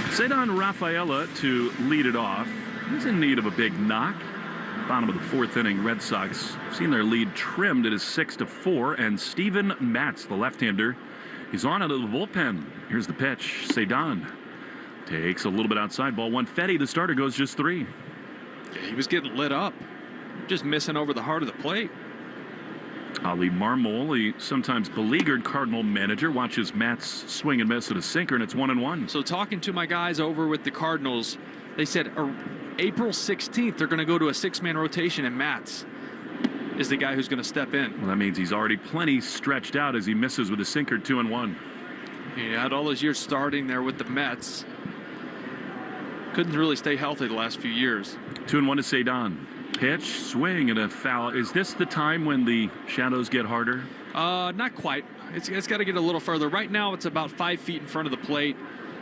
Cedon Rafaela to lead it off. He's in need of a big knock. Bottom of the fourth inning, Red Sox seen their lead trimmed. It is 6-4, and Steven Matz, the left-hander, is on out of the bullpen. Here's the pitch. Cedon takes a little bit outside. Ball one. Fetty, the starter, goes just 3. Yeah, he was getting lit up. Just missing over the heart of the plate. Ali Marmol, the sometimes beleaguered Cardinal manager, watches Matz swing and miss at a sinker, and it's 1-1. So talking to my guys over with the Cardinals, they said April 16th, they're going to go to a 6-man rotation, and Matz is the guy who's going to step in. Well, that means he's already plenty stretched out as he misses with a sinker. 2-1. He had all those years starting there with the Mets. Couldn't really stay healthy the last few years. 2-1 to Cedon. Pitch, swing, and a foul. Is this the time when the shadows get harder? Not quite. It's got to get a little further. Right now, it's about 5 feet in front of the plate.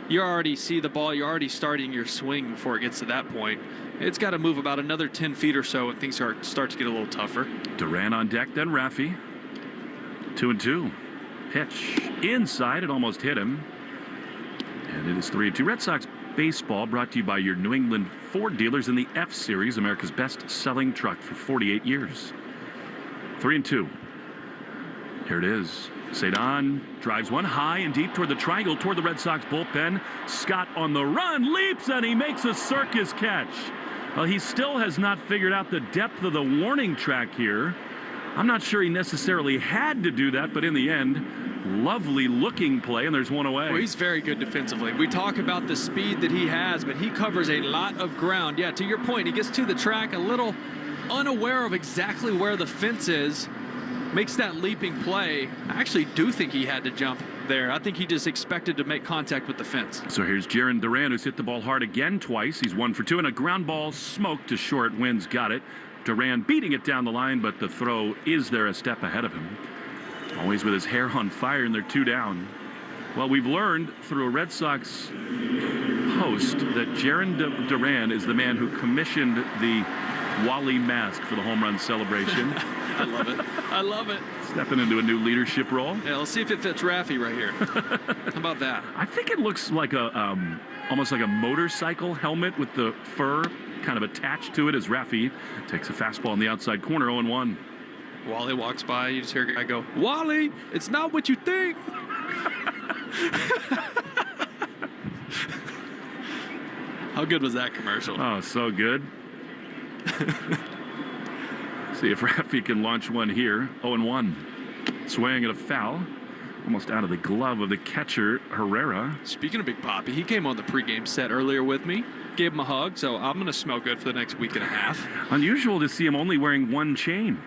You already see the ball. You're already starting your swing before it gets to that point. It's got to move about another 10 feet or so, and things start to get a little tougher. Duran on deck, then Raffy. 2-2. Pitch inside. It almost hit him. And it is 3-2. Red Sox baseball brought to you by your New England Ford dealers in the F-Series, America's best-selling truck for 48 years. 3-2. Here it is. Cedon drives one high and deep toward the triangle, toward the Red Sox bullpen. Scott on the run, leaps, and he makes a circus catch. Well, he still has not figured out the depth of the warning track here. I'm not sure he necessarily had to do that, but in the end, lovely looking play, and there's one away. Well, he's very good defensively. We talk about the speed that he has, but he covers a lot of ground. Yeah, to your point, he gets to the track a little unaware of exactly where the fence is, makes that leaping play. I actually do think he had to jump there. I think he just expected to make contact with the fence. So here's Jaron Duran, who's hit the ball hard again twice. He's 1 for 2, and a ground ball smoked to short. Wins got it. Duran beating it down the line, but the throw is there a step ahead of him. Always with his hair on fire, and they're 2 down. Well, we've learned through a Red Sox host that Jaron Duran is the man who commissioned the Wally mask for the home run celebration. I love it. I love it. Stepping into a new leadership role. Yeah, let's see if it fits Raffy right here. How about that? I think it looks like a almost like a motorcycle helmet with the fur kind of attached to it as Raffy takes a fastball in the outside corner. 0-1. Wally walks by, you just hear a guy go, "Wally, it's not what you think." How good was that commercial? Oh, so good. See if Raffy can launch one here. 0-1. Swing and a foul. Almost out of the glove of the catcher, Herrera. Speaking of Big Papi, he came on the pregame set earlier with me. Gave him a hug, so I'm going to smell good for the next week and a half. Unusual to see him only wearing one chain.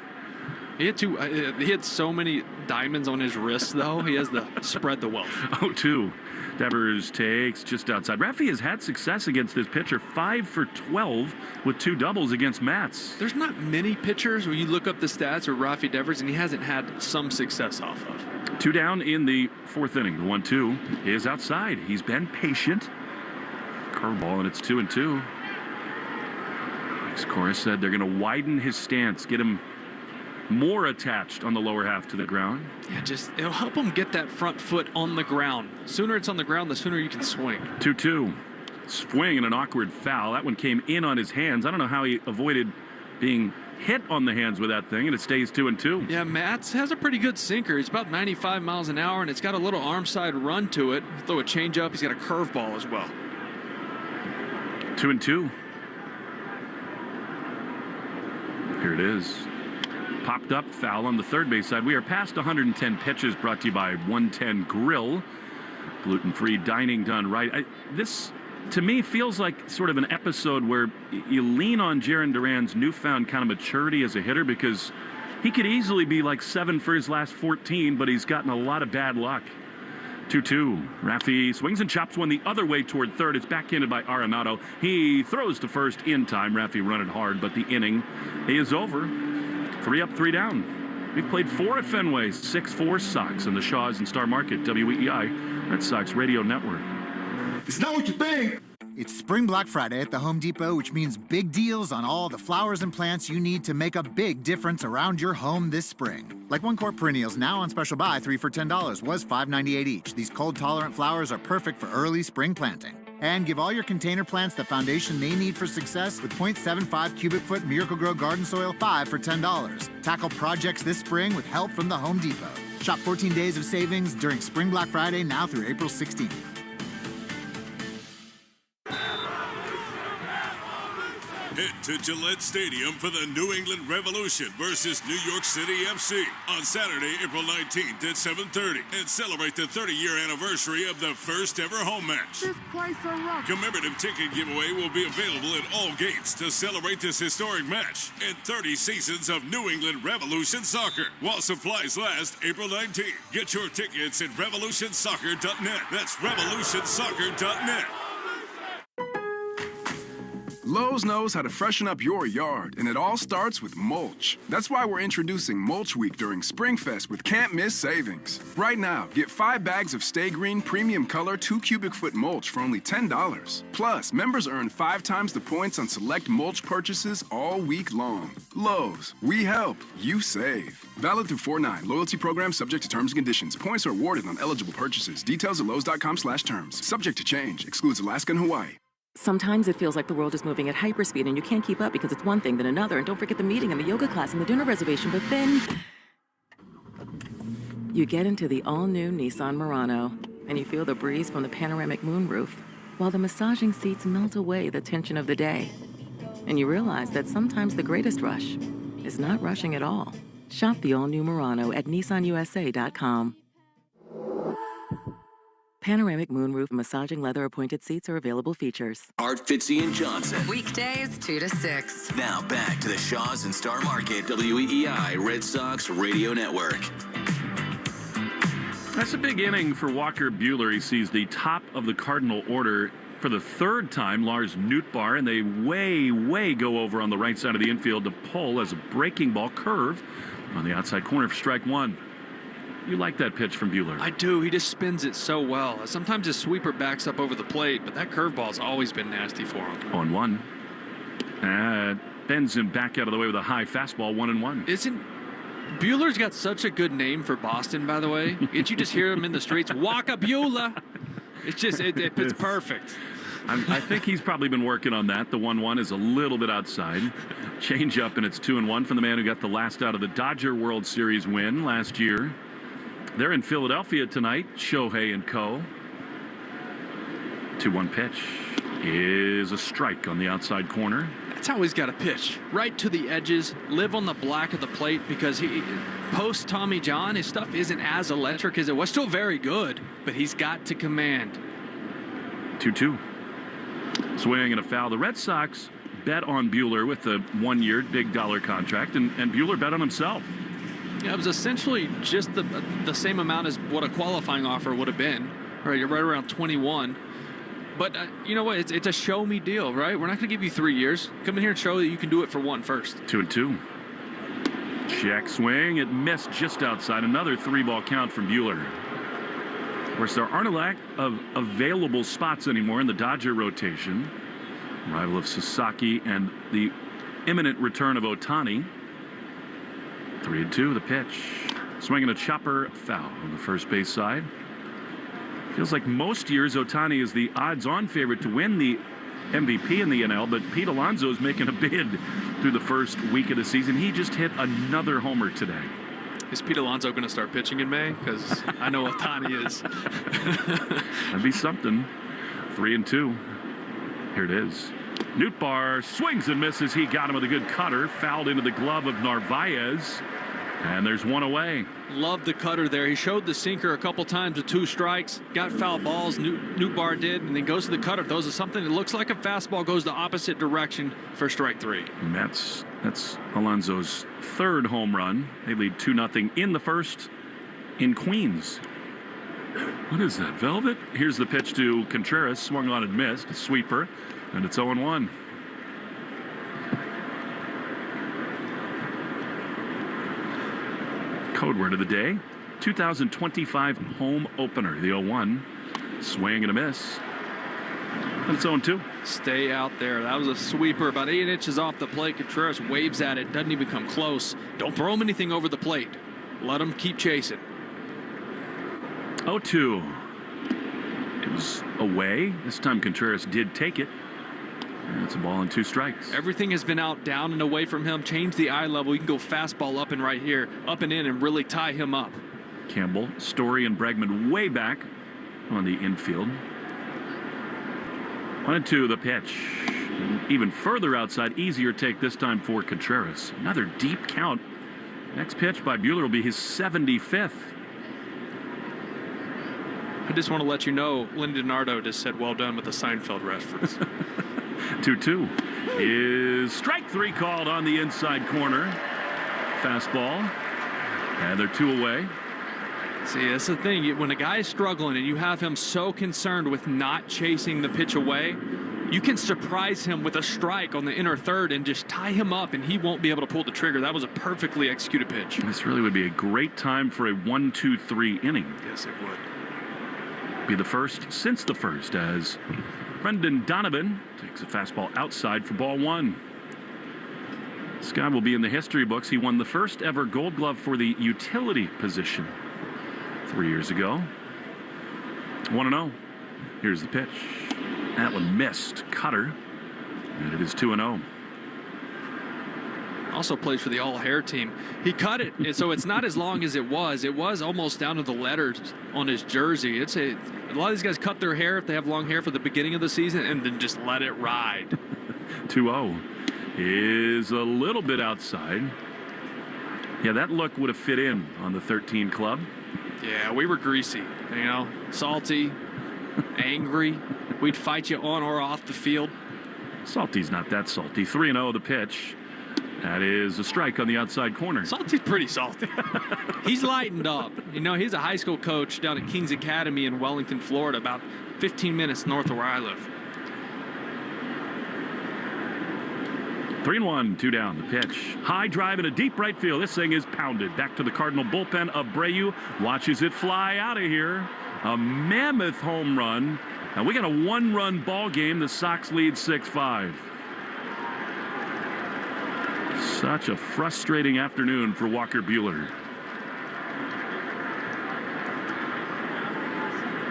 He had so many diamonds on his wrists, though. He has the spread the wealth. 0-2. Devers takes just outside. Raffy has had success against this pitcher, 5 for 12 with 2 doubles against Matz. There's not many pitchers where you look up the stats or Raffy Devers, and he hasn't had some success off of. 2 down in the 4th inning. The 1-2 is outside. He's been patient. Curveball, and it's 2-2. Alex Cora said they're going to widen his stance, get him more attached on the lower half to the ground. Yeah, it'll help him get that front foot on the ground. The sooner it's on the ground, the sooner you can swing. 2-2. Swing and an awkward foul. That one came in on his hands. I don't know how he avoided being hit on the hands with that thing, and it stays 2-2. Yeah, Matz has a pretty good sinker. He's about 95 miles an hour, and it's got a little arm side run to it. Throw a changeup. He's got a curveball as well. 2-2. Here it is. Popped up, foul on the third base side. We are past 110 pitches, brought to you by 110 Grill. Gluten-free dining done right. This, to me, feels like sort of an episode where you lean on Jarren Duran's newfound kind of maturity as a hitter, because he could easily be like 7 for his last 14, but he's gotten a lot of bad luck. 2-2. Rafi swings and chops one the other way toward third. It's backhanded by Arenado. He throws to first in time. Rafi run it hard, but the inning is over. 3 up, 3 down. We've played 4 at Fenway, 6-4 Sox in the Shaws and Star Market, WEEI, Red Sox Radio Network. It's not what you think. It's Spring Black Friday at the Home Depot, which means big deals on all the flowers and plants you need to make a big difference around your home this spring. Like 1-quart perennials, now on special buy, 3 for $10, was $5.98 each. These cold-tolerant flowers are perfect for early spring planting. And give all your container plants the foundation they need for success with 0.75 cubic foot Miracle-Gro garden soil, 5 for $10. Tackle projects this spring with help from the Home Depot. Shop 14 days of savings during Spring Black Friday, now through April 16th. Head to Gillette Stadium for the New England Revolution versus New York City FC on Saturday, April 19th at 7:30, and celebrate the 30-year anniversary of the first ever home match. This place a rock. Commemorative ticket giveaway will be available at all gates to celebrate this historic match and 30 seasons of New England Revolution soccer while supplies last April 19th. Get your tickets at revolutionsoccer.net. That's revolutionsoccer.net. Lowe's knows how to freshen up your yard, and it all starts with mulch. That's why we're introducing Mulch Week during SpringFest with can't-miss savings. Right now, get 5 bags of Stay Green Premium Color 2 cubic foot mulch for only $10. Plus, members earn 5 times the points on select mulch purchases all week long. Lowe's, we help, you save. Valid through 4/9. Loyalty program subject to terms and conditions. Points are awarded on eligible purchases. Details at lowes.com/terms. Subject to change. Excludes Alaska and Hawaii. Sometimes it feels like the world is moving at hyperspeed and you can't keep up because it's one thing then another. And don't forget the meeting and the yoga class and the dinner reservation. But then you get into the all-new Nissan Murano and you feel the breeze from the panoramic moonroof while the massaging seats melt away the tension of the day. And you realize that sometimes the greatest rush is not rushing at all. Shop the all-new Murano at nissanusa.com. Panoramic moonroof massaging leather appointed seats are available features. Art, Fitzy, and Johnson. Weekdays 2 to 6. Now back to the Shaws and Star Market, WEEI Red Sox Radio Network. That's a big inning for Walker Buehler. He sees the top of the Cardinal order for the 3rd time, Lars Nootbaar, and they way go over on the right side of the infield to pull as a breaking ball curve on the outside corner for strike 1. You like that pitch from Buehler? I do. He just spins it so well. Sometimes his sweeper backs up over the plate, but that curveball's always been nasty for him. 0-1. Bends him back out of the way with a high fastball, 1-1. Isn't Buehler's got such a good name for Boston, by the way? Did you just hear him in the streets? Waka Buehler! It's just, it's perfect. I think he's probably been working on that. The 1-1 is a little bit outside. Change up, and it's 2-1 from the man who got the last out of the Dodger World Series win last year. They're in Philadelphia tonight, Shohei and co. 2-1 pitch is a strike on the outside corner. That's how he's got to pitch. Right to the edges, live on the black of the plate, because he, post Tommy John, his stuff isn't as electric as it was. Still very good, but he's got to command. 2-2. Swing and a foul. The Red Sox bet on Buehler with the 1-year big dollar contract, and Buehler bet on himself. Yeah, it was essentially just the same amount as what a qualifying offer would have been. Right, you're right around 21. But you know what? It's a show me deal, right? We're not going to give you 3 years. Come in here and show that you can do it for 1 first. 2-2. Check swing. It missed just outside. Another 3-ball count from Buehler. Of course, there aren't a lack of available spots anymore in the Dodger rotation. Arrival of Sasaki and the imminent return of Ohtani. 3-2, the pitch. Swinging a chopper, foul on the first base side. Feels like most years Ohtani is the odds-on favorite to win the MVP in the NL, but Pete Alonso is making a bid through the first week of the season. He just hit another homer today. Is Pete Alonso going to start pitching in May? Because I know Ohtani is. That'd be something. 3-2. Here it is. Nootbaar swings and misses. He got him with a good cutter. Fouled into the glove of Narvaez. And there's one away. Loved the cutter there. He showed the sinker a couple times with 2 strikes. Got foul balls. Nootbaar did. And then goes to the cutter. Throws something that looks like a fastball. Goes the opposite direction for strike 3. And that's Alonso's 3rd home run. They lead 2-0 in the first in Queens. What is that, Velvet? Here's the pitch to Contreras. Swung on and missed. A sweeper. And it's 0-1. Code word of the day, 2025 home opener. The 0-1. Swing and a miss. And it's 0-2. Stay out there. That was a sweeper about 8 inches off the plate. Contreras waves at it. Doesn't even come close. Don't throw him anything over the plate. Let him keep chasing. 0-2. It was away. This time Contreras did take it. And it's a ball and 2 strikes. Everything has been out, down and away from him. Change the eye level. You can go fastball up and right here, up and in, and really tie him up. Campbell, Story, and Bregman way back on the infield. 1-2, the pitch. Even further outside, easier take this time for Contreras. Another deep count. Next pitch by Buehler will be his 75th. I just want to let you know, Lindy DiNardo just said well done with the Seinfeld reference. 2-2 is strike 3 called on the inside corner. Fastball. And they're 2 away. See, that's the thing. When a guy is struggling and you have him so concerned with not chasing the pitch away, you can surprise him with a strike on the inner third and just tie him up, and he won't be able to pull the trigger. That was a perfectly executed pitch. This really would be a great time for a 1-2-3 inning. Yes, it would. Be the first since the first, as Brendan Donovan takes a fastball outside for ball 1. This guy will be in the history books. He won the first ever Gold Glove for the utility position 3 years ago. 1-0. Here's the pitch. That one missed. Cutter. And it is 2-0. Also plays for the all-hair team. He cut it, and so it's not as long as it was. It was almost down to the letters on his jersey. A lot of these guys cut their hair if they have long hair for the beginning of the season and then just let it ride. 2-0 is a little bit outside. Yeah, that look would have fit in on the 13 club. Yeah, we were greasy, you know, salty, angry. We'd fight you on or off the field. Salty's not that salty. 3-0 the pitch. That is a strike on the outside corner. Salty's pretty salty. He's lightened up. You know, he's a high school coach down at Kings Academy in Wellington, Florida, about 15 minutes north of where I live. 3-1, 2 down, the pitch. High drive in a deep right field. This thing is pounded. Back to the Cardinal bullpen. Abreu watches it fly out of here. A mammoth home run. And we got a 1-run ball game. The Sox lead 6-5. Such a frustrating afternoon for Walker Buehler.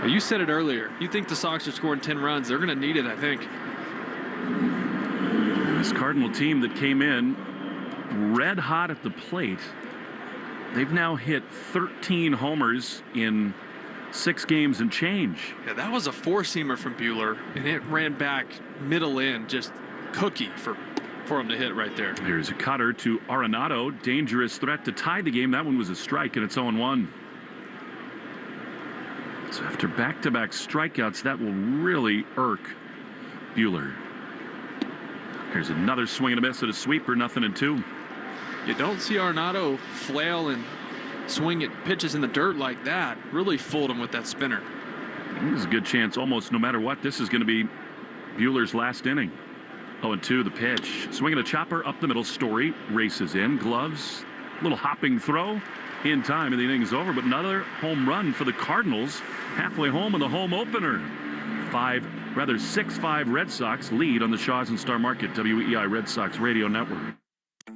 Well, you said it earlier. You think the Sox are scoring 10 runs. They're going to need it, I think. This Cardinal team that came in red hot at the plate, they've now hit 13 homers in 6 games and change. Yeah, that was a 4-seamer from Buehler, and it ran back middle in, just cookie for him to hit right there. Here's a cutter to Arenado. Dangerous threat to tie the game. That one was a strike, and it's 0-1. So after back-to-back strikeouts, that will really irk Buehler. Here's another swing and a miss at a sweeper. 0-2. You don't see Arenado flail and swing at pitches in the dirt like that. Really fooled him with that spinner. There's a good chance almost no matter what, this is going to be Buehler's last inning. 0-2 the pitch. Swinging a chopper up the middle. Story races in. Gloves. Little hopping throw in time, and the inning is over. But another home run for the Cardinals. Halfway home in the home opener. 6-5 Red Sox lead on the Shaws and Star Market WEEI Red Sox Radio Network.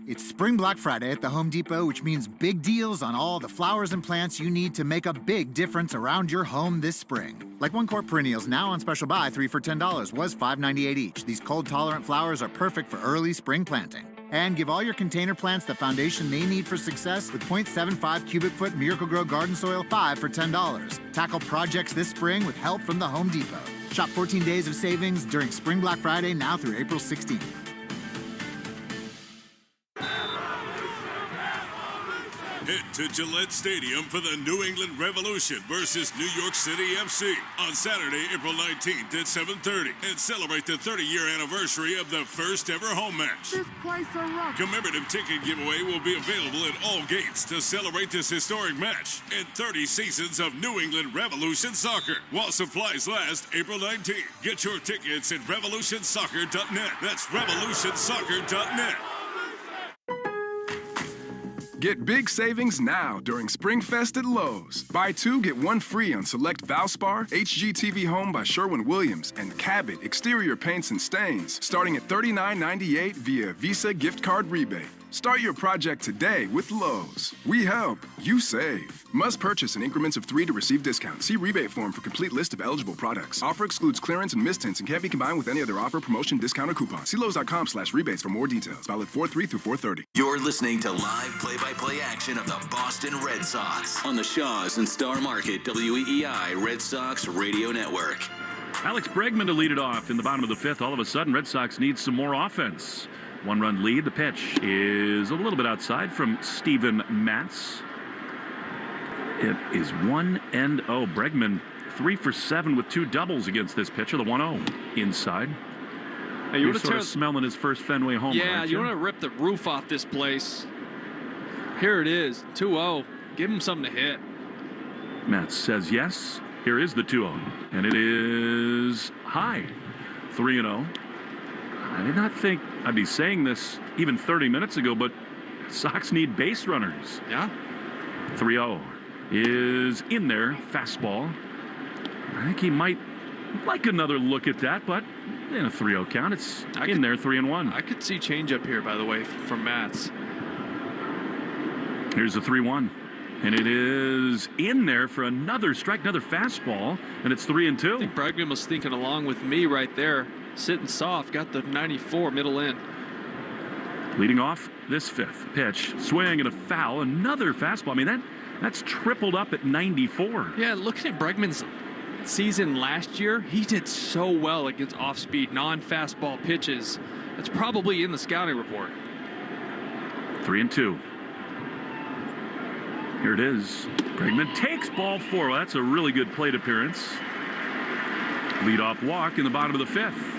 It's Spring Black Friday at the Home Depot, which means big deals on all the flowers and plants you need to make a big difference around your home this spring. Like 1-quart perennials now on special buy, 3 for $10, was $5.98 each. These cold-tolerant flowers are perfect for early spring planting. And give all your container plants the foundation they need for success with 0.75 cubic foot Miracle-Gro garden soil, 5 for $10. Tackle projects this spring with help from the Home Depot. Shop 14 days of savings during Spring Black Friday now through April 16th. Head to Gillette Stadium for the New England Revolution versus New York City FC on Saturday, April 19th at 7:30 and celebrate the 30-year anniversary of the first ever home match. This place a rock. Commemorative ticket giveaway will be available at all gates to celebrate this historic match and 30 seasons of New England Revolution soccer while supplies last April 19th. Get your tickets at revolutionsoccer.net. That's revolutionsoccer.net. Get big savings now during Spring Fest at Lowe's. Buy 2, get 1 free on select Valspar, HGTV Home by Sherwin-Williams, and Cabot exterior paints and stains, starting at $39.98 via Visa gift card rebate. Start your project today with Lowe's. We help, you save. Must purchase in increments of 3 to receive discount. See rebate form for complete list of eligible products. Offer excludes clearance and mistints and can't be combined with any other offer, promotion, discount, or coupon. See Lowes.com/rebates for more details. Valid 4/3 through 4/30. You're listening to live play-by-play action of the Boston Red Sox on the Shaws and Star Market WEEI Red Sox Radio Network. Alex Bregman to lead it off in the bottom of the 5th. All of a sudden, Red Sox need some more offense. 1-run lead. The pitch is a little bit outside from Steven Matz. It is 1-0. Bregman 3 for 7 with 2 doubles against this pitcher. The 1-0 inside. Hey, You're sort of smelling his first Fenway homer. Yeah, you want to rip the roof off this place. Here it is, 2-0. Give him something to hit. Matz says yes. Here is the 2-0, and it is high. 3-0. I did not think I'd be saying this even 30 minutes ago, but Sox need base runners. Yeah. 3-0 is in there. Fastball. I think he might like another look at that, but in a 3-0 count, it's in there, 3-1. I could see changeup here, by the way, from Matz. Here's the 3-1. And it is in there for another strike, another fastball, and it's 3-2. I think Bregman was thinking along with me right there. Sitting soft, got the 94 middle in. Leading off this 5th pitch, swing and a foul, another fastball. I mean, that's tripled up at 94. Yeah, looking at Bregman's season last year, he did so well against off-speed, non-fastball pitches. That's probably in the scouting report. 3-2. Here it is. Bregman takes ball 4. Well, that's a really good plate appearance. Leadoff walk in the bottom of the 5th.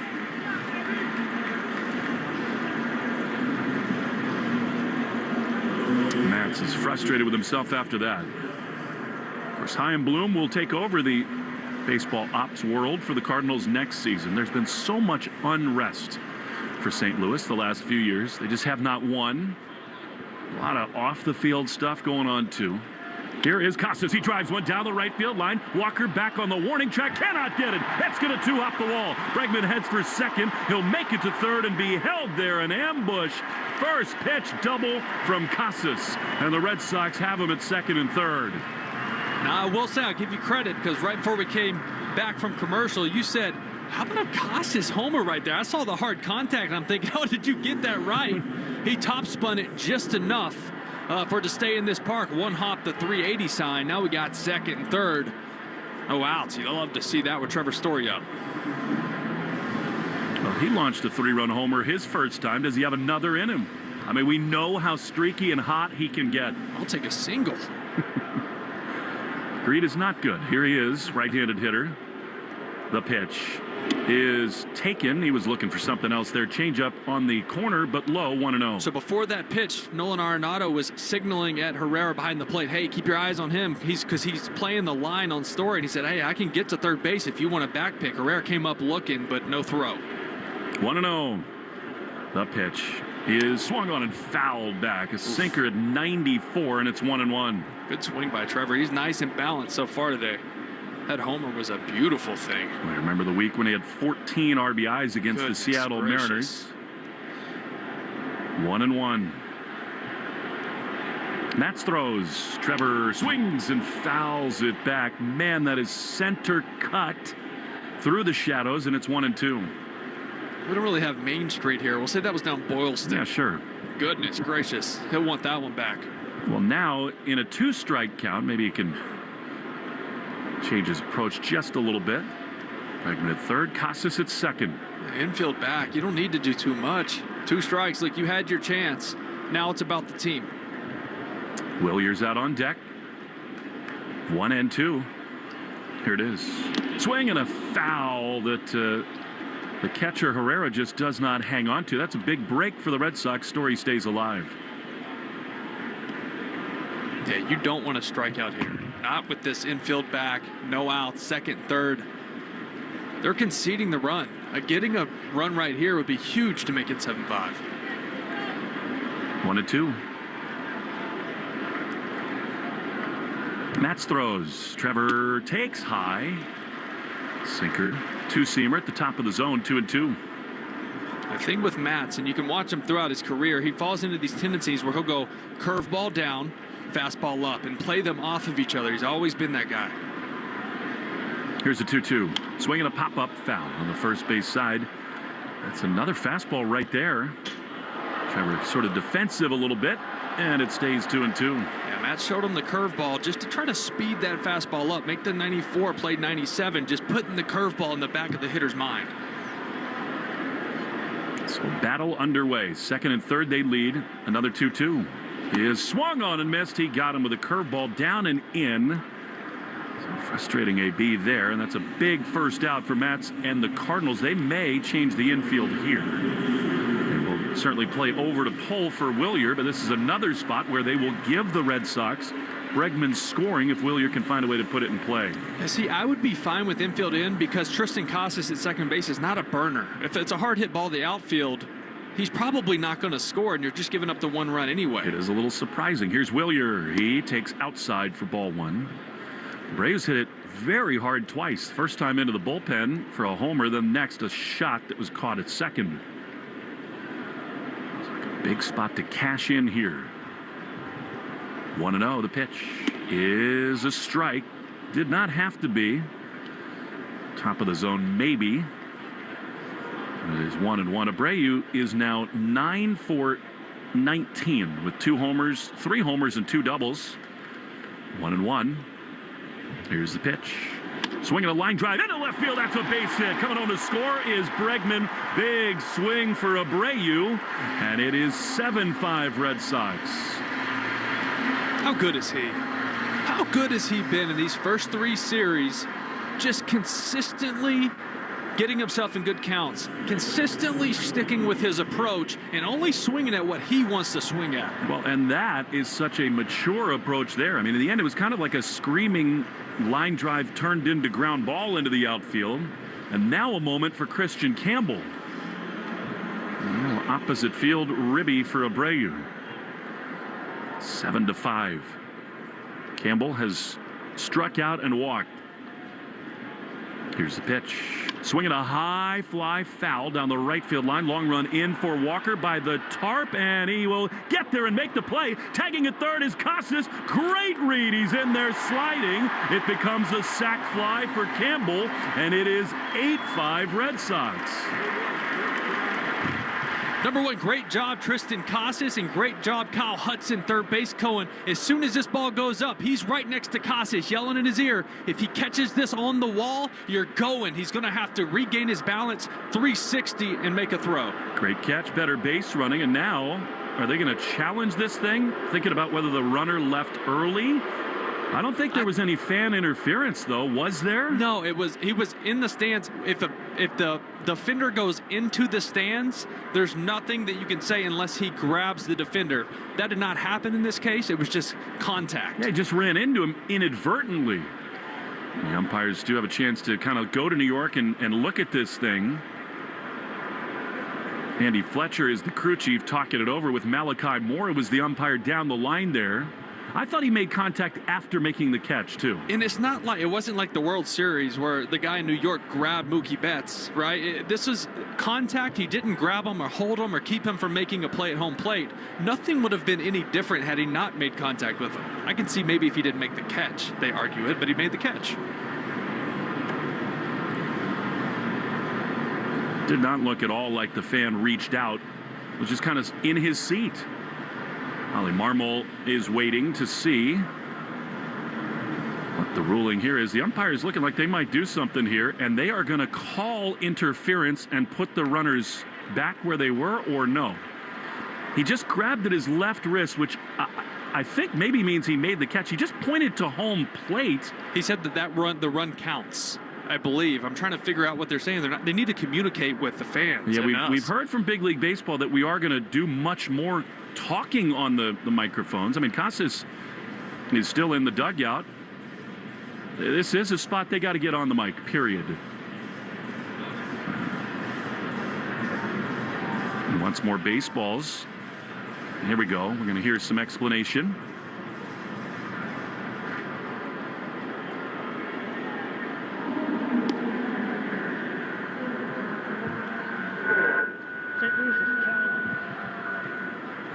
Matz is frustrated with himself after that. Of course, Chaim Bloom will take over the baseball ops world for the Cardinals next season. There's been so much unrest for St. Louis the last few years. They just have not won. A lot of off-the-field stuff going on, too. Here is Casas. He drives one down the right field line. Walker back on the warning track. Cannot get it. That's going to 2 off the wall. Bregman heads for second. He'll make it to third and be held there. An ambush. First pitch double from Casas. And the Red Sox have him at second and third. Now, I will say, I'll give you credit, because right before we came back from commercial, you said, how about a Casas homer right there? I saw the hard contact, and I'm thinking, how did you get that right? He top spun it just enough for it to stay in this park. 1 hop, the 380 sign. Now we got second and third. Oh, outs. You'll love to see that with Trevor Story up. Well, he launched a 3-run homer his first time. Does he have another in him? I mean, we know how streaky and hot he can get. I'll take a single. Greed is not good. Here he is, right-handed hitter. The pitch is taken. He was looking for something else there. Changeup on the corner, but low, 1-0. So before that pitch, Nolan Arenado was signaling at Herrera behind the plate, hey, keep your eyes on him. Because he's playing the line on Story. And he said, hey, I can get to third base if you want a back pick. Herrera came up looking, but no throw. 1-0. The pitch is swung on and fouled back. A sinker at 94, and it's 1-1. Good swing by Trevor. He's nice and balanced so far today. That homer was a beautiful thing. I remember the week when he had 14 RBIs against the Seattle Mariners. 1-1. Matz throws. Trevor swings and fouls it back. Man, that is center cut through the shadows, and it's 1-2. We don't really have Main Street here. We'll say that was down Boylston. Yeah, sure. Goodness gracious. He'll want that one back. Well, now in a 2-strike count, maybe he can change his approach just a little bit. Bregman at third, Casas at second. Infield back. You don't need to do too much. 2 strikes, like you had your chance. Now it's about the team. Willier's out on deck. 1-2. Here it is. Swing and a foul that the catcher Herrera just does not hang on to. That's a big break for the Red Sox. Story stays alive. Yeah, you don't want to strike out here. Not with this infield back. No outs, second, third. They're conceding the run. Getting a run right here would be huge to make it 7-5. 1-2. Matz throws. Trevor takes high. Sinker. 2-seamer at the top of the zone. 2-2. The thing with Matz, and you can watch him throughout his career, he falls into these tendencies where he'll go curveball down, fastball up, and play them off of each other. He's always been that guy. Here's a 2-2. Swinging a pop-up foul on the first base side. That's another fastball right there. Trevor sort of defensive a little bit, and it stays 2-2. Yeah, Matt showed him the curveball just to try to speed that fastball up, make the 94 play 97, just putting the curveball in the back of the hitter's mind. So battle underway. Second and third, they lead. Another 2-2. He is swung on and missed. He got him with a curveball down and in. So frustrating AB there, and that's a big first out for Matz and the Cardinals. They may change the infield here. They will certainly play over to pull for Willier, but this is another spot where they will give the Red Sox Bregman scoring if Willier can find a way to put it in play. See, I would be fine with infield in because Tristan Casas at second base is not a burner. If it's a hard hit ball to the outfield, he's probably not going to score, and you're just giving up the 1 run anyway. It is a little surprising. Here's Willier. He takes outside for ball 1. Braves hit it very hard twice. First time into the bullpen for a homer, then next a shot that was caught at second. It's like a big spot to cash in here. 1-0. The pitch is a strike. Did not have to be. Top of the zone, maybe. It is 1-1. Abreu is now 9 for 19 with 2 homers, 3 homers, and 2 doubles. 1-1. Here's the pitch. Swinging a line drive into left field. That's a base hit. Coming home to score is Bregman. Big swing for Abreu. And it is 7-5 Red Sox. How good is he? How good has he been in these first 3 series? Just consistently getting himself in good counts, consistently sticking with his approach, and only swinging at what he wants to swing at. Well, and that is such a mature approach there. I mean, in the end, it was kind of like a screaming line drive turned into ground ball into the outfield. And now a moment for Christian Campbell. Opposite field, ribby for Abreu. 7-5. Campbell has struck out and walked. Here's the pitch. Swinging a high fly foul down the right field line. Long run in for Walker by the tarp, and he will get there and make the play. Tagging at third is Casas. Great read. He's in there sliding. It becomes a sac fly for Campbell, and it is 8-5 Red Sox. Number 1, great job Tristan Casas, and great job Kyle Hudson, third base Cohen. As soon as this ball goes up, he's right next to Casas, yelling in his ear, if he catches this on the wall, you're going. He's going to have to regain his balance, 360, and make a throw. Great catch, better base running, and now are they going to challenge this thing? Thinking about whether the runner left early? I don't think there was any fan interference, though. Was there? No, he was in the stands. If the defender goes into the stands, there's nothing that you can say unless he grabs the defender. That did not happen in this case. It was just contact. Yeah, he just ran into him inadvertently. The umpires do have a chance to kind of go to New York and look at this thing. Andy Fletcher is the crew chief talking it over with Malachi Moore, who was the umpire down the line there. I thought he made contact after making the catch, too. And it wasn't like the World Series where the guy in New York grabbed Mookie Betts, right? This is contact. He didn't grab him or hold him or keep him from making a play at home plate. Nothing would have been any different had he not made contact with him. I can see maybe if he didn't make the catch, they argue it, but he made the catch. Did not look at all like the fan reached out. Was just kind of in his seat. Ollie Marmol is waiting to see what the ruling here is. The umpire is looking like they might do something here, and they are going to call interference and put the runners back where they were, or no. He just grabbed at his left wrist, which I think maybe means he made the catch. He just pointed to home plate. He said that the run counts, I believe. I'm trying to figure out what they're saying. They need to communicate with the fans. Yeah, we've heard from Big League Baseball that we are going to do much more talking on the microphones. I mean, Casas is still in the dugout. This is a spot they got to get on the mic, period. He wants more baseballs. Here we go. We're going to hear some explanation.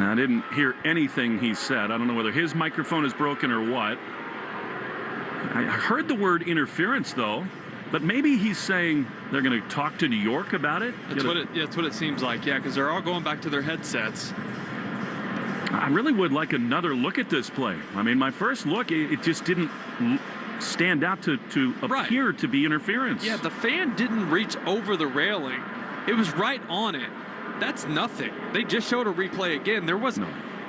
Now, I didn't hear anything he said. I don't know whether his microphone is broken or what. I heard the word interference, though, but maybe he's saying they're going to talk to New York about it. That's what it seems like, yeah, because they're all going back to their headsets. I really would like another look at this play. I mean, my first look, it just didn't stand out to appear to be interference. Yeah, the fan didn't reach over the railing. It was right on it. That's nothing. They just showed a replay again. There was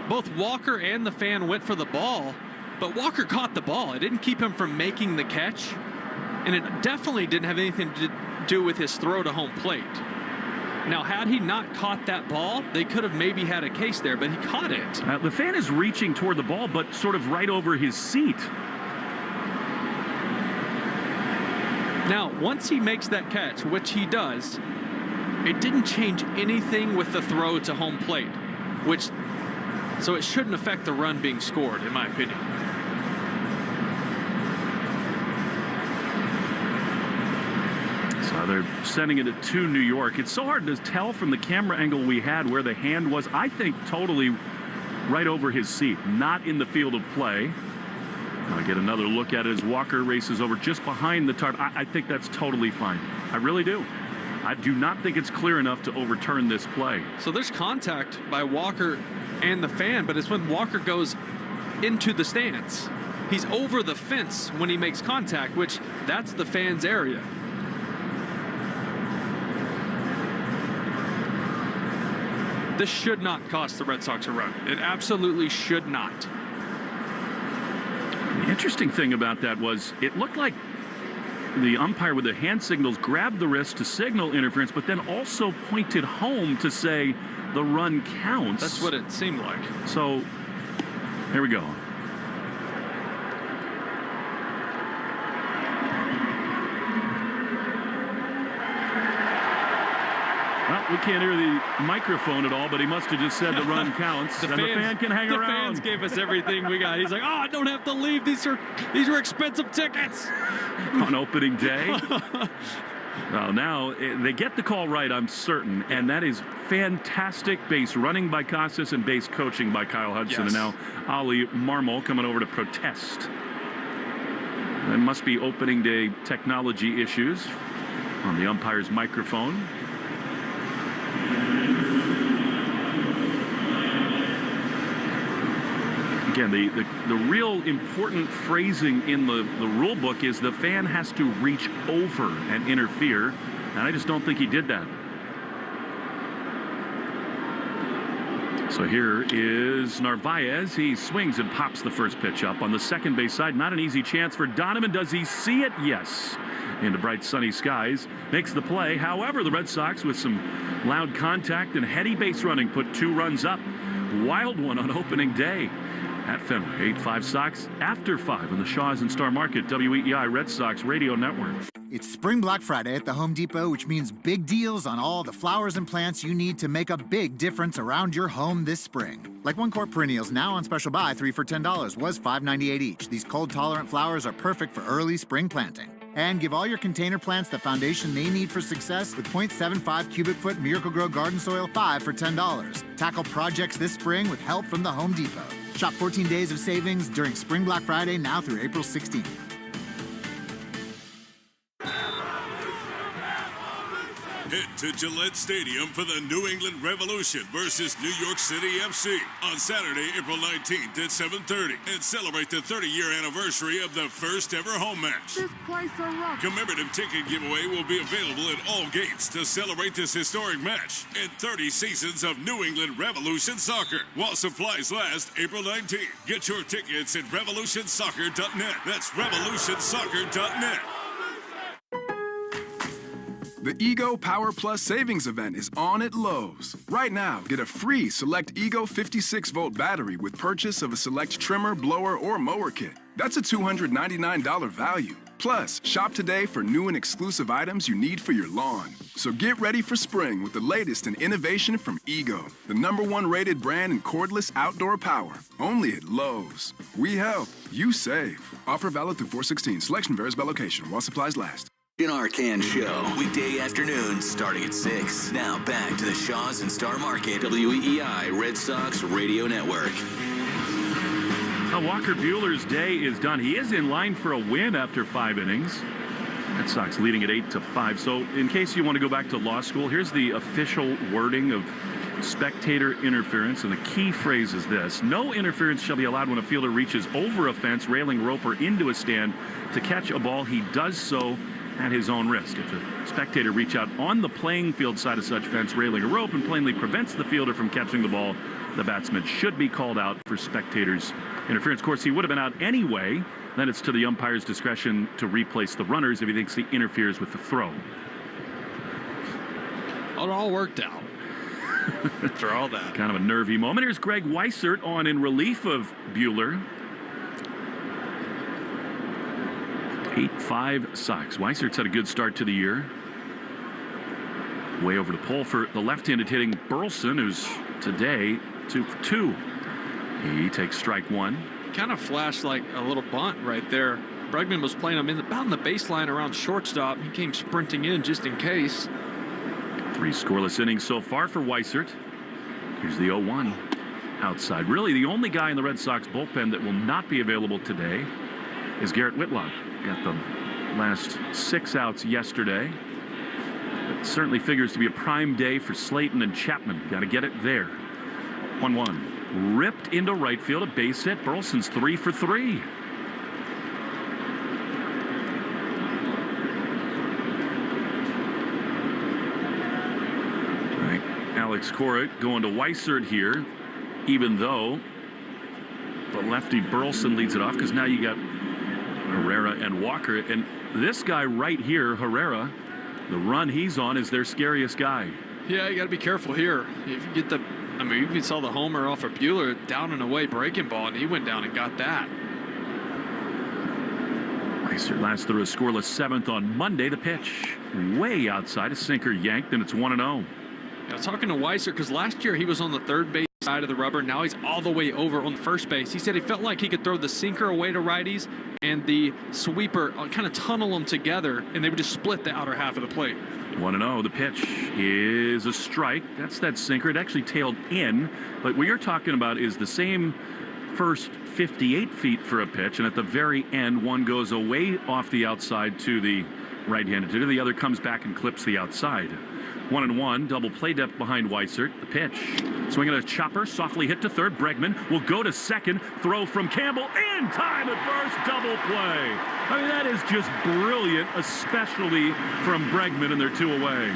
both Walker and the fan went for the ball, but Walker caught the ball. It didn't keep him from making the catch, and it definitely didn't have anything to do with his throw to home plate. Now, had he not caught that ball, they could have maybe had a case there, but he caught it. The fan is reaching toward the ball, but sort of right over his seat. Now, once he makes that catch, which he does, it didn't change anything with the throw to home plate, so it shouldn't affect the run being scored, in my opinion. So they're sending it to New York. It's so hard to tell from the camera angle we had where the hand was. I think totally right over his seat, not in the field of play. I'll get another look at it as Walker races over just behind the target. I think that's totally fine. I really do. I do not think it's clear enough to overturn this play. So there's contact by Walker and the fan, but it's when Walker goes into the stands. He's over the fence when he makes contact, which that's the fans' area. This should not cost the Red Sox a run. It absolutely should not. The interesting thing about that was it looked like the umpire with the hand signals grabbed the wrist to signal interference, but then also pointed home to say the run counts. That's what it seemed like. So here we go. Well, we can't hear the microphone at all, but he must have just said the run counts. The fan can hang around. The fans gave us everything we got. He's like, oh, I don't have to leave. These were expensive tickets. On opening day. Well, now they get the call right, I'm certain, and that is fantastic base running by Casas and base coaching by Kyle Hudson. Yes. And now Ollie Marmol coming over to protest. There must be opening day technology issues on the umpire's microphone. Again, the real important phrasing in the rule book is the fan has to reach over and interfere, and I just don't think he did that. So here is Narvaez. He swings and pops the first pitch up on the second base side. Not an easy chance for Donovan. Does he see it? Yes. Into bright sunny skies. Makes the play. However, the Red Sox, with some loud contact and heady base running, put 2 runs up. Wild one on opening day at Fenway. 8-5 Sox after 5 on the Shaw's and Star Market WEEI Red Sox Radio Network. It's Spring Black Friday at the Home Depot, which means big deals on all the flowers and plants you need to make a big difference around your home this spring. Like 1-quart perennials now on special buy, 3 for $10, was $5.98 each. These cold-tolerant flowers are perfect for early spring planting. And give all your container plants the foundation they need for success with 0.75 cubic foot Miracle-Gro garden soil, 5 for $10. Tackle projects this spring with help from the Home Depot. Shop 14 days of savings during Spring Black Friday now through April 16th. Head to Gillette Stadium for the New England Revolution versus New York City FC on Saturday, April 19th at 7:30 and celebrate the 30-year anniversary of the first ever home match. This place a rock. Commemorative ticket giveaway will be available at all gates to celebrate this historic match and 30 seasons of New England Revolution soccer while supplies last April 19th. Get your tickets at revolutionsoccer.net. That's revolutionsoccer.net. The Ego Power Plus Savings Event is on at Lowe's. Right now, get a free Select Ego 56-volt battery with purchase of a Select trimmer, blower, or mower kit. That's a $299 value. Plus, shop today for new and exclusive items you need for your lawn. So get ready for spring with the latest in innovation from Ego, the #1 rated brand in cordless outdoor power. Only at Lowe's. We help, you save. Offer valid through 4/16. Selection varies by location while supplies last. In our Can Show, weekday afternoons starting at 6. Now back to the Shaws and Star Market, WEEI Red Sox Radio Network. Walker Buehler's day is done. He is in line for a win after 5 innings. Red Sox leading at 8-5. So in case you want to go back to law school, here's the official wording of spectator interference. And the key phrase is this: no interference shall be allowed when a fielder reaches over a fence, railing, rope, or into a stand to catch a ball. He does so at his own risk. If a spectator reach out on the playing field side of such fence, railing, or rope and plainly prevents the fielder from catching the ball, the batsman should be called out for spectators interference. Of course, he would have been out anyway. Then it's to the umpire's discretion to replace the runners if he thinks he interferes with the throw. It all worked out. For all that. Kind of a nervy moment. Here's Greg Weissert on in relief of Buehler. 8-5 Sox. Weissert's had a good start to the year. Way over the pole for the left-handed hitting Burleson, who's today 2 for 2. He takes strike 1. Kind of flashed like a little bunt right there. Bregman was playing him about in the baseline around shortstop. He came sprinting in just in case. 3 scoreless innings so far for Weissert. Here's the 0-1 outside. Really, the only guy in the Red Sox bullpen that will not be available today is Garrett Whitlock. Got the last 6 outs yesterday. It certainly figures to be a prime day for Slayton and Chapman. Got to get it there. 1-1. Ripped into right field, a base hit. Burleson's 3 for 3. Alex Cora going to Weissert here, even though the lefty Burleson leads it off, because now you got Herrera and Walker. And this guy right here, Herrera, the run he's on is their scariest guy. Yeah, you got to be careful here. If you get the, I mean, you saw the homer off of Buehler, down and away breaking ball, and he went down and got that. Weissert last through a scoreless 7th on Monday. The pitch way outside, a sinker yanked, and it's 1-0. I was talking to Weissert because last year he was on the third base side of the rubber. Now he's all the way over on first base. He said he felt like he could throw the sinker away to righties and the sweeper kind of tunnel them together, and they would just split the outer half of the plate. 1-0. The pitch is a strike. That's that sinker. It actually tailed in, but what you're talking about is the same first 58 feet for a pitch, and at the very end, one goes away off the outside to the right-handed hitter. The other comes back and clips the outside. 1-1, double play depth behind Weissert. The pitch, swinging a chopper, softly hit to third. Bregman will go to second. Throw from Campbell in time at first. Double play. I mean, that is just brilliant, especially from Bregman, and they're 2 away.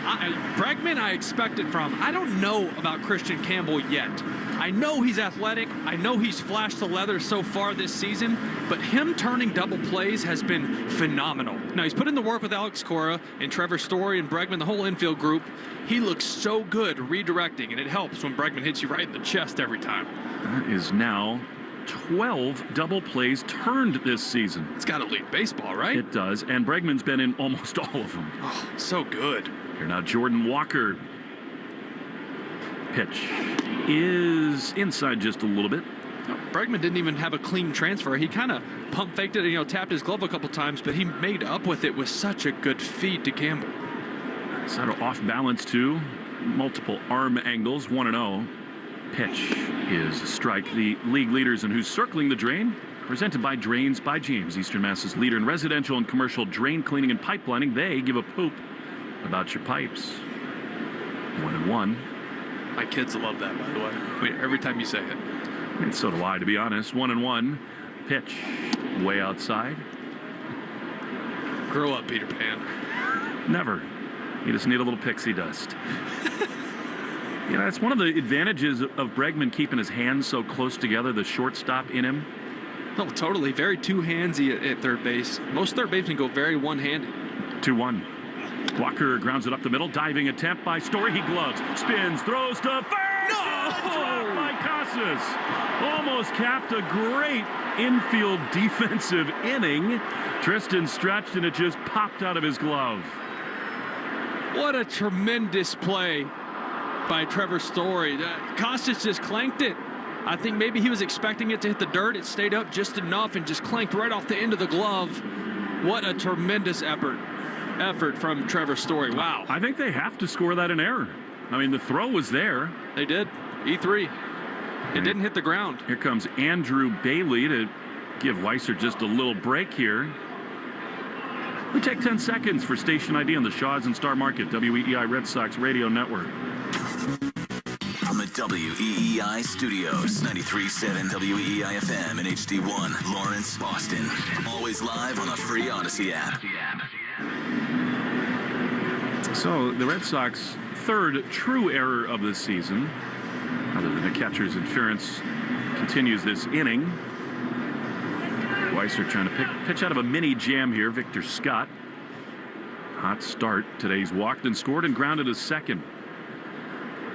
Bregman, I expected from. I don't know about Christian Campbell yet. I know he's athletic. I know he's flashed the leather so far this season, but him turning double plays has been phenomenal. Now, he's put in the work with Alex Cora and Trevor Story and Bregman, the whole infield group. He looks so good redirecting, and it helps when Bregman hits you right in the chest every time. That is now 12 double plays turned this season. It's got to lead baseball, right? It does, and Bregman's been in almost all of them. Oh, so good. Here now, Jordan Walker. Pitch is inside just a little bit. Bregman didn't even have a clean transfer. He kind of pump faked it, tapped his glove a couple times, but he made up with it with such a good feed to Campbell. Sort of off balance too. Multiple arm angles, 1-0. Pitch is a strike. The league leaders in Who's Circling the Drain, presented by Drains by James, Eastern Mass's leader in residential and commercial drain cleaning and pipelining. They give a poop about your pipes. 1-1. My kids love that, by the way. I mean, every time you say it. And so do I, to be honest. 1-1. Pitch way outside. Grow up, Peter Pan. Never. You just need a little pixie dust. It's one of the advantages of Bregman keeping his hands so close together, the shortstop in him. No, totally. Very two-handsy at third base. Most third basemen go very one-handed. 2-1. Walker grounds it up the middle. Diving attempt by Story. He gloves. Spins. Throws to first. No! Dropped by Casas. Almost capped a great infield defensive inning. Tristan stretched and it just popped out of his glove. What a tremendous play by Trevor Story. Casas just clanked it. I think maybe he was expecting it to hit the dirt. It stayed up just enough and just clanked right off the end of the glove. What a tremendous effort from Trevor Story. Wow. I think they have to score that in error. I mean, the throw was there. They did. E3. It didn't hit the ground. Here comes Andrew Bailey to give Weiser just a little break here. We take 10 seconds for station ID on the Shaws and Star Market, WEEI Red Sox Radio Network. From the WEEI studios, 93.7 WEEI FM and HD1, Lawrence, Boston. Always live on the free Odyssey app. So the Red Sox third true error of the season, other than the catcher's interference, continues this inning. Weiser trying to pitch out of a mini jam here. Victor Scott. Hot start. Today's walked and scored and grounded a second.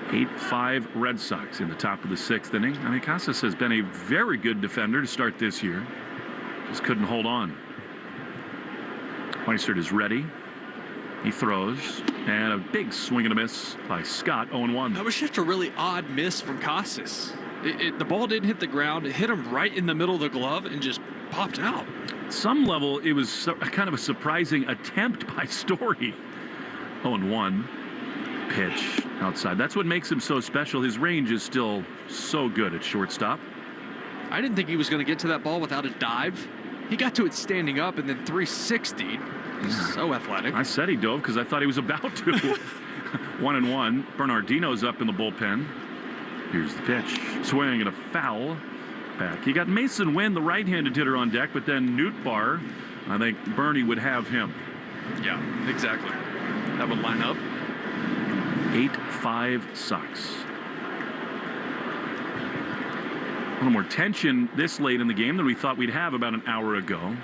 8-5 Red Sox in the top of the sixth inning. I mean, Casas has been a very good defender to start this year. Just couldn't hold on. Weiser is ready. He throws, and a big swing and a miss by Scott, 0-1. That was just a really odd miss from Casas. The ball didn't hit the ground. It hit him right in the middle of the glove and just popped out. At some level, it was kind of a surprising attempt by Story. 0-1. Pitch outside. That's what makes him so special. His range is still so good at shortstop. I didn't think he was going to get to that ball without a dive. He got to it standing up and then 360. He's so athletic. I said he dove because I thought he was about to. 1-1. Bernardino's up in the bullpen. Here's the pitch. Swing and a foul back. You got Mason Wynn, the right-handed hitter, on deck, but then Nootbaar, I think Bernie would have him. Yeah, exactly. That would line up. 8-5 Sox. A little more tension this late in the game than we thought we'd have about an hour ago.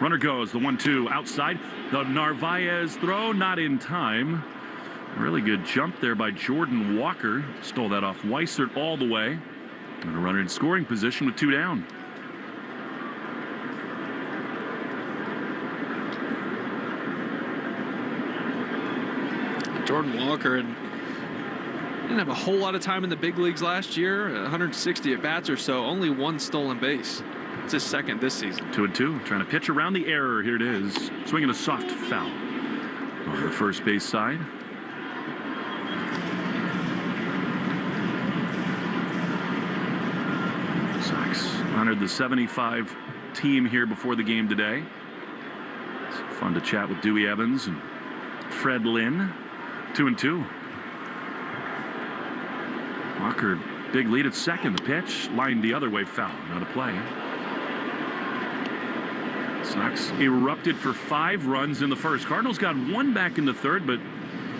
Runner goes, the 1-2 outside. The Narvaez throw, not in time. Really good jump there by Jordan Walker. Stole that off Weiser all the way. And a runner in scoring position with 2 down. Jordan Walker didn't have a whole lot of time in the big leagues last year. 160 at bats or so. Only 1 stolen base. It's his second this season. 2-2. Trying to pitch around the error. Here it is. Swinging a soft foul on the first base side. Sox honored the 75 team here before the game today. It's fun to chat with Dewey Evans and Fred Lynn. 2-2. Walker, big lead at second. The pitch lined the other way, foul. Not a play. Sox erupted for 5 runs in the first. Cardinals got 1 back in the third, but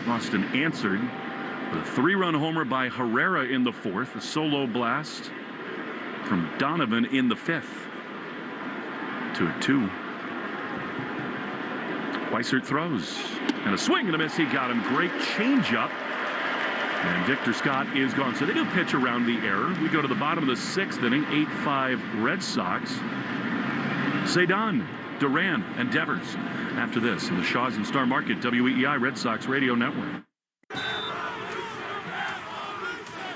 Boston answered with a 3-run homer by Herrera in the fourth. A solo blast from Donovan in the fifth. 2-2. Weiser throws. And a swing and a miss. He got him. Great changeup. And Victor Scott is gone. So they do pitch around the error. We go to the bottom of the 6th inning, 8-5 Red Sox. Zaydan, Duran, and Devers after this in the Shaws and Star Market WEEI Red Sox Radio Network.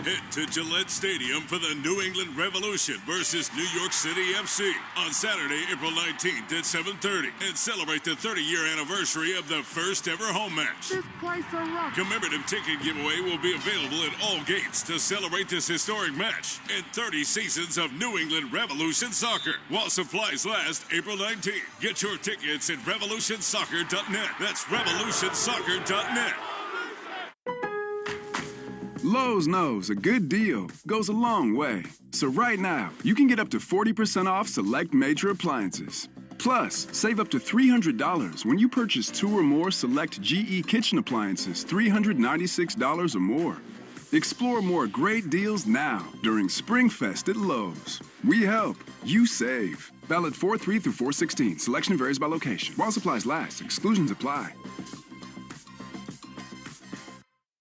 Head to Gillette Stadium for the New England Revolution versus New York City FC on Saturday, April 19th at 7:30 and celebrate the 30-year anniversary of the first ever home match. This place a rock. Commemorative ticket giveaway will be available at all gates to celebrate this historic match and 30 seasons of New England Revolution soccer while supplies last April 19th. Get your tickets at revolutionsoccer.net. That's revolutionsoccer.net. Lowe's knows a good deal goes a long way. So right now, you can get up to 40% off select major appliances. Plus, save up to $300 when you purchase 2 or more select GE kitchen appliances, $396 or more. Explore more great deals now during Springfest at Lowe's. We help, you save. Valid 4/3 through 4/16. Selection varies by location. While supplies last, exclusions apply.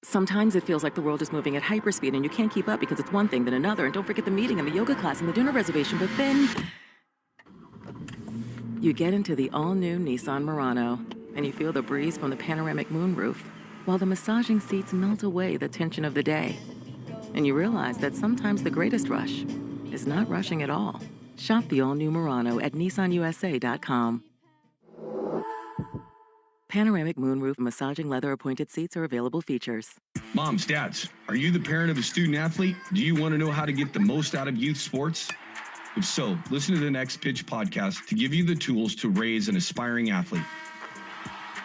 Sometimes it feels like the world is moving at hyperspeed and you can't keep up because it's one thing then another. And don't forget the meeting and the yoga class and the dinner reservation. But then you get into the all-new Nissan Murano and you feel the breeze from the panoramic moonroof while the massaging seats melt away the tension of the day. And you realize that sometimes the greatest rush is not rushing at all. Shop the all-new Murano at nissanusa.com. Panoramic moonroof massaging leather appointed seats are available features. Moms, dads, are you the parent of a student athlete? Do you want to know how to get the most out of youth sports? If so, listen to the Next Pitch podcast to give you the tools to raise an aspiring athlete.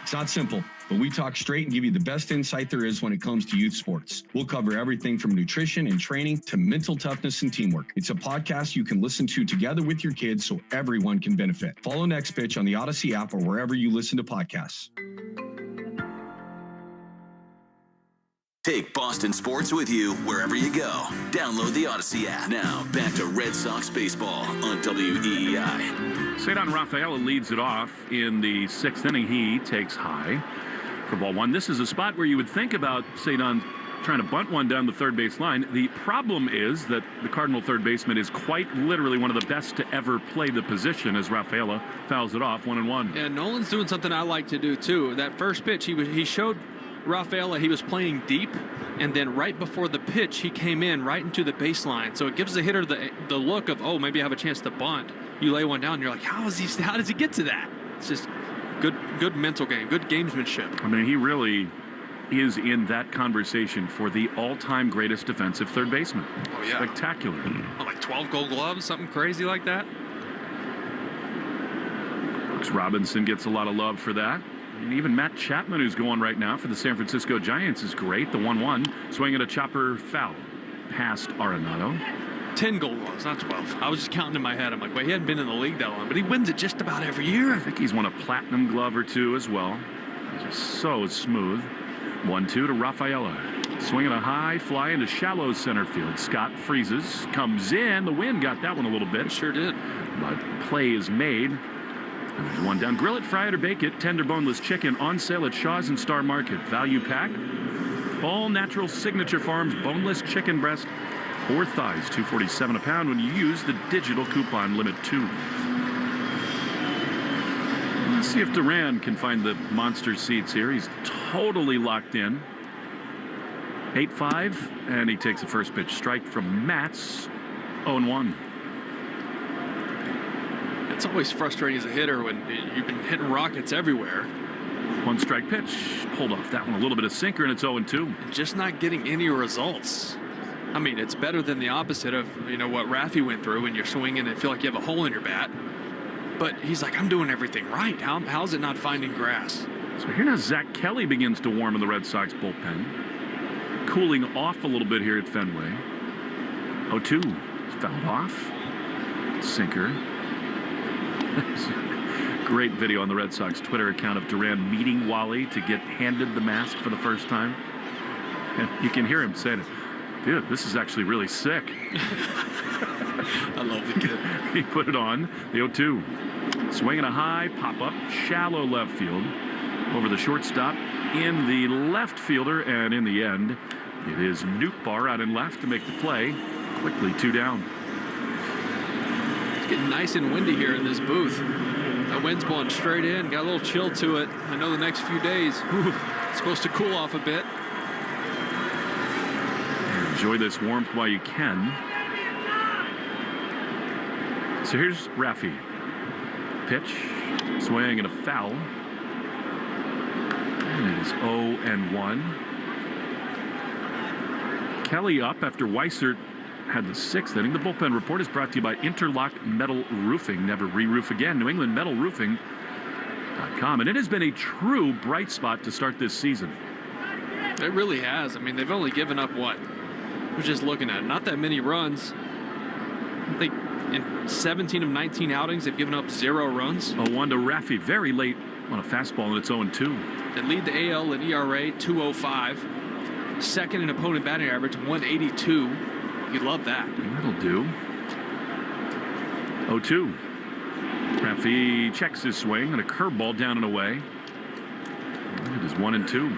It's not simple, but we talk straight and give you the best insight there is when it comes to youth sports. We'll cover everything from nutrition and training to mental toughness and teamwork. It's a podcast you can listen to together with your kids so everyone can benefit. Follow Next Pitch on the Odyssey app or wherever you listen to podcasts. Take Boston sports with you wherever you go. Download the Odyssey app. Now, back to Red Sox baseball on WEEI. Cedar Rafaela leads it off in the 6th inning. He takes high for ball 1. This is a spot where you would think about Cedar trying to bunt one down the third base line. The problem is that the Cardinal third baseman is quite literally one of the best to ever play the position as Rafaela fouls it off 1-1. Yeah, Nolan's doing something I like to do too. That first pitch, he showed Rafaela he was playing deep, and then right before the pitch he came in right into the baseline, so it gives the hitter the look of, oh, maybe I have a chance to bunt. You lay one down and you're like, how does he get to that? It's just good mental game, good gamesmanship. I mean, he really is in that conversation for the all-time greatest defensive third baseman. Oh yeah, spectacular. Oh, like 12 gold gloves, something crazy like that. Robinson gets a lot of love for that. And even Matt Chapman, who's going right now for the San Francisco Giants, is great. The 1-1, swinging a chopper foul past Arenado. 10 gold gloves, not 12. I was just counting in my head. I'm like, wait, he hadn't been in the league that long, but he wins it just about every year. I think he's won a platinum glove or two as well. Just so smooth. 1-2 to Rafaela. Swinging a high fly into shallow center field. Scott freezes, comes in. The wind got that one a little bit. It sure did. But play is made. And there's one down. Grill it, fry it, or bake it. Tender boneless chicken on sale at Shaws and Star Market. Value pack. All natural Signature Farms boneless chicken breast or thighs. $2.47 a pound when you use the digital coupon limit 2. Let's see if Duran can find the monster seats here. He's totally locked in. 8-5, and he takes the first pitch. Strike from Matz. 0-1. It's always frustrating as a hitter when you've been hitting rockets everywhere. 1 strike pitch, pulled off that one, a little bit of sinker, and it's 0-2. Just not getting any results. I mean, it's better than the opposite of, what Raffy went through when you're swinging and feel like you have a hole in your bat. But he's like, I'm doing everything right. How's it not finding grass? So here now Zach Kelly begins to warm in the Red Sox bullpen. Cooling off a little bit here at Fenway. 0-2, fouled off. Sinker. Great video on the Red Sox Twitter account of Duran meeting Wally to get handed the mask for the first time. And you can hear him saying, dude, this is actually really sick. I love the kid. He put it on. The 0-2. Swinging a high pop-up, shallow left field. Over the shortstop, in the left fielder, and in the end, It is Nootbaar out in left to make the play. Quickly 2 down. It's getting nice and windy here in this booth. That wind's blowing straight in. Got a little chill to it. I know the next few days, it's supposed to cool off a bit. Enjoy this warmth while you can. So here's Rafi. Pitch, swing, and a foul. And it is 0-1. Kelly up after Weissert had the 6th inning. The bullpen report is brought to you by Interlock Metal Roofing. Never re-roof again. New England Metal Roofing.com. And it has been a true bright spot to start this season. It really has. I mean, they've only given up what? I was just looking at it. Not that many runs. I think in 17 of 19 outings, they've given up 0 runs. 0-1 to Rafi. Very late on a fastball, and it's 0-2. They lead the AL in ERA, 2.05. Second in opponent batting average, 182. You love that. That'll do. 0-2. Rafi checks his swing and a curveball down and away. It is 1-2.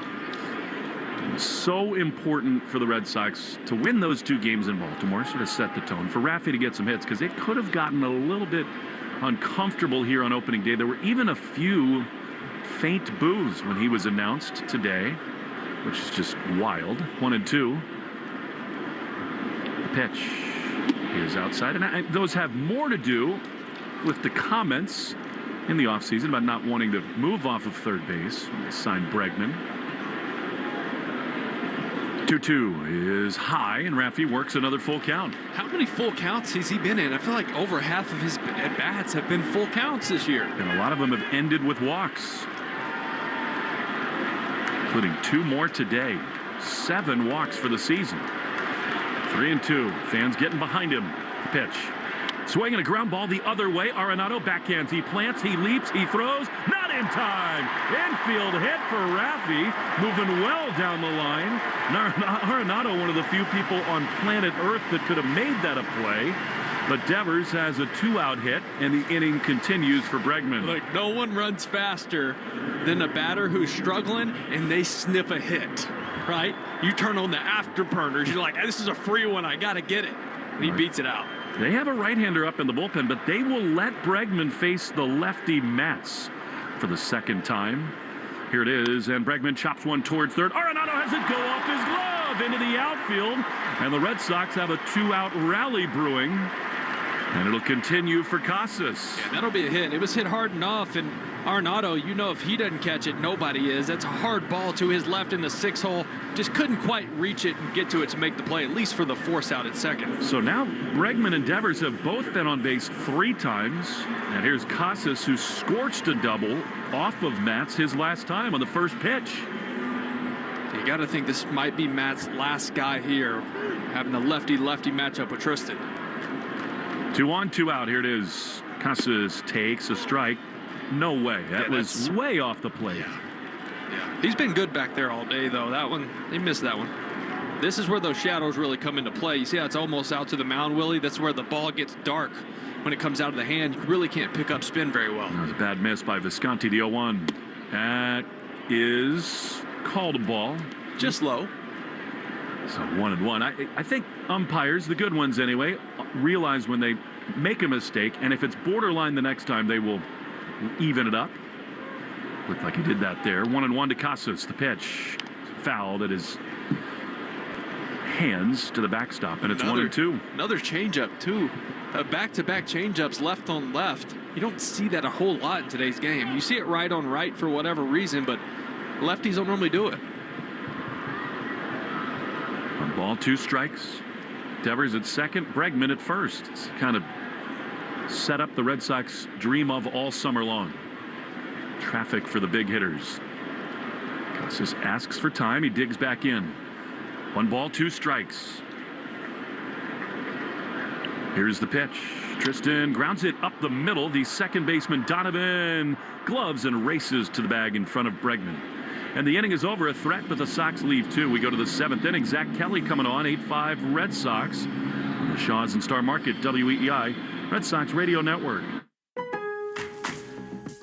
So important for the Red Sox to win those 2 games in Baltimore, sort of set the tone for Rafi to get some hits, because it could have gotten a little bit uncomfortable here on opening day. There were even a few faint boos when he was announced today, which is just wild. 1-2. The pitch is outside, and those have more to do with the comments in the offseason about not wanting to move off of third base when they signed Bregman. 2-2 is high, and Rafi works another full count. How many full counts has he been in? I feel like over half of his at-bats have been full counts this year. And a lot of them have ended with walks, including 2 more today. 7 walks for the season. 3-2. Fans getting behind him. Pitch. Swinging a ground ball the other way. Arenado backhands. He plants. He leaps. He throws. Not in time. Infield hit for Rafi. Moving well down the line. Arenado, one of the few people on planet Earth that could have made that a play. But Devers has a 2-out hit, and the inning continues for Bregman. Look, no one runs faster than a batter who's struggling and they sniff a hit, right? You turn on the afterburners. You're like, this is a free one. I got to get it. And he beats it out. They have a right-hander up in the bullpen, but they will let Bregman face the lefty Mats for the 2nd time. Here it is, and Bregman chops one towards third. Arenado has it go off his glove into the outfield, and the Red Sox have a 2-out rally brewing, and it'll continue for Casas. Yeah, that'll be a hit. It was hit hard enough, and Arenado, you know, if he doesn't catch it, nobody is. That's a hard ball to his left in the 6th hole. Just couldn't quite reach it and get to it to make the play, at least for the force out at second. So now Bregman and Devers have both been on base 3 times. And here's Casas, who scorched a double off of Mats his last time on the first pitch. You got to think this might be Matt's last guy here, having a lefty-lefty matchup with Tristan. 2 on, 2 out. Here it is. Casas takes a strike. No way. That was way off the plate. Yeah. He's been good back there all day, though. That one, they missed that one. This is where those shadows really come into play. You see how it's almost out to the mound, Willie? That's where the ball gets dark. When it comes out of the hand, you really can't pick up spin very well. That was a bad miss by Visconti, the 0-1. That is called a ball. Just low. So 1-1. I think umpires, the good ones anyway, realize when they make a mistake, and if it's borderline the next time, they will even it up. Looked like he did that there. 1-1 to Casas. The pitch fouled at his hands to the backstop, and it's 1-2. Another changeup too. Back-to-back changeups left on left. You don't see that a whole lot in today's game. You see it right on right for whatever reason, but lefties don't normally do it. 1 ball, 2 strikes. Devers at second, Bregman at first. It's kind of set up the Red Sox dream of all summer long. Traffic for the big hitters. Casas asks for time. He digs back in. 1 ball, 2 strikes. Here's the pitch. Tristan grounds it up the middle. The second baseman Donovan gloves and races to the bag in front of Bregman. And the inning is over. A threat, but the Sox leave 2. We go to the 7th inning. Zach Kelly coming on. 8-5 Red Sox. On the Shaw's and Star Market, WEEI Red Sox Radio Network.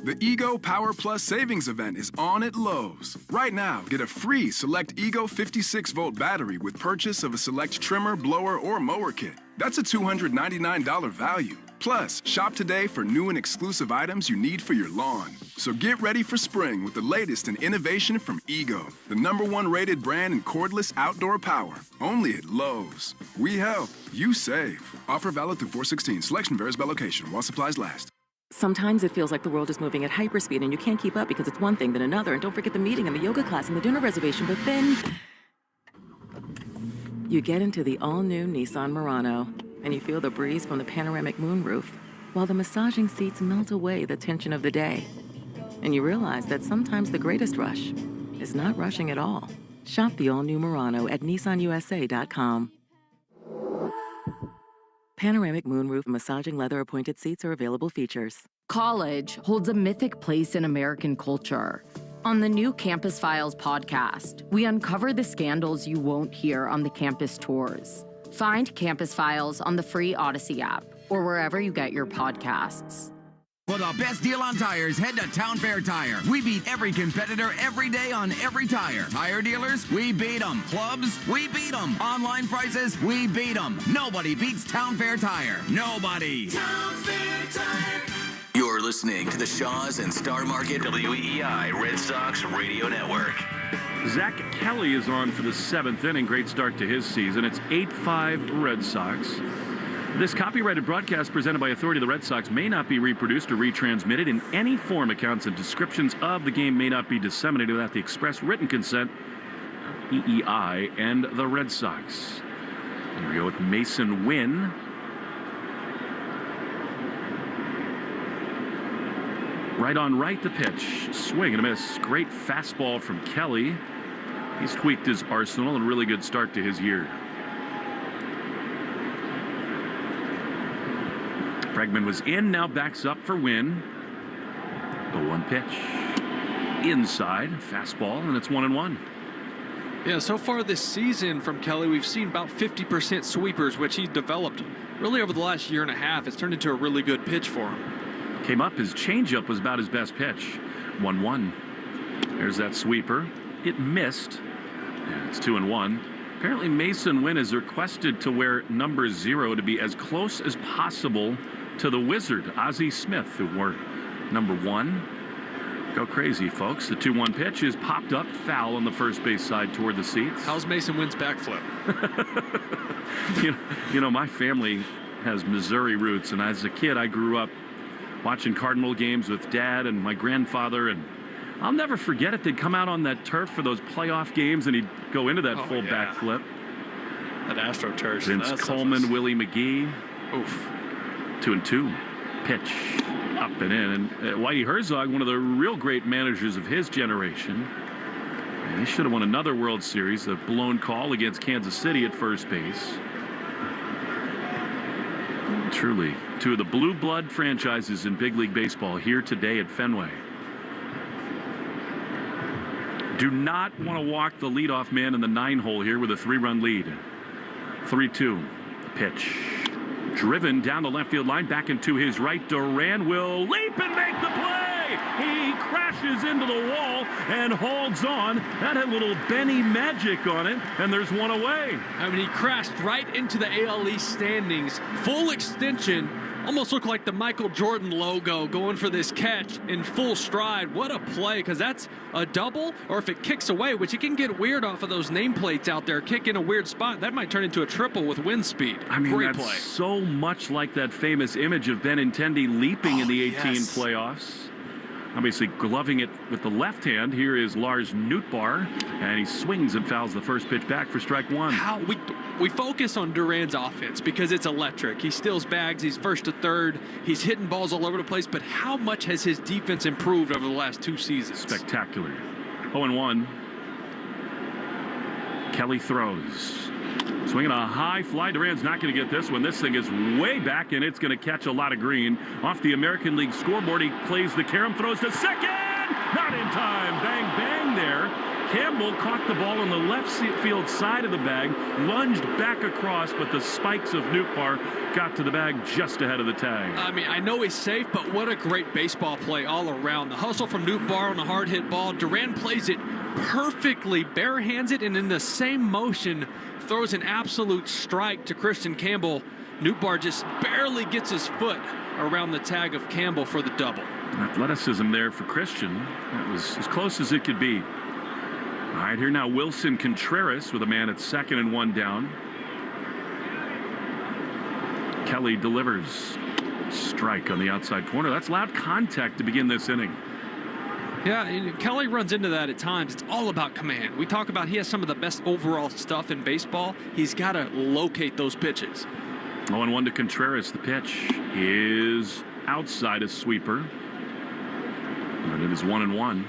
The Ego Power Plus Savings Event is on at Lowe's. Right now, get a free select Ego 56-volt battery with purchase of a select trimmer, blower, or mower kit. That's a $299 value. Plus, shop today for new and exclusive items you need for your lawn. So get ready for spring with the latest in innovation from Ego, the #1 rated brand in cordless outdoor power. Only at Lowe's. We help, you save. Offer valid through 4/16. Selection varies by location while supplies last. Sometimes it feels like the world is moving at hyperspeed and you can't keep up because it's one thing then another. And don't forget the meeting and the yoga class and the dinner reservation. But then you get into the all-new Nissan Murano and you feel the breeze from the panoramic moonroof while the massaging seats melt away the tension of the day. And you realize that sometimes the greatest rush is not rushing at all. Shop the all-new Murano at nissanusa.com. Panoramic moonroof massaging leather appointed seats are available features. College holds a mythic place in American culture. On the new Campus Files podcast, we uncover the scandals you won't hear on the campus tours. Find Campus Files on the free Odyssey app or wherever you get your podcasts. For the best deal on tires, head to Town Fair Tire. We beat every competitor every day on every tire. Tire dealers, we beat them. Clubs, we beat them. Online prices, we beat them. Nobody beats Town Fair Tire. Nobody. Town Fair Tire. You're listening to the Shaws and Star Market WEEI Red Sox Radio Network. Zach Kelly is on for the 7th inning. Great start to his season. It's 8-5 Red Sox. This copyrighted broadcast presented by authority of the Red Sox may not be reproduced or retransmitted in any form. Accounts and descriptions of the game may not be disseminated without the express written consent of EEI and the Red Sox. Here we go with Mason Wynn. Right on right, the pitch. Swing and a miss. Great fastball from Kelly. He's tweaked his arsenal and a really good start to his year. Pregame was in, now backs up for Wynn. The 1 pitch. Inside, fastball, and it's 1-1. Yeah, so far this season from Kelly, we've seen about 50% sweepers, which he's developed really over the last year and a half. It's turned into a really good pitch for him. Came up, his changeup was about his best pitch. 1-1. There's that sweeper. It missed. And it's 2-1. Apparently Mason Wynn is requested to wear number 0 to be as close as possible to the Wizard, Ozzie Smith, who wore number 1. Go crazy, folks. The 2-1 pitch is popped up, foul on the first base side toward the seats. How's Mason Wynn's backflip? you know, my family has Missouri roots, and as a kid, I grew up watching Cardinal games with Dad and my grandfather, and I'll never forget it. They'd come out on that turf for those playoff games, and he'd go into that full backflip. That AstroTurf. Vince Coleman, Willie McGee. Oof. 2-2. Pitch up and in. And Whitey Herzog, one of the real great managers of his generation. And he should have won another World Series. A blown call against Kansas City at first base. Truly, 2 of the blue blood franchises in big league baseball here today at Fenway. Do not want to walk the leadoff man in the 9-hole here with a 3-run lead. 3-2. Pitch. Driven down the left field line, back into his right. Duran will leap and make the play. He crashes into the wall and holds on. That had a little Benny magic on it, and there's one away. I mean, he crashed right into the AL East standings. Full extension. Almost looked like the Michael Jordan logo going for this catch in full stride. What a play, because that's a double, or if it kicks away, which it can get weird off of those nameplates out there, kick in a weird spot, that might turn into a triple with wind speed. I mean, great that's play. So much like that famous image of Benintendi leaping in the 18 playoffs. Obviously gloving it with the left hand. Here is Lars Nootbaar, and he swings and fouls the first pitch back for strike 1. How we focus on Duran's offense because it's electric. He steals bags. He's first to third. He's hitting balls all over the place. But how much has his defense improved over the last 2 seasons? Spectacular. 0-1. Kelly throws. Swinging a high fly. Duran's not going to get this one. This thing is way back, and it's going to catch a lot of green. Off the American League scoreboard, he plays the carom, throws to second. Not in time. Bang, bang there. Campbell caught the ball on the left field side of the bag, lunged back across, but the spikes of Nootbaar got to the bag just ahead of the tag. I mean, I know he's safe, but what a great baseball play all around. The hustle from Nootbaar on the hard hit ball. Duran plays it perfectly, barehands it, and in the same motion throws an absolute strike to Tristan Campbell. Nootbaar just barely gets his foot around the tag of Campbell for the double. Athleticism there for Christian. That was as close as it could be. All right, here now Wilson Contreras with a man at second and one down. Kelly delivers. Strike on the outside corner. That's loud contact to begin this inning. Yeah, and Kelly runs into that at times. It's all about command. We talk about he has some of the best overall stuff in baseball. He's got to locate those pitches. 0-1 to Contreras. The pitch is outside a sweeper. And it is 1-1.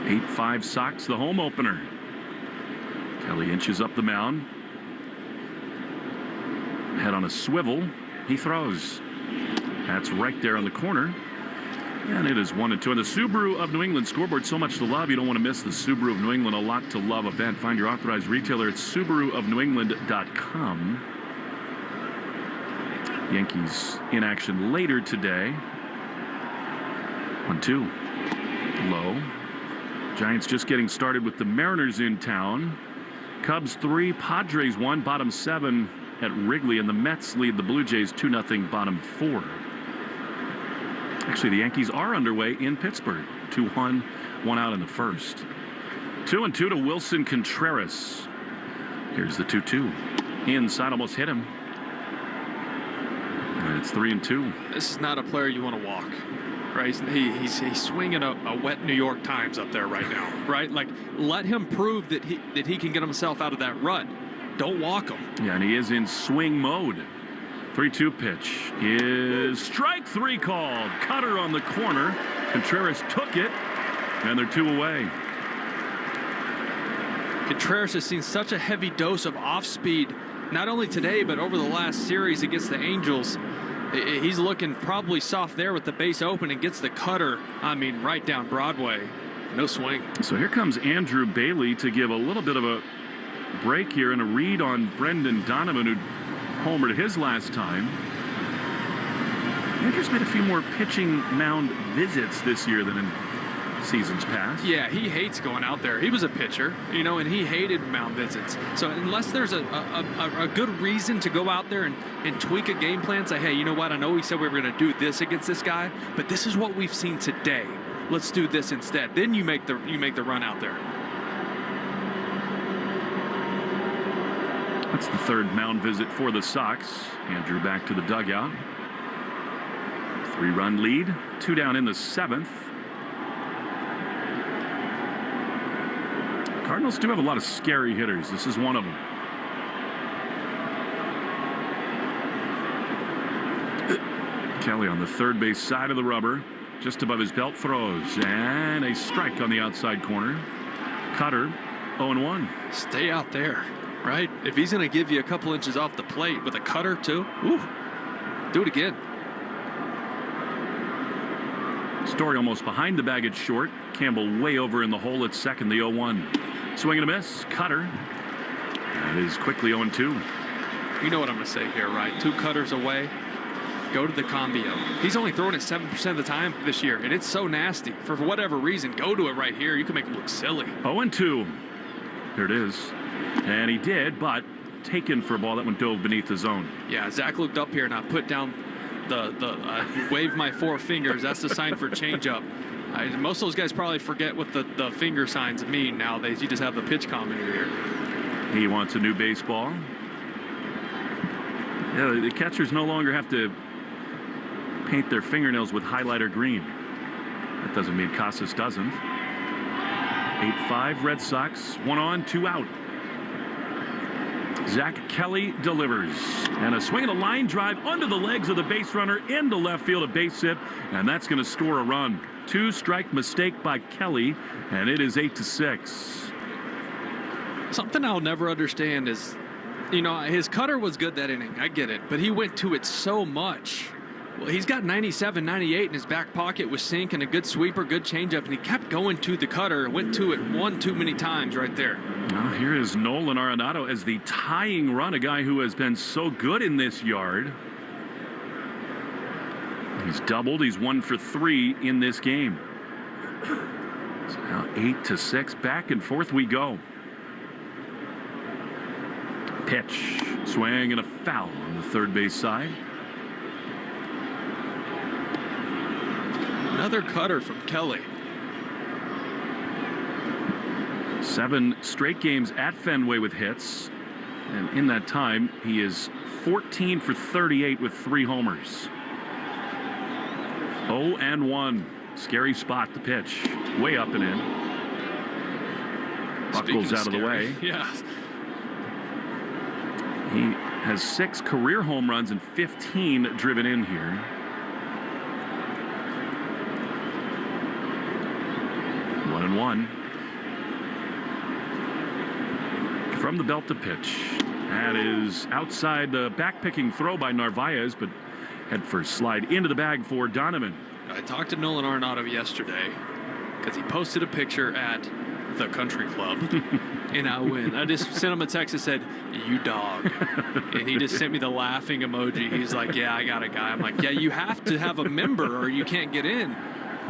Eight 5 Sox, the home opener. Kelly inches up the mound. Head on a swivel. He throws. That's right there on the corner. And it is 1-2. And the Subaru of New England scoreboard, so much to love. You don't want to miss the Subaru of New England A Lot to Love event. Find your authorized retailer at SubaruofNewEngland.com. Yankees in action later today. 1-2. Low. Giants just getting started with the Mariners in town. Cubs 3, Padres 1, bottom 7 at Wrigley, and the Mets lead the Blue Jays 2-0, bottom 4. Actually, the Yankees are underway in Pittsburgh. 2-1, 1 out in the first. 2-2 to Wilson Contreras. Here's the 2-2. Inside, almost hit him. And it's 3-2. This is not a player you want to walk. Right, he's swinging a wet New York Times up there right now, right? Like, let him prove that he can get himself out of that rut. Don't walk him. Yeah, and he is in swing mode. 3-2 pitch is strike 3 called. Cutter on the corner. Contreras took it, and they're 2 away. Contreras has seen such a heavy dose of off speed, not only today but over the last series against the Angels. He's looking probably soft there with the base open and gets the cutter, I mean, right down Broadway. No swing. So here comes Andrew Bailey to give a little bit of a break here and a read on Brendan Donovan, who homered his last time. Andrew's made a few more pitching mound visits this year than in seasons past. Yeah, he hates going out there. He was a pitcher, you know, and he hated mound visits. So unless there's a good reason to go out there and tweak a game plan, say, hey, you know what, I know we said we were going to do this against this guy, but this is what we've seen today. Let's do this instead. Then you make the run out there. That's the third mound visit for the Sox. Andrew back to the dugout. 3-run lead, 2 down in the 7th. Cardinals do have a lot of scary hitters. This is one of them. Kelly on the third base side of the rubber, just above his belt, throws, and a strike on the outside corner. Cutter, 0-1. Stay out there, right? If he's going to give you a couple inches off the plate with a cutter too, do it again. Story almost behind the bag at short. Campbell way over in the hole at second, the 0-1. Swing and a miss. Cutter. That is quickly 0-2. You know what I'm going to say here, right? 2 cutters away. Go to the combio. He's only throwing it 7% of the time this year, and it's so nasty. For whatever reason, go to it right here. You can make it look silly. 0-2. Here it is. And he did, but taken for a ball that one dove beneath the zone. Yeah, Zach looked up here and I put down wave my 4 fingers. That's the sign for changeup. Most of those guys probably forget what the finger signs mean nowadays. You just have the pitch commentator here. He wants a new baseball. Yeah, the catchers no longer have to paint their fingernails with highlighter green. That doesn't mean Casas doesn't. 8-5 Red Sox. 1 on, 2 out. Zach Kelly delivers. And a swing and a line drive under the legs of the base runner into left field, a base hit, and that's going to score a run. 2-strike mistake by Kelly, and it is 8-6. Something I'll never understand is, you know, his cutter was good that inning. I get it, but he went to it so much Well, he's got 97, 98 in his back pocket with sink and a good sweeper, good changeup, and he kept going to the cutter, went to it one too many times right there. Well, here is Nolan Arenado as the tying run, a guy who has been so good in this yard. He's doubled. He's 1 for 3 in this game. So now 8-6. Back and forth we go. Pitch, swing, and a foul on the third base side. Another cutter from Kelly. 7 straight games at Fenway with hits. And in that time, he is 14 for 38 with 3 homers. 0-1. Scary spot to pitch. Way up and in. Buckles out of the way. Yeah. He has 6 career home runs and 15 driven in here. One and one. From the belt to pitch. That is outside the back-picking throw by Narvaez, but head first slide into the bag for Donovan. I talked to Nolan Arenado yesterday because he posted a picture at the country club and I just sent him a text that said, "You dog," and he just sent me the laughing emoji. He's like, "Yeah, I got a guy." I'm like, "Yeah, you have to have a member or you can't get in."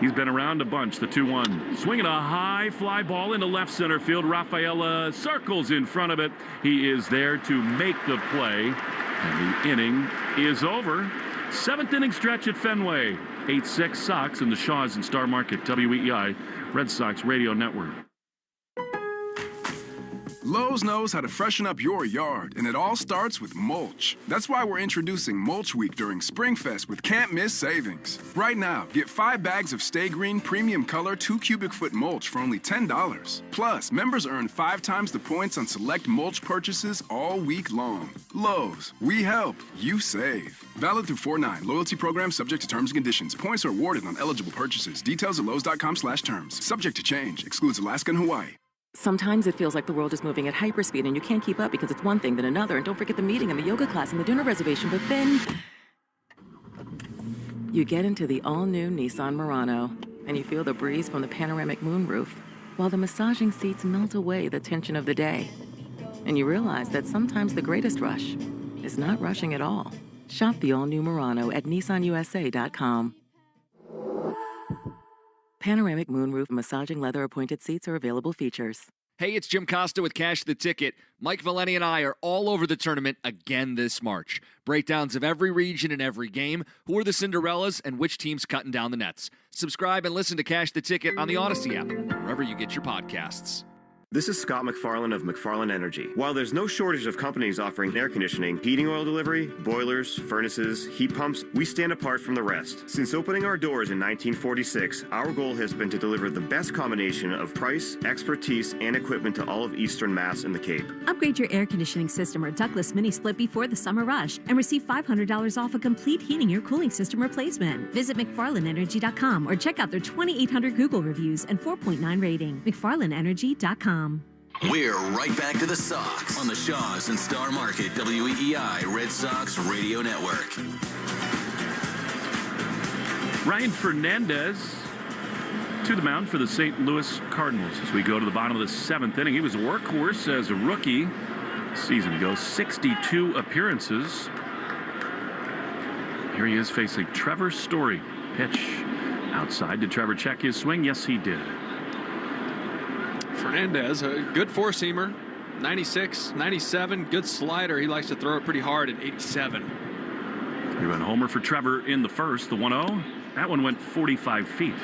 He's been around a bunch. The 2-1. Swinging a high fly ball into left center field. Rafaela circles in front of it. He is there to make the play. And the inning is over. 7th inning stretch at Fenway. 8-6 Sox in the Shaws and Star Market. WEEI Red Sox Radio Network. Lowe's knows how to freshen up your yard, and it all starts with mulch. That's why we're introducing Mulch Week during Springfest with can't miss savings. Right now, get 5 bags of Stay Green Premium Color 2 cubic foot mulch for only $10. Plus, members earn 5 times the points on select mulch purchases all week long. Lowe's, we help, you save. Valid through 4/9. Loyalty program subject to terms and conditions. Points are awarded on eligible purchases. Details at lowes.com/terms. Subject to change. Excludes Alaska and Hawaii. Sometimes it feels like the world is moving at hyperspeed and you can't keep up because it's one thing then another. And don't forget the meeting and the yoga class and the dinner reservation. But then you get into the all-new Nissan Murano and you feel the breeze from the panoramic moonroof while the massaging seats melt away the tension of the day. And you realize that sometimes the greatest rush is not rushing at all. Shop the all-new Murano at nissanusa.com. Panoramic moonroof massaging leather appointed seats are available features. Hey, it's Jim Costa with Cash the Ticket. Mike Valeni and I are all over the tournament again this March. Breakdowns of every region and every game, who are the Cinderellas, and which team's cutting down the nets. Subscribe and listen to Cash the Ticket on the Odyssey app, or wherever you get your podcasts. This is Scott McFarlane of McFarlane Energy. While there's no shortage of companies offering air conditioning, heating oil delivery, boilers, furnaces, heat pumps, we stand apart from the rest. Since opening our doors in 1946, our goal has been to deliver the best combination of price, expertise, and equipment to all of Eastern Mass and the Cape. Upgrade your air conditioning system or ductless mini split before the summer rush and receive $500 off a complete heating or cooling system replacement. Visit McFarlaneEnergy.com or check out their 2,800 Google reviews and 4.9 rating. McFarlaneEnergy.com. We're right back to the Sox on the Shaws and Star Market WEEI Red Sox Radio Network. Ryan Fernandez to the mound for the St. Louis Cardinals as we go to the bottom of the 7th inning. He was a workhorse as a rookie a season ago, 62 appearances. Here he is facing Trevor Story. Pitch outside. Did Trevor check his swing? Yes, he did. Fernandez, a good four-seamer, 96, 97, good slider. He likes to throw it pretty hard at 87. He went homer for Trevor in the first, the 1-0. That one went 45 feet.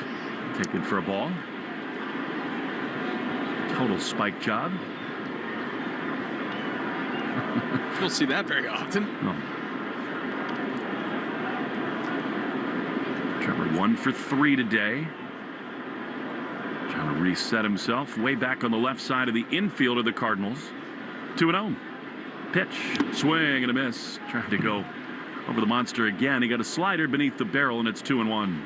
Taken for a ball. Total spike job. You don't see that very often. No. Trevor 1 for 3 today. Trying to reset himself way back on the left side of the infield of the Cardinals. 2-0. Pitch, swing and a miss. Trying to go over the monster again. He got a slider beneath the barrel, and it's 2-1.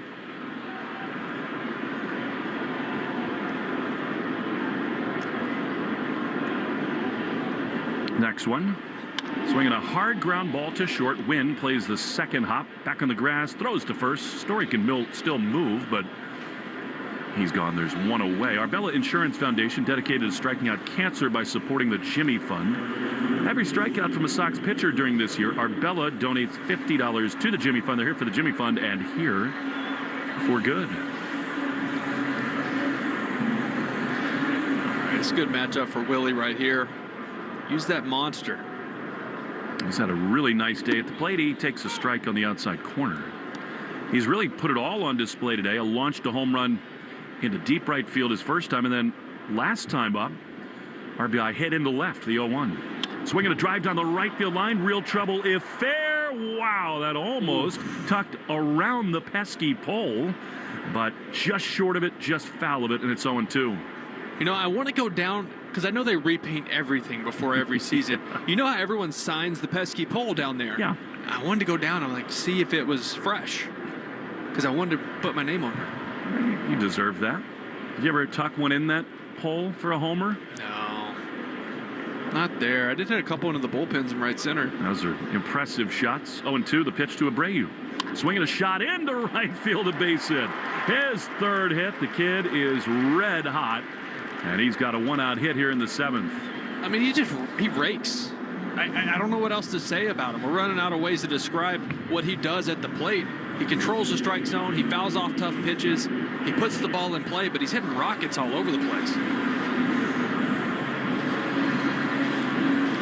Next one. Swinging a hard ground ball to short. Wynn plays the second hop. Back on the grass. Throws to first. Story can still move, but he's gone. There's one away. Arbella Insurance Foundation dedicated to striking out cancer by supporting the Jimmy Fund. Every strikeout from a Sox pitcher during this year, Arbella donates $50 to the Jimmy Fund. They're here for the Jimmy Fund and here for good. All right, it's a good matchup for Willie right here. Use that monster. He's had a really nice day at the plate. He takes a strike on the outside corner. He's really put it all on display today. Launched a home run into deep right field his first time, and then last time up, RBI hit into left, the 0-1. Swinging a drive down the right field line. Real trouble if fair. Wow, that almost tucked around the pesky pole, but just short of it, just foul of it, and it's 0-2. You know, I want to go down because I know they repaint everything before every season. You know how everyone signs the pesky pole down there? Yeah. I wanted to go down and see if it was fresh because I wanted to put my name on it. You deserve that. Did you ever tuck one in that pole for a homer? No. Not there. I did hit a couple into the bullpens in right center. Those are impressive shots. 0-2, the pitch to Abreu. Swinging a shot into right field, a base hit. His third hit. The kid is red hot. And he's got a one-out hit here in the 7th. I mean, he rakes. I don't know what else to say about him. We're running out of ways to describe what he does at the plate. He controls the strike zone. He fouls off tough pitches. He puts the ball in play, but he's hitting rockets all over the place.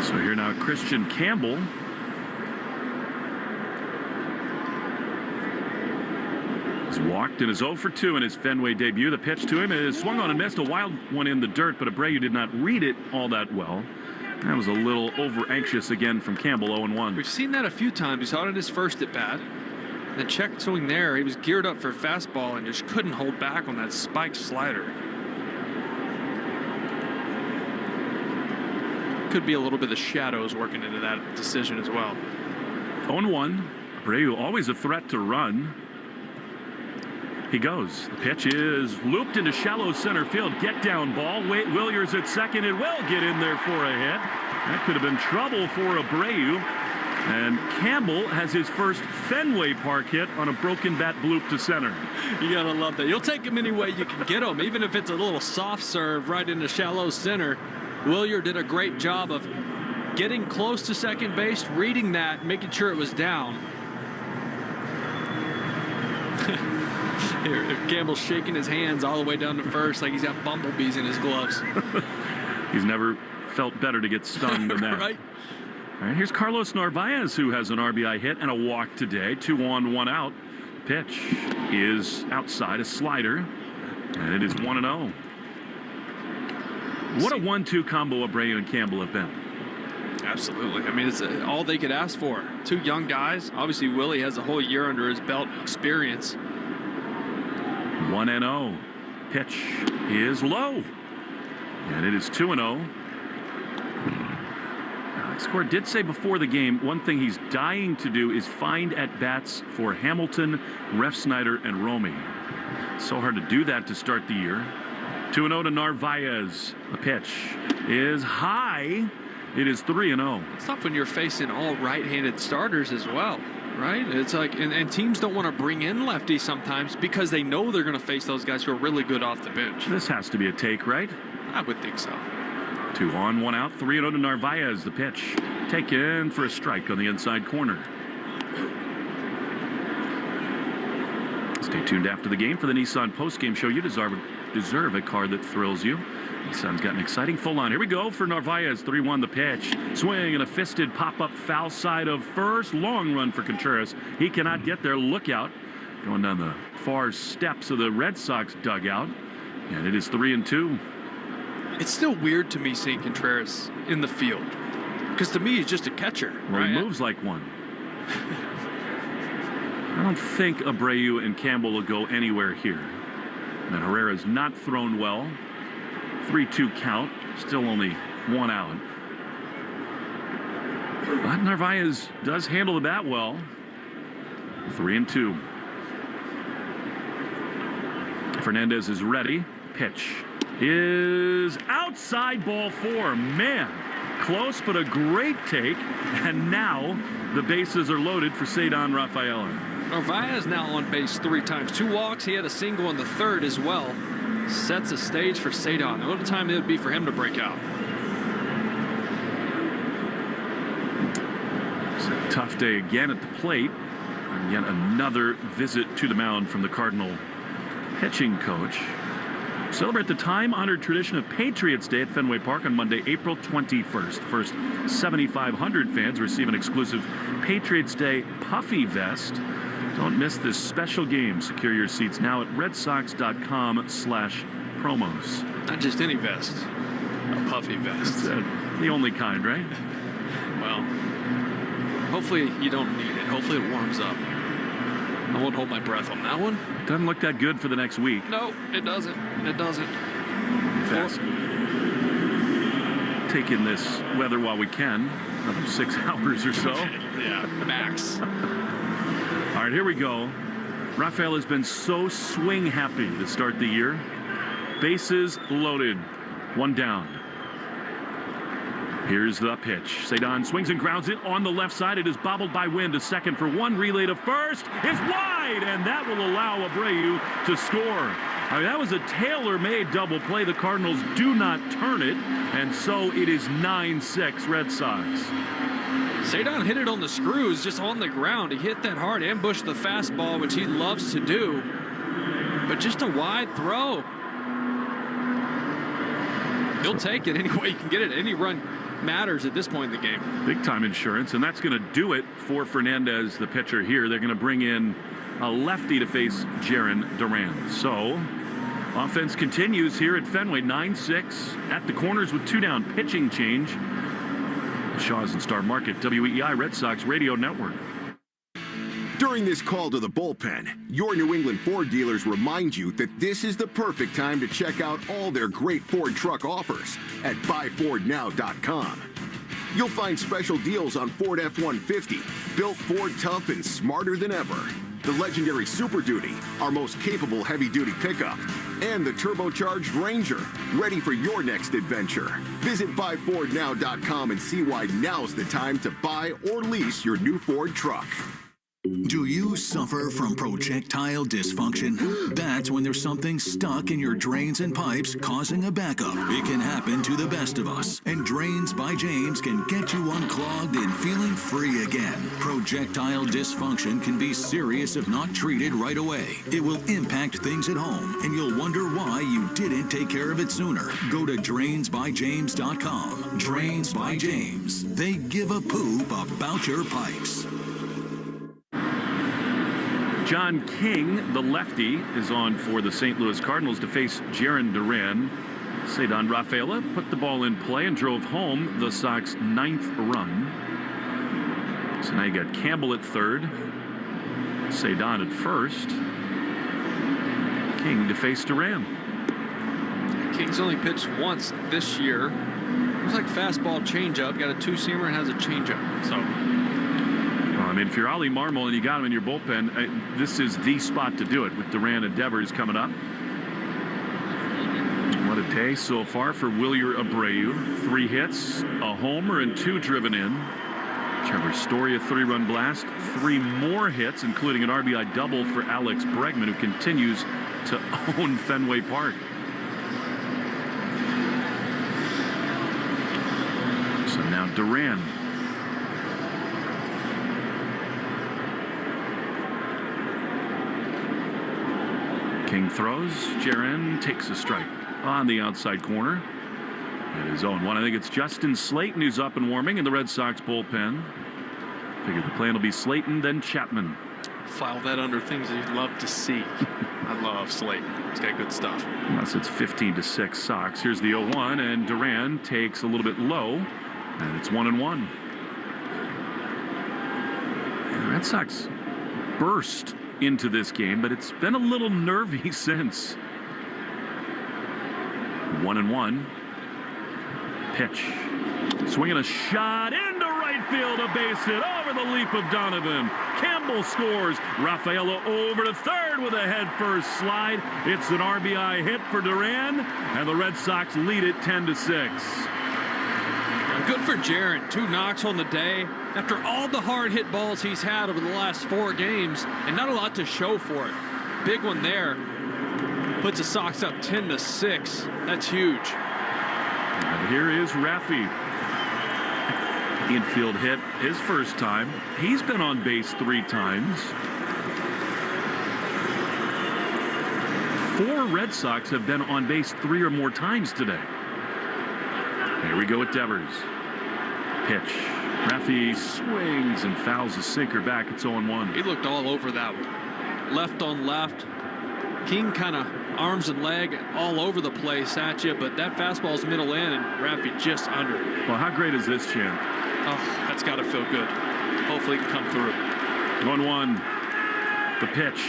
So here now, Christian Campbell. He's walked and is 0 for 2 in his Fenway debut. The pitch to him is swung on and missed. A wild one in the dirt, but Abreu did not read it all that well. That was a little over-anxious again from Campbell, 0-1. We've seen that a few times. We saw it in his first at-bat. The check swing there, he was geared up for a fastball and just couldn't hold back on that spiked slider. Could be a little bit of shadows working into that decision as well. 0-1. Abreu always a threat to run. He goes. The pitch is looped into shallow center field. Get down ball. Wait, Williers at second. It will get in there for a hit. That could have been trouble for Abreu. And Campbell has his first Fenway Park hit on a broken bat bloop to center. You gotta love that. You'll take him any way you can get him, even if it's a little soft serve right into shallow center. Willier did a great job of getting close to second base, reading that, making sure it was down. Here, Campbell's shaking his hands all the way down to first like he's got bumblebees in his gloves. He's never felt better to get stung than that. Right. All right, here's Carlos Narvaez, who has an RBI hit and a walk today. 2 on, 1 out. Pitch is outside, a slider, and it is 1-0. What a 1-2 combo Abreu and Campbell have been. Absolutely. I mean, it's all they could ask for. Two young guys. Obviously, Willie has a whole year under his belt experience. 1-0. Pitch is low, and it is 2-0. Alex Cora did say before the game, one thing he's dying to do is find at-bats for Hamilton, Refsnyder, and Romy. So hard to do that to start the year. 2-0 to Narvaez. The pitch is high. It is 3-0. It's tough when you're facing all right-handed starters as well, right? It's like, and teams don't want to bring in lefties sometimes because they know they're going to face those guys who are really good off the bench. This has to be a take, right? I would think so. 2 on, 1 out. 3-0 to Narvaez. The pitch taken for a strike on the inside corner. Stay tuned after the game for the Nissan Postgame Show. You deserve a car that thrills you. Nissan's got an exciting full line. Here we go for Narvaez. 3-1 the pitch. Swing and a fisted pop-up foul side of first. Long run for Contreras. He cannot get there. Look out. Going down the far steps of the Red Sox dugout. And it is 3-2. It's still weird to me seeing Contreras in the field. Because to me, he's just a catcher. Well, right? He moves like one. I don't think Abreu and Campbell will go anywhere here. And Herrera's not thrown well. 3-2 count. Still only 1 out. But Narvaez does handle the bat well. 3-2. Fernandez is ready. Pitch is outside, ball 4. Man, close, but a great take. And now the bases are loaded for Cedar Rafaela. Narvaez now on base 3 times. 2 walks. He had a single in the 3rd as well. Sets a stage for Cedar. What a time it would be for him to break out. It's a tough day again at the plate. And yet another visit to the mound from the Cardinal pitching coach. Celebrate the time-honored tradition of Patriots Day at Fenway Park on Monday, April 21st. The first 7,500 fans receive an exclusive Patriots Day puffy vest. Don't miss this special game. Secure your seats now at redsox.com/promos. Not just any vest, a puffy vest. The only kind, right? Well, hopefully you don't need it. Hopefully it warms up. I won't hold my breath on that one. Doesn't look that good for the next week. No, it doesn't. It doesn't. Fast. Take in this weather while we can. Another 6 hours or so. Yeah, max. All right, here we go. Rafael has been so swing happy to start the year. Bases loaded. 1 down. Here's the pitch. Cedar swings and grounds it on the left side. It is bobbled by Wynn to second for 1. Relay to first is wide, and that will allow Abreu to score. I mean, that was a tailor-made double play. The Cardinals do not turn it, and so it is 9-6 Red Sox. Cedar hit it on the screws, just on the ground. He hit that hard, ambushed the fastball, which he loves to do, but just a wide throw. He'll take it any way he can get it. Any run matters at this point in the game. Big time insurance, and that's going to do it for Fernandez, the pitcher here. They're going to bring in a lefty to face Jarren Duran. So offense continues here at Fenway. 9-6 at the corners with 2 down. Pitching change. Shaw's and Star Market, WEEI Red Sox Radio Network. During this call to the bullpen, your New England Ford dealers remind you that this is the perfect time to check out all their great Ford truck offers at buyfordnow.com. You'll find special deals on Ford F-150, built Ford tough and smarter than ever. The legendary Super Duty, our most capable heavy-duty pickup, and the turbocharged Granger, ready for your next adventure. Visit buyfordnow.com and see why now's the time to buy or lease your new Ford truck. Do you suffer from projectile dysfunction? That's when there's something stuck in your drains and pipes causing a backup. It can happen to the best of us, and Drains by James can get you unclogged and feeling free again. Projectile dysfunction can be serious if not treated right away. It will impact things at home, and you'll wonder why you didn't take care of it sooner. Go to drainsbyjames.com. Drains by James. They give a poop about your pipes. John King, the lefty, is on for the St. Louis Cardinals to face Jarren Duran. Cedar Rafaela put the ball in play and drove home the Sox 9th run. So now you got Campbell at 3rd, Cedar at 1st, King to face Duran. King's only pitched once this year. It was like fastball changeup. Got a 2-seamer and has a changeup. So. I mean, if you're Ali Marmol and you got him in your bullpen, this is the spot to do it with Duran and Devers coming up. What a day so far for Wilyer Abreu. 3 hits, a homer, and 2 driven in. Trevor Story, a 3-run blast. 3 more hits, including an RBI double for Alex Bregman, who continues to own Fenway Park. So now Duran. King throws. Jarren takes a strike on the outside corner. At his own 1. I think it's Justin Slayton who's up and warming in the Red Sox bullpen. Figure the plan will be Slayton, then Chapman. File that under things that you'd love to see. I love Slayton. He's got good stuff. Unless it's 15-6 Sox. Here's the 0-1, and Duran takes a little bit low, and it's 1-1. The Red Sox burst into this game, but it's been a little nervy since. 1-1. Pitch. Swinging a shot into right field, a base hit over the leap of Donovan. Campbell scores. Rafaela over to 3rd with a head-first slide. It's an RBI hit for Duran, and the Red Sox lead it 10-6. Good for Jaron. 2 knocks on the day. After all the hard hit balls he's had over the last 4 games, and not a lot to show for it. Big one there. Puts the Sox up 10-6. That's huge. And here is Raffy. Infield hit his first time. He's been on base 3 times. 4 Red Sox have been on base 3 or more times today. Here we go with Devers. Pitch. Raffy swings and fouls a sinker back. It's 0-1. He looked all over that one. Left on left. King kind of arms and leg all over the place at you, but that fastball's middle in, and Raffy just under it. Well, how great is this, champ? Oh, that's got to feel good. Hopefully it can come through. 1-1. The pitch.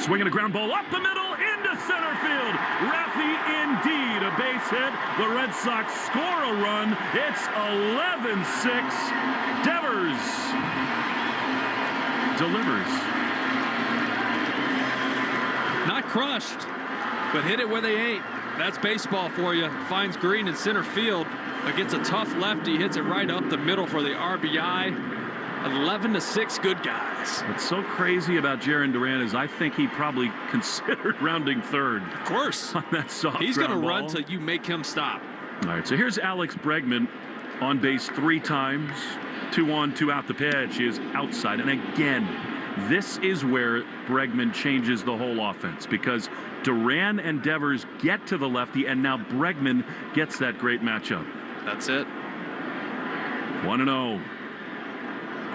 Swinging a ground ball up the middle into center field. Raffy indeed a base hit. The Red Sox score a run. It's 11-6. Devers delivers. Not crushed, but hit it where they ain't. That's baseball for you. Finds Green in center field against a tough lefty. Hits it right up the middle for the RBI. 11-6, good guys. What's so crazy about Jarren Duran is I think he probably considered rounding third. Of course. On that soft He's going to ground run ball. till you make him stop. All right, so here's Alex Bregman on base 3 times. 2 on, 2 out. The pitch is outside. And again, this is where Bregman changes the whole offense because Duran and Devers get to the lefty, and now Bregman gets that great matchup. That's it. 1-0.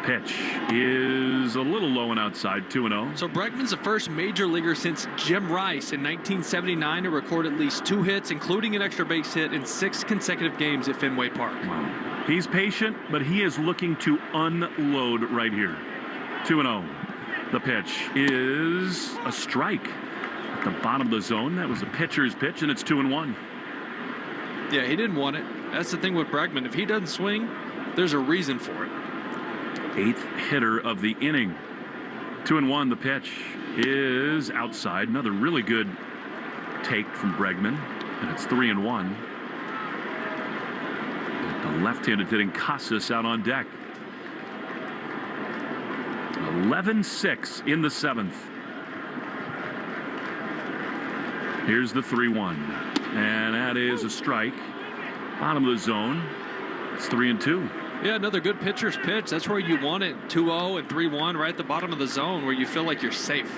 Pitch is a little low and outside. 2-0. So Bregman's the first major leaguer since Jim Rice in 1979 to record at least 2 hits, including an extra base hit in 6 consecutive games at Fenway Park. Wow. He's patient, but he is looking to unload right here. 2-0. The pitch is a strike at the bottom of the zone. That was the pitcher's pitch, and it's 2-1. Yeah, he didn't want it. That's the thing with Bregman. If he doesn't swing, there's a reason for it. 8th hitter of the inning. 2-1. The pitch is outside. Another really good take from Bregman, and it's 3-1. The left-handed hitting Casas out on deck. 11-6 in the 7th. Here's the 3-1, and that is a strike. Bottom of the zone. It's 3-2. Yeah, another good pitcher's pitch. That's where you want it. 2-0 and 3-1 right at the bottom of the zone where you feel like you're safe.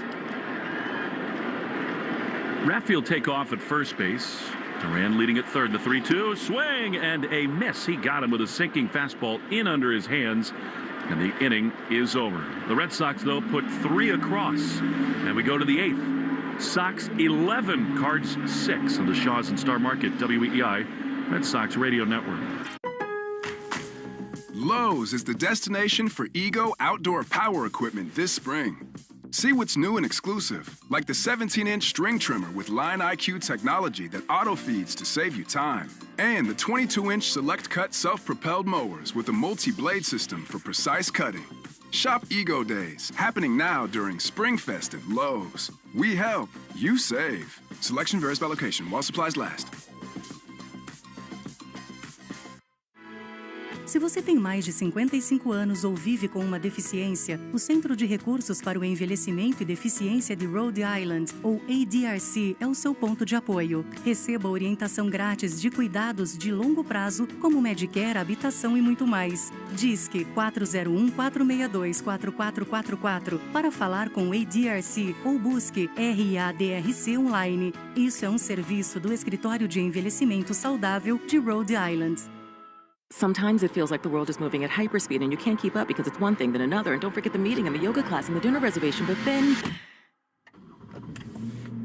Raffy will take off at first base. Duran leading at third. The 3-2 swing and a miss. He got him with a sinking fastball in under his hands, and the inning is over. The Red Sox, though, put 3 across, and we go to the 8th. Sox 11, Cards 6 on the Shaws and Star Market, WEEI, Red Sox Radio Network. Lowe's is the destination for Ego outdoor power equipment this spring. See what's new and exclusive, like the 17-inch string trimmer with Line IQ technology that auto-feeds to save you time, and the 22-inch Select Cut self-propelled mowers with a multi-blade system for precise cutting. Shop Ego Days, happening now during Spring Fest at Lowe's. We help, you save. Selection varies by location while supplies last. Se você tem mais de 55 anos ou vive com uma deficiência, o Centro de Recursos para o Envelhecimento e Deficiência de Rhode Island, ou ADRC, é o seu ponto de apoio. Receba orientação grátis de cuidados de longo prazo, como Medicare, habitação e muito mais. Disque 401-462-4444 para falar com o ADRC ou busque RADRC online. Isso é um serviço do Escritório de Envelhecimento Saudável de Rhode Island. Sometimes it feels like the world is moving at hyperspeed and you can't keep up because it's one thing then another, and don't forget the meeting and the yoga class and the dinner reservation, but then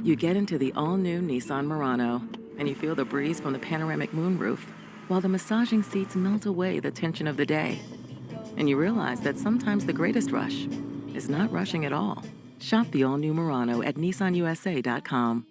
you get into the all-new Nissan Murano and you feel the breeze from the panoramic moonroof while the massaging seats melt away the tension of the day. And you realize that sometimes the greatest rush is not rushing at all. Shop the all-new Murano at nissanusa.com.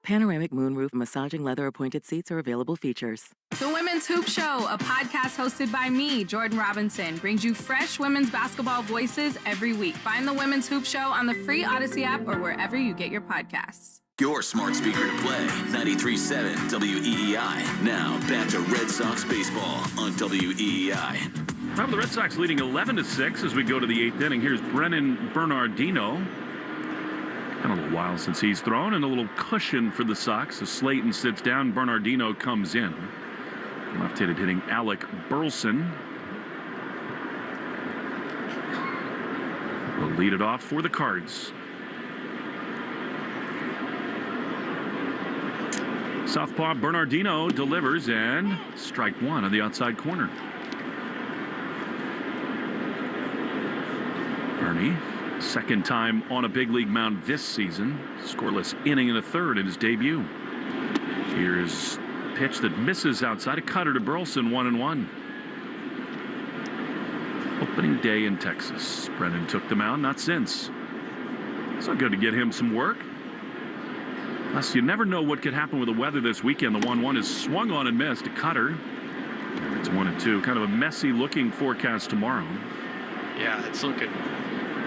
Panoramic moonroof massaging leather appointed seats are available features. The Women's Hoop Show, a podcast hosted by me, Jordan Robinson, brings you fresh women's basketball voices every week. Find the Women's Hoop Show on the free Odyssey app or wherever you get your podcasts. Your smart speaker to play, 93.7 WEEI. Now, back to Red Sox baseball on WEEI. Now the Red Sox leading 11-6 as we go to the 8th inning. Here's Brennan Bernardino. Been a little while since he's thrown, and a little cushion for the Sox as Slayton sits down. Bernardino comes in. Left-handed hitting Alec Burleson will lead it off for the Cards. Southpaw Bernardino delivers, and strike one on the outside corner. Bernie, second time on a big league mound this season. Scoreless inning and a third in his debut. Here's a pitch that misses outside, a cutter to Burleson, 1-1. Opening day in Texas. Brennan took the mound, not since. So good to get him some work. Plus, you never know what could happen with the weather this weekend. The 1-1 is swung on and missed. A cutter. And it's 1-2. Kind of a messy looking forecast tomorrow. Yeah, it's looking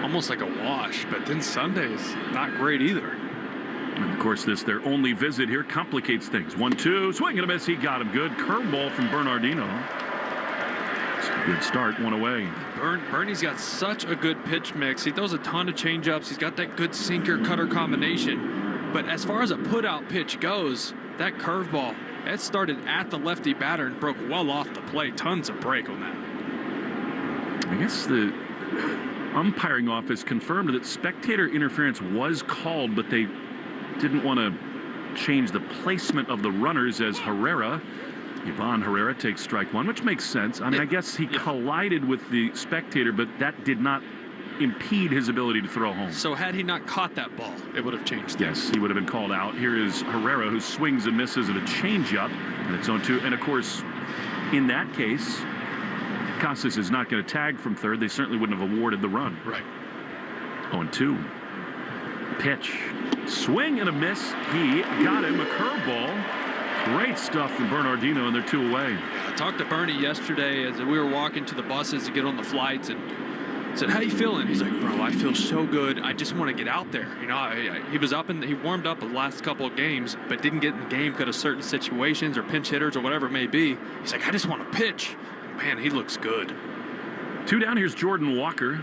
almost like a wash, but then Sunday's not great either. And of course, this, their only visit here, complicates things. 1-2, swing and a miss. He got him good. Curveball from Bernardino. It's a good start, one away. Bernie's got such a good pitch mix. He throws a ton of changeups. He's got that good sinker-cutter combination. But as far as a put-out pitch goes, that curveball, it started at the lefty batter and broke well off the plate. Tons of break on that. I guess the umpiring office confirmed that spectator interference was called, but they didn't want to change the placement of the runners as Ivan Herrera takes strike one, which makes sense. I mean, I guess he collided with the spectator, but that did not impede his ability to throw home. So had he not caught that ball, it would have changed things. Yes, he would have been called out. Here is Herrera, who swings and misses at a changeup, and it's 0-2. And of course, in that case, Casas is not going to tag from third. They certainly wouldn't have awarded the run. Right. 0-2. Pitch. Swing and a miss. He got him a curveball. Great stuff from Bernardino, and they're two away. I talked to Bernie yesterday as we were walking to the buses to get on the flights, and said, "How you feeling?" He's like, "Bro, I feel so good. I just want to get out there." You know, he was up and he warmed up the last couple of games, but didn't get in the game because of certain situations or pinch hitters or whatever it may be. He's like, "I just want to pitch." Man, he looks good. Two down. Here's Jordan Walker.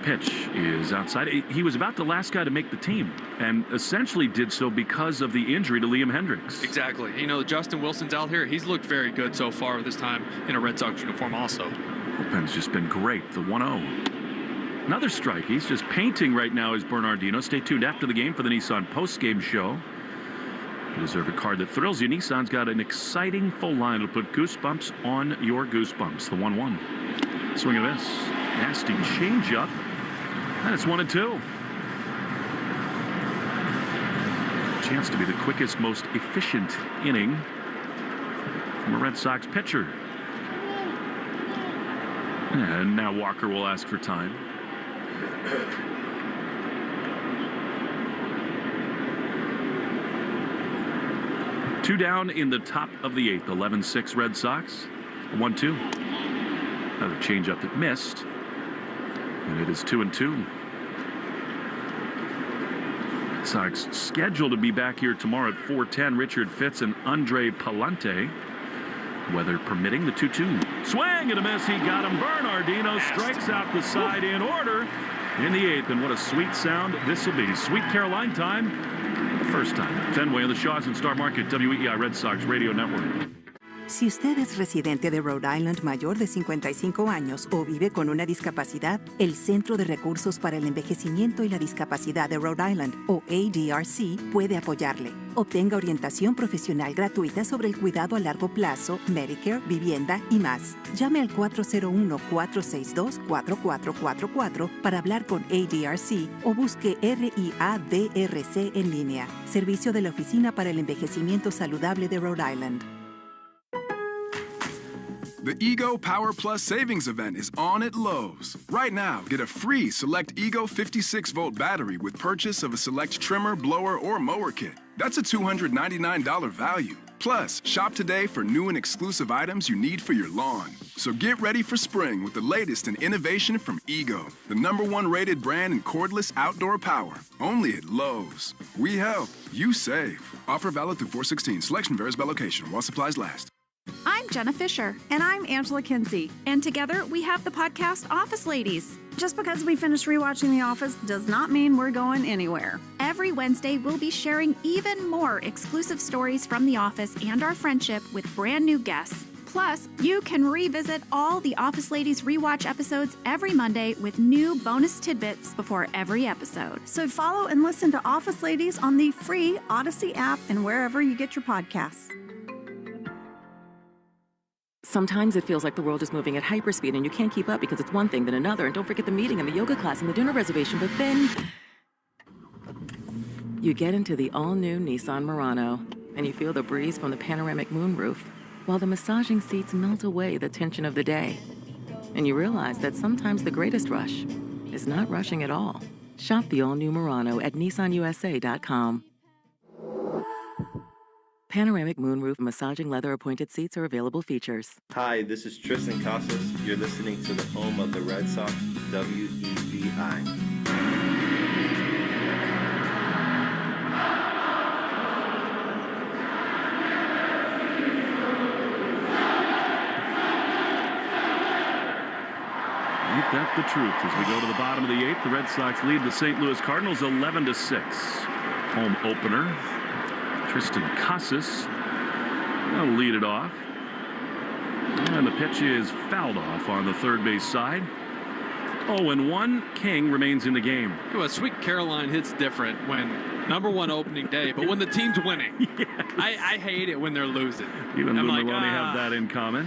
Pitch is outside. He was about the last guy to make the team, and essentially did so because of the injury to Liam Hendricks. Exactly. You know, Justin Wilson's out here. He's looked very good so far this time in a Red Sox uniform also. Bullpen's just been great. The 1-0. Another strike. He's just painting right now as Bernardino. Stay tuned after the game for the Nissan Postgame show. You deserve a card that thrills you. Nissan's got an exciting full line. It'll put goosebumps on your goosebumps. The 1-1. Swing and miss. Nasty changeup. And it's 1-2. Chance to be the quickest, most efficient inning from a Red Sox pitcher. And now Walker will ask for time. Two down in the top of the 8th. 11-6 Red Sox. 1-2. Another changeup that missed. And it is 2-2. Red Sox scheduled to be back here tomorrow at 4:10. Richard Fitz and Andre Palante. Weather permitting, the 2-2. Swing and a miss. He got him. Bernardino strikes out the side in order in the 8th. And what a sweet sound this will be. Sweet Caroline time. The first time. Fenway on the Shaws and Star Market, WEEI Red Sox Radio Network. Si usted es residente de Rhode Island mayor de 55 años o vive con una discapacidad, el Centro de Recursos para el Envejecimiento y la Discapacidad de Rhode Island, o ADRC, puede apoyarle. Obtenga orientación profesional gratuita sobre el cuidado a largo plazo, Medicare, vivienda y más. Llame al 401-462-4444 para hablar con ADRC o busque RIADRC en línea. Servicio de la Oficina para el Envejecimiento Saludable de Rhode Island. The Ego Power Plus Savings Event is on at Lowe's. Right now, get a free Select Ego 56-volt battery with purchase of a Select trimmer, blower, or mower kit. That's a $299 value. Plus, shop today for new and exclusive items you need for your lawn. So get ready for spring with the latest in innovation from Ego, the #1 rated brand in cordless outdoor power. Only at Lowe's. We help, you save. Offer valid through 4/16. Selection varies by location while supplies last. I'm Jenna Fisher. And I'm Angela Kinsey. And together we have the podcast Office Ladies. Just because we finished rewatching The Office does not mean we're going anywhere. Every Wednesday, we'll be sharing even more exclusive stories from The Office and our friendship with brand new guests. Plus, you can revisit all the Office Ladies rewatch episodes every Monday with new bonus tidbits before every episode. So follow and listen to Office Ladies on the free Odyssey app and wherever you get your podcasts. Sometimes it feels like the world is moving at hyperspeed and you can't keep up because it's one thing then another. And don't forget the meeting and the yoga class and the dinner reservation. But then you get into the all-new Nissan Murano and you feel the breeze from the panoramic moonroof while the massaging seats melt away the tension of the day. And you realize that sometimes the greatest rush is not rushing at all. Shop the all-new Murano at nissanusa.com. Panoramic moonroof massaging leather appointed seats are available features. Hi, this is Tristan Casas. You're listening to the home of the Red Sox, WEBI. Ain't that the truth? As we go to the bottom of the 8th, the Red Sox lead the St. Louis Cardinals 11-6. Home opener. Tristan Casas will lead it off. And the pitch is fouled off on the third base side. 0-1. King remains in the game. Well, Sweet Caroline hits different when #1 opening day, but when the team's winning. Yes. I hate it when they're losing. Even the Maloney have that in common.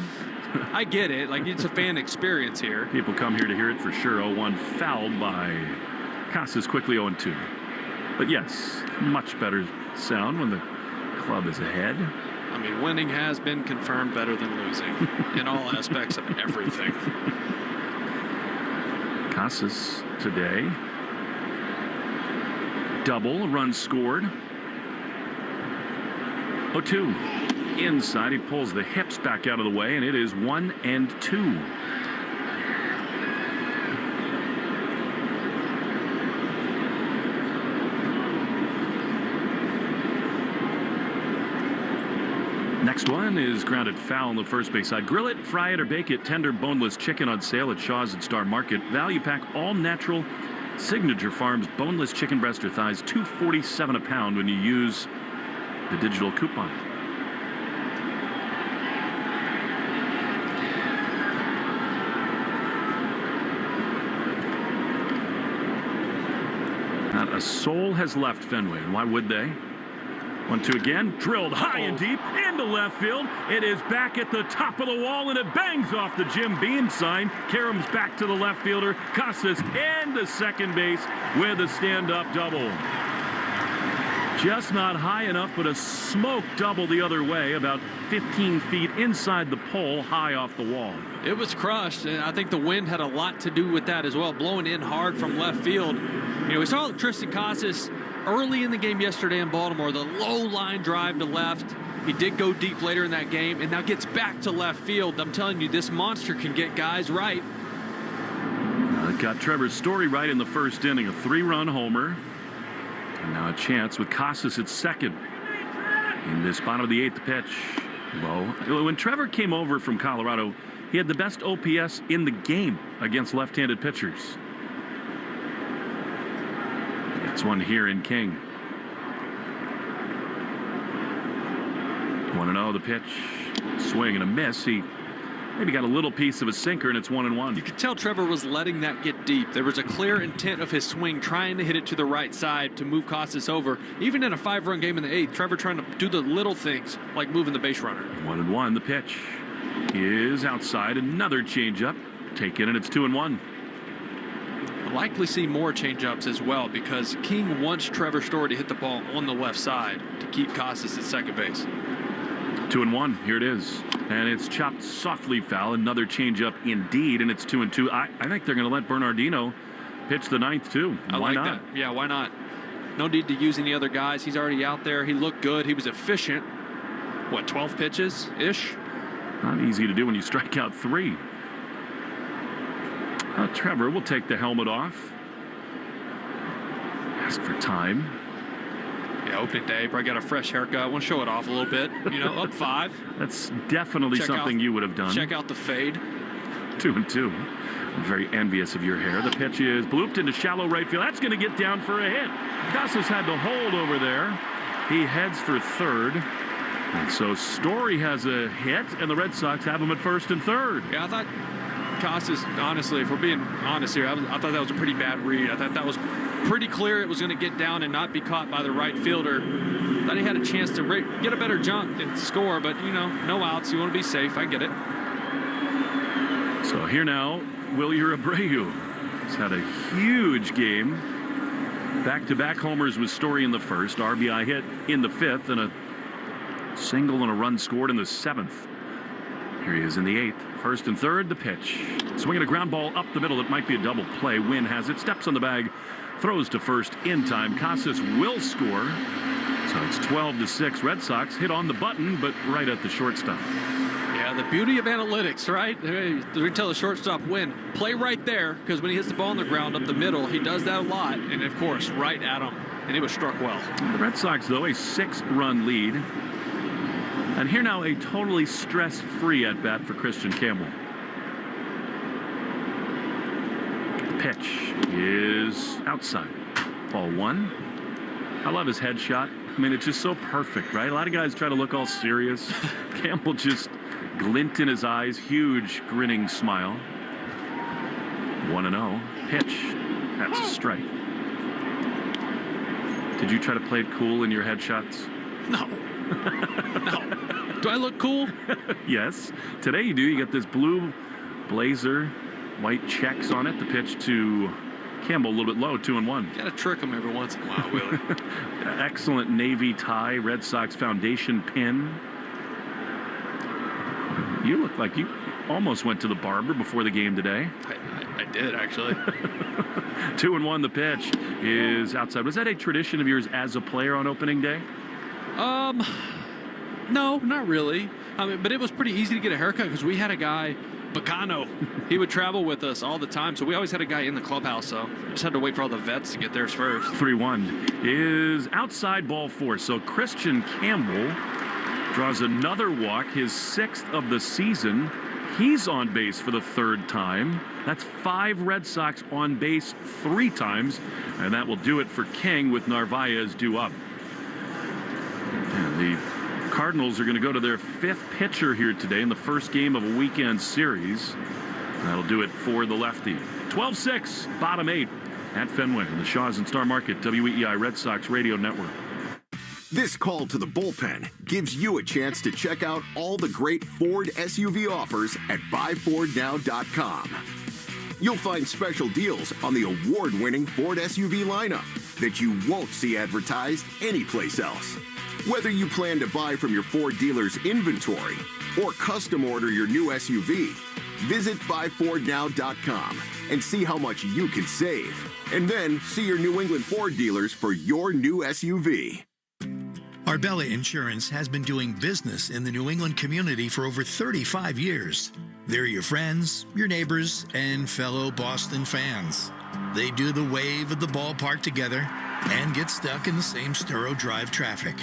I get it. Like, it's a fan experience here. People come here to hear it for sure. 0-1 fouled by Casas, quickly 0-2. But yes, much better sound when the club is ahead. I mean, winning has been confirmed better than losing in all aspects of everything. Casas today. Double, run scored. 0-2. Inside, he pulls the hips back out of the way, and it is 1-2. Next one is grounded foul on the first base side. Grill it, fry it, or bake it. Tender boneless chicken on sale at Shaw's and Star Market. Value pack, all natural. Signature Farms boneless chicken breast or thighs, $2.47 a pound when you use the digital coupon. Not a soul has left Fenway, and why would they? 1-2 again, drilled high and deep into left field. It is back at the top of the wall, and it bangs off the Jim Beam sign. Karams back to the left fielder. Casas into second base with a stand-up double. Just not high enough, but a smoke double the other way, about 15 feet inside the pole, high off the wall. It was crushed, and I think the wind had a lot to do with that as well, blowing in hard from left field. You know, we saw Tristan Casas early in the game yesterday in Baltimore, the low line drive to left. He did go deep later in that game and now gets back to left field. I'm telling you, this monster can get guys right. Got Trevor Story right in the first inning, a 3-run homer. And now a chance with Casas at second. In this bottom of the 8th pitch, low. When Trevor came over from Colorado, he had the best OPS in the game against left-handed pitchers. It's one here in King. 1-0 the pitch. Swing and a miss. He maybe got a little piece of a sinker, and it's 1-1. You could tell Trevor was letting that get deep. There was a clear intent of his swing, trying to hit it to the right side to move Casas over. Even in a 5-run game in the 8th, Trevor trying to do the little things like moving the base runner. 1-1 the pitch is outside. Another changeup taken, and it's 2-1. We'll likely see more changeups as well because King wants Trevor Story to hit the ball on the left side to keep Casas at second base. 2-1. Here it is. And it's chopped softly foul. Another changeup indeed, and it's 2-2. I think they're going to let Bernardino pitch the 9th too. I why like not? that. Yeah, why not? No need to use any other guys. He's already out there. He looked good. He was efficient. 12 pitches-ish? Not easy to do when you strike out 3. Trevor will take the helmet off. Ask for time. Yeah, opening day. Probably got a fresh haircut. Want to show it off a little bit. Up 5. That's definitely something you would have done. Check out the fade. 2-2. I'm very envious of your hair. The pitch is blooped into shallow right field. That's going to get down for a hit. Casas had to hold over there. He heads for third. And so Story has a hit, and the Red Sox have him at first and third. Yeah, I thought Casas, honestly, if we're being honest here, I thought that was a pretty bad read. I thought that was pretty clear it was going to get down and not be caught by the right fielder. Thought he had a chance to get a better jump and score, but, no outs. You want to be safe. I get it. So here now, Wilyer Abreu. He's had a huge game. Back-to-back homers with Story in the first, RBI hit in the 5th, and a single and a run scored in the 7th. Here he is in the 8th. First and third, the pitch. Swinging a ground ball up the middle. It might be a double play. Wynn has it. Steps on the bag. Throws to first in time. Casas will score. So it's 12-6. Red Sox hit on the button, but right at the shortstop. Yeah, the beauty of analytics, right? We tell the shortstop, Wynn, play right there, because when he hits the ball on the ground up the middle, he does that a lot. And, of course, right at him. And he was struck well. The Red Sox, though, a 6-run lead. And here now a totally stress-free at-bat for Christian Campbell. The pitch is outside. Ball 1. I love his headshot. I mean, it's just so perfect, right? A lot of guys try to look all serious. Campbell just glint in his eyes. Huge grinning smile. 1-0. Pitch. That's a strike. Did you try to play it cool in your headshots? No. No. Do I look cool? Yes. Today you do. You got this blue blazer, white checks on it. The pitch to Campbell a little bit low, 2-1. Got to trick him every once in a while, Willie. Excellent navy tie, Red Sox Foundation pin. You look like you almost went to the barber before the game today. I did, actually. 2-1, the pitch is outside. Was that a tradition of yours as a player on opening day? No, not really. I mean, but it was pretty easy to get a haircut because we had a guy, Bacano. He would travel with us all the time, so we always had a guy in the clubhouse, so just had to wait for all the vets to get theirs first. 3-1 is outside, ball 4. So Christian Campbell draws another walk, his 6th of the season. He's on base for the 3rd time. That's 5 Red Sox on base 3 times, and that will do it for King with Narvaez due up. And the Cardinals are going to go to their 5th pitcher here today in the first game of a weekend series. That'll do it for the lefty. 12-6, bottom 8 at Fenway in the Shaws and Star Market WEEI Red Sox Radio Network. This call to the bullpen gives you a chance to check out all the great Ford SUV offers at buyfordnow.com. You'll find special deals on the award-winning Ford SUV lineup that you won't see advertised anyplace else. Whether you plan to buy from your Ford dealer's inventory or custom order your new SUV, visit buyfordnow.com and see how much you can save. And then see your New England Ford dealers for your new SUV. Arbella Insurance has been doing business in the New England community for over 35 years. They're your friends, your neighbors, and fellow Boston fans. They do the wave at the ballpark together and get stuck in the same Sturrow Drive traffic.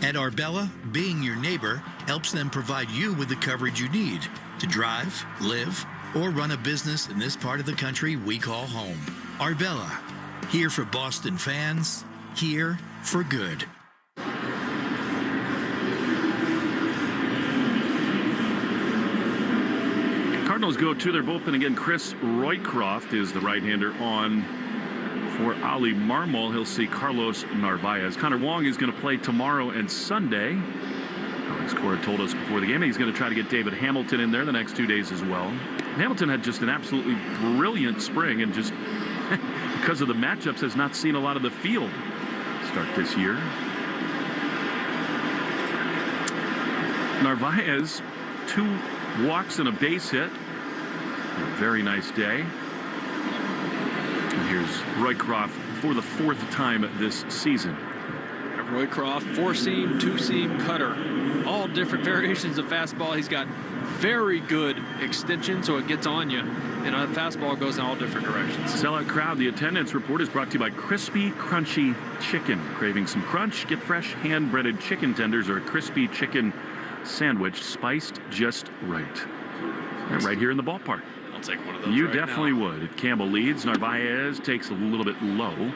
At Arbella, being your neighbor helps them provide you with the coverage you need to drive, live, or run a business in this part of the country we call home. Arbella, here for Boston fans, here for good. Cardinals go to their bullpen again. Chris Roycroft is the right-hander on for Ali Marmol. He'll see Carlos Narvaez. Connor Wong is going to play tomorrow and Sunday. Alex Cora told us before the game he's going to try to get David Hamilton in there the next 2 days as well. Hamilton had just an absolutely brilliant spring and just because of the matchups has not seen a lot of the field start this year. Narvaez, 2 walks and a base hit. A very nice day. And here's Roycroft for the 4th time this season. Roycroft, 4-seam, 2-seam cutter. all different variations of fastball. He's got very good extension, so it gets on you. And a fastball goes in all different directions. Sellout crowd. The attendance report is brought to you by Crispy Crunchy Chicken. Craving some crunch? Get fresh hand-breaded chicken tenders or a crispy chicken sandwich spiced just right. They're right here in the ballpark. I'll take one of those. You right definitely now. would. Campbell leads. Narvaez takes a little bit low.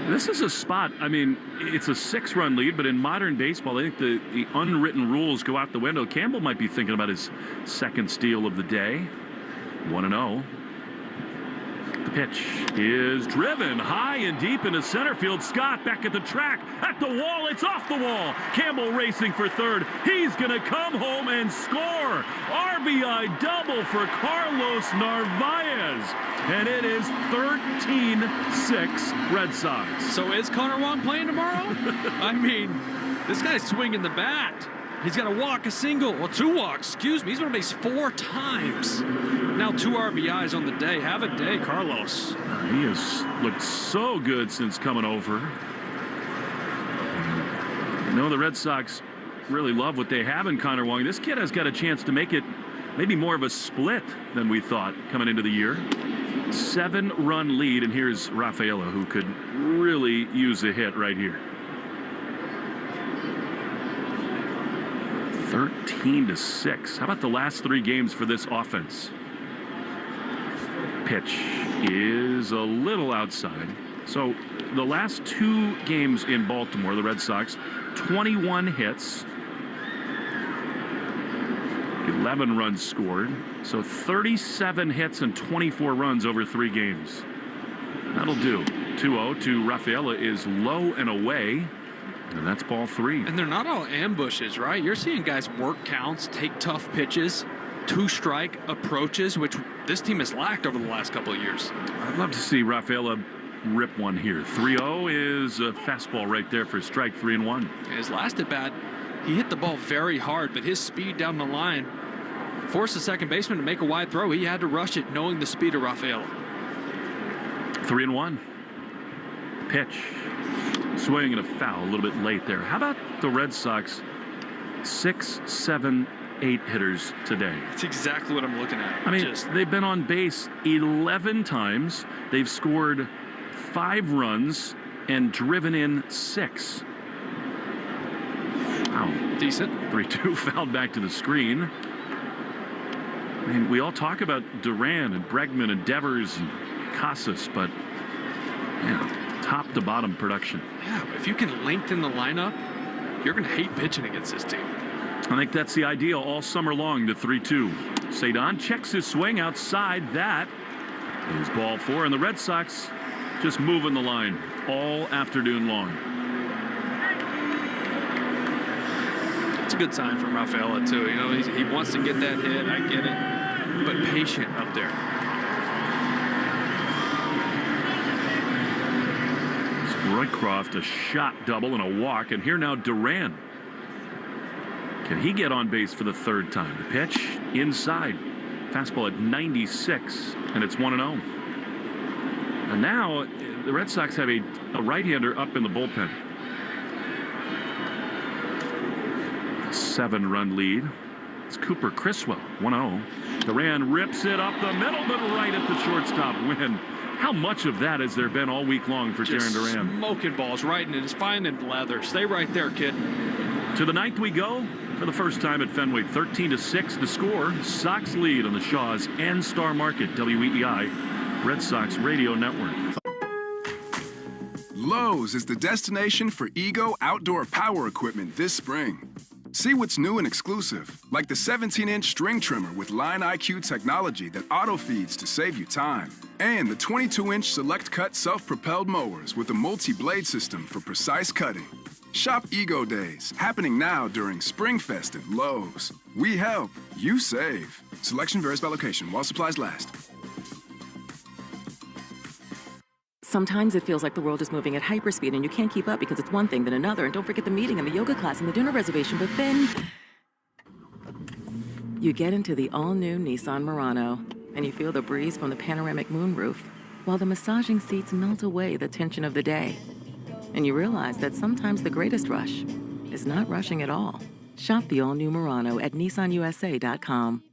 This is a spot, I mean, it's a 6-run lead, but in modern baseball, I think the unwritten rules go out the window. Campbell might be thinking about his second steal of the day. 1-0. The pitch is driven high and deep into center field. Scott back at the track, at the wall. It's off the wall. Campbell racing for third. He's going to come home and score. RBI double for Carlos Narvaez. And it is 13-6 Red Sox. So is Connor Wong playing tomorrow? I mean, this guy's swinging the bat. He's got to walk a single, well, 2 walks, excuse me. He's been on base 4 times. Now 2 RBIs on the day. Have a day, Carlos. He has looked so good since coming over. You know, the Red Sox really love what they have in Connor Wong. This kid has got a chance to make it maybe more of a split than we thought coming into the year. 7-run lead, and here's Rafaela, who could really use a hit right here. 13-6. How about the last 3 games for this offense? Pitch is a little outside. So the last 2 games in Baltimore, the Red Sox, 21 hits, 11 runs scored. So 37 hits and 24 runs over 3 games. That'll do. 2-0 to Rafaela is low and away. And that's ball 3. And they're not all ambushes, right? You're seeing guys work counts, take tough pitches, 2-strike approaches, which this team has lacked over the last couple of years. I'd love to see Rafaela rip one here. 3-0 is a fastball right there for strike 3-1. His last at bat, he hit the ball very hard, but his speed down the line forced the second baseman to make a wide throw. He had to rush it, knowing the speed of Rafaela. 3-1. Pitch. Swing and a foul a little bit late there. How about the Red Sox? 6, 7, 8 hitters today. That's exactly what I'm looking at. I mean, they've been on base 11 times. They've scored 5 runs and driven in 6. Wow. Decent. 3-2 fouled back to the screen. I mean, we all talk about Duran and Bregman and Devers and Casas, but yeah, top to bottom production. Yeah, but if you can lengthen the lineup, you're going to hate pitching against this team. I think that's the ideal all summer long, the 3-2. Cedon checks his swing outside. That is ball 4, and the Red Sox just moving the line all afternoon long. It's a good sign from Rafaela, too. You know, he wants to get that hit. I get it. But patient up there. Roycroft, a shot double and a walk, and here now Duran. Can he get on base for the 3rd time? The pitch inside. Fastball at 96, and it's 1-0. And now the Red Sox have a right-hander up in the bullpen. 7-run lead. It's Cooper Criswell, 1-0. Duran rips it up the middle, but right at the shortstop win. How much of that has there been all week long for Jarren Duran? Smoking balls right in it. It's fine in leather. Stay right there, kid. To the 9th we go for the first time at Fenway. 13-6 the score. Sox lead on the Shaw's and Star Market. WEEI Red Sox Radio Network. Lowe's is the destination for Ego outdoor power equipment this spring. See what's new and exclusive, like the 17-inch string trimmer with Line IQ technology that auto-feeds to save you time, and the 22-inch Select Cut self-propelled mowers with a multi-blade system for precise cutting. Shop Ego Days, happening now during Spring Fest at Lowe's. We help, you save. Selection varies by location while supplies last. Sometimes it feels like the world is moving at hyperspeed and you can't keep up because it's one thing then another. And don't forget the meeting and the yoga class and the dinner reservation. But then you get into the all-new Nissan Murano and you feel the breeze from the panoramic moonroof while the massaging seats melt away the tension of the day. And you realize that sometimes the greatest rush is not rushing at all. Shop the all-new Murano at nissanusa.com.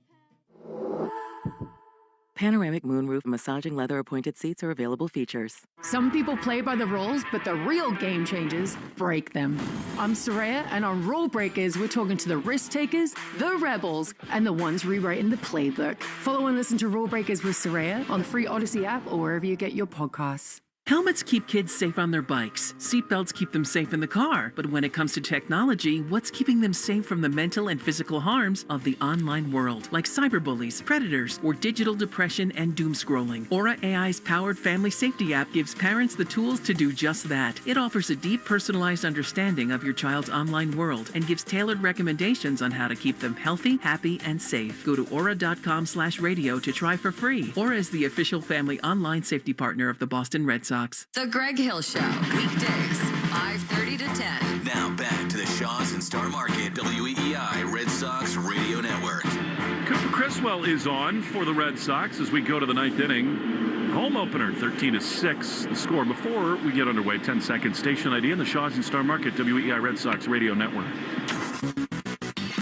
Panoramic moonroof massaging leather appointed seats are available features. Some people play by the rules, but the real game changers break them. I'm Soraya, and on Rule Breakers, we're talking to the risk takers, the rebels, and the ones rewriting the playbook. Follow and listen to Rule Breakers with Soraya on the free Odyssey app or wherever you get your podcasts. Helmets keep kids safe on their bikes. Seatbelts keep them safe in the car. But when it comes to technology, what's keeping them safe from the mental and physical harms of the online world, like cyberbullies, predators, or digital depression and doom scrolling? Aura AI's powered family safety app gives parents the tools to do just that. It offers a deep, personalized understanding of your child's online world and gives tailored recommendations on how to keep them healthy, happy, and safe. Go to aura.com/radio to try for free. Aura is the official family online safety partner of the Boston Red Sox. The Greg Hill Show, weekdays, 5:30 to 10. Now back to the Shaws and Star Market WEEI Red Sox Radio Network. Cooper Criswell is on for the Red Sox as we go to the ninth inning. Home opener, 13-6. The score before we get underway. 10-second station ID in the Shaws and Star Market WEEI Red Sox Radio Network.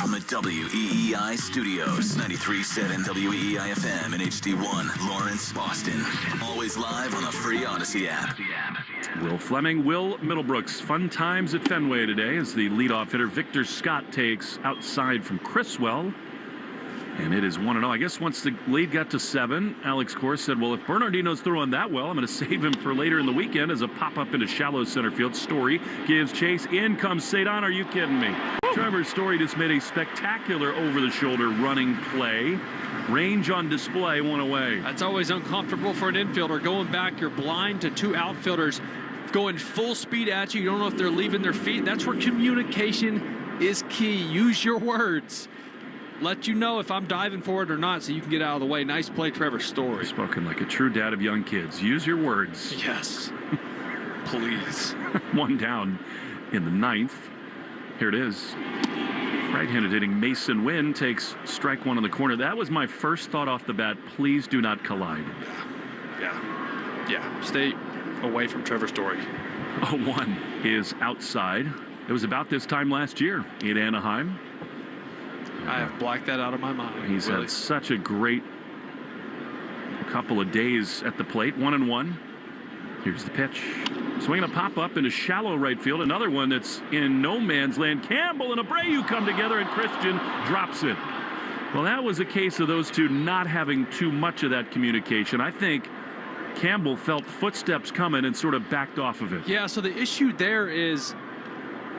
From the WEEI studios, 93.7 WEEI FM and HD1, Lawrence, Boston. Always live on the free Odyssey app. Will Fleming, Will Middlebrooks. Fun times at Fenway today as the leadoff hitter Victor Scott takes outside from Criswell. And it is 1-0. I guess once the lead got to 7, Alex Cora said, well, if Bernardino's throwing that well, I'm going to save him for later in the weekend as a pop-up into shallow center field. Story gives chase. In comes Cedon. Are you kidding me? Trevor Story just made a spectacular over-the-shoulder running play. Range on display, one away. That's always uncomfortable for an infielder. Going back, you're blind to two outfielders going full speed at you. You don't know if they're leaving their feet. That's where communication is key. Use your words. Let you know if I'm diving for it or not so you can get out of the way. Nice play, Trevor Story. Spoken like a true dad of young kids. Use your words. Yes. Please. One down in the ninth. Here it is. Right-handed hitting Mason Wynn takes strike one in the corner. That was my first thought off the bat. Please do not collide. Yeah. Stay away from Trevor Story. 0-1 is outside. It was about this time last year in Anaheim. I have blacked that out of my mind. He's had such a great couple of days at the plate. 1-1. Here's the pitch. Swinging a pop-up into shallow right field. Another one that's in no man's land. Campbell and Abreu come together, and Christian drops it. Well, that was a case of those two not having too much of that communication. I think Campbell felt footsteps coming and sort of backed off of it. Yeah, so the issue there is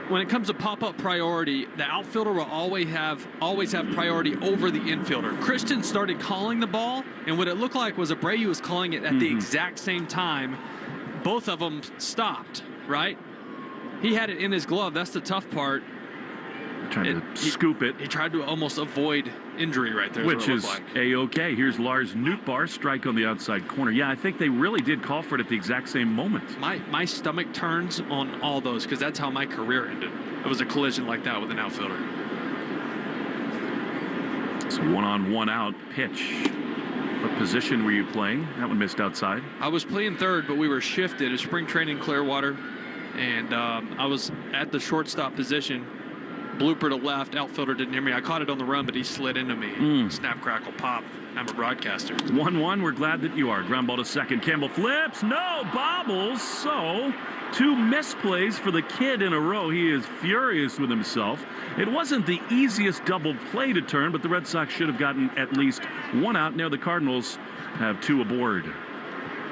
when it comes to pop-up priority, the outfielder will always have priority over the infielder. Christian started calling the ball, and what it looked like was Abreu was calling it at the exact same time. Both of them stopped, right? He had it in his glove. That's the tough part. Trying to scoop it. He tried to almost avoid injury right there. Which is A-OK. Here's Lars Nootbaar, strike on the outside corner. Yeah, I think they really did call for it at the exact same moment. My stomach turns on all those because that's how my career ended. It was a collision like that with an outfielder. So 1-on, 1-out pitch. What position were you playing? That one missed outside. I was playing third, but we were shifted at spring training Clearwater, and I was at the shortstop position. Blooper to left, outfielder didn't hear me. I caught it on the run, but he slid into me. Snap, crackle, pop. I'm a broadcaster. 1-1, we're glad that you are. Ground ball to second. Campbell flips. No, bobbles. So, 2 misplays for the kid in a row. He is furious with himself. It wasn't the easiest double play to turn, but the Red Sox should have gotten at least 1 out. Now the Cardinals have 2 aboard.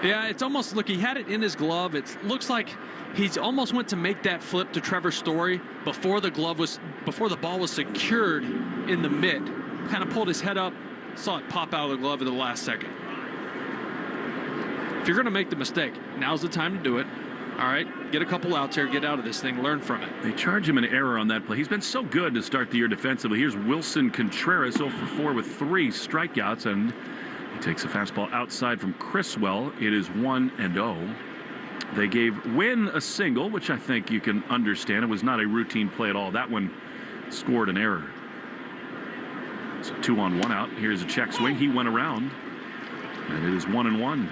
Yeah, it's almost, look, he had it in his glove. It looks like he's almost went to make that flip to Trevor Story before the ball was secured in the mid. Kind of pulled his head up, saw it pop out of the glove at the last second. If you're going to make the mistake, now's the time to do it. All right, get a couple outs here, get out of this thing, learn from it. They charge him an error on that play. He's been so good to start the year defensively. Here's Wilson Contreras, 0 for 4 with 3 strikeouts, and he takes a fastball outside from Criswell. It is 1-0. They gave Wynn a single, which I think you can understand. It was not a routine play at all. That one scored an error. So 2-on, 1 out. Here's a check swing. He went around, and it is 1-1.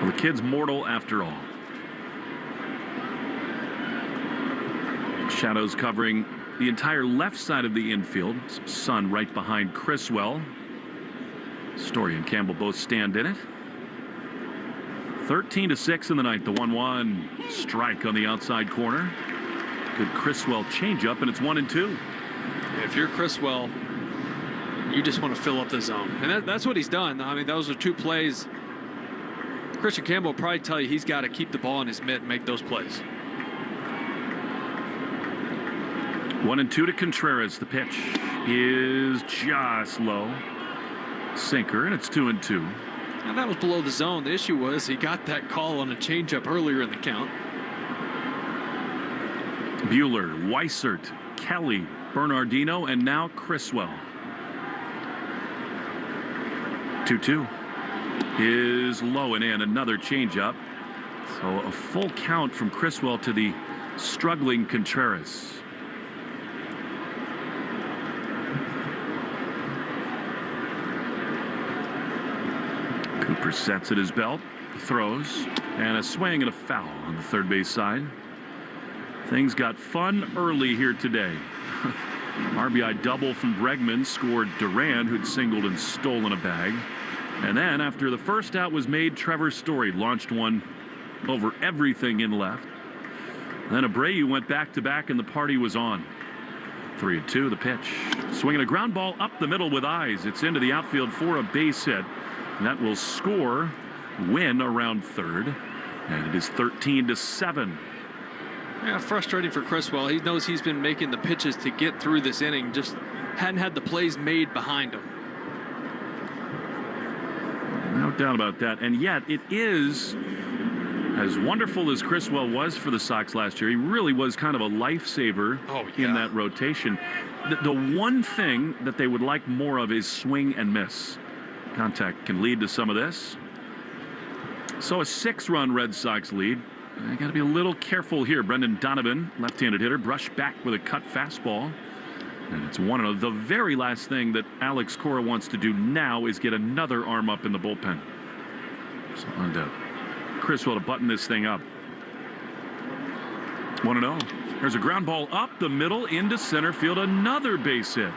The kid's mortal after all. Shadows covering the entire left side of the infield. Some sun right behind Criswell. Story and Campbell both stand in it. 13-6 in the ninth. The 1-1 strike on the outside corner. Good Criswell changeup, and it's 1-2. If you're Criswell, you just want to fill up the zone, and that's what he's done. I mean, those are two plays. Christian Campbell will probably tell you he's got to keep the ball in his mitt and make those plays. 1-2 to Contreras. The pitch is just low. Sinker, and it's 2-2. Now that was below the zone. The issue was he got that call on a changeup earlier in the count. Buehler, Weissert, Kelly, Bernardino, and now Criswell. 2-2 is low and in. Another changeup. So a full count from Criswell to the struggling Contreras. Cooper sets at his belt, throws, and a swing and a foul on the third base side. Things got fun early here today. RBI double from Bregman scored Duran, who'd singled and stolen a bag. And then after the first out was made, Trevor Story launched one over everything in left. Then Abreu went back-to-back and the party was on. 3-2 the pitch. Swinging a ground ball up the middle with eyes. It's into the outfield for a base hit. And that will score Win around third. And it is 13-7. Yeah, frustrating for Criswell. He knows he's been making the pitches to get through this inning, just hadn't had the plays made behind him. No doubt about that. And yet it is, as wonderful as Criswell was for the Sox last year, he really was kind of a lifesaver in that rotation. The one thing that they would like more of is swing and miss. Contact can lead to some of this. So a 6-run Red Sox lead. I got to be a little careful here. Brendan Donovan, left-handed hitter, brushed back with a cut fastball. And it's 1-0. The very last thing that Alex Cora wants to do now is get another arm up in the bullpen. So on to Criswell to button this thing up. 1-0. There's a ground ball up the middle into center field. Another base hit.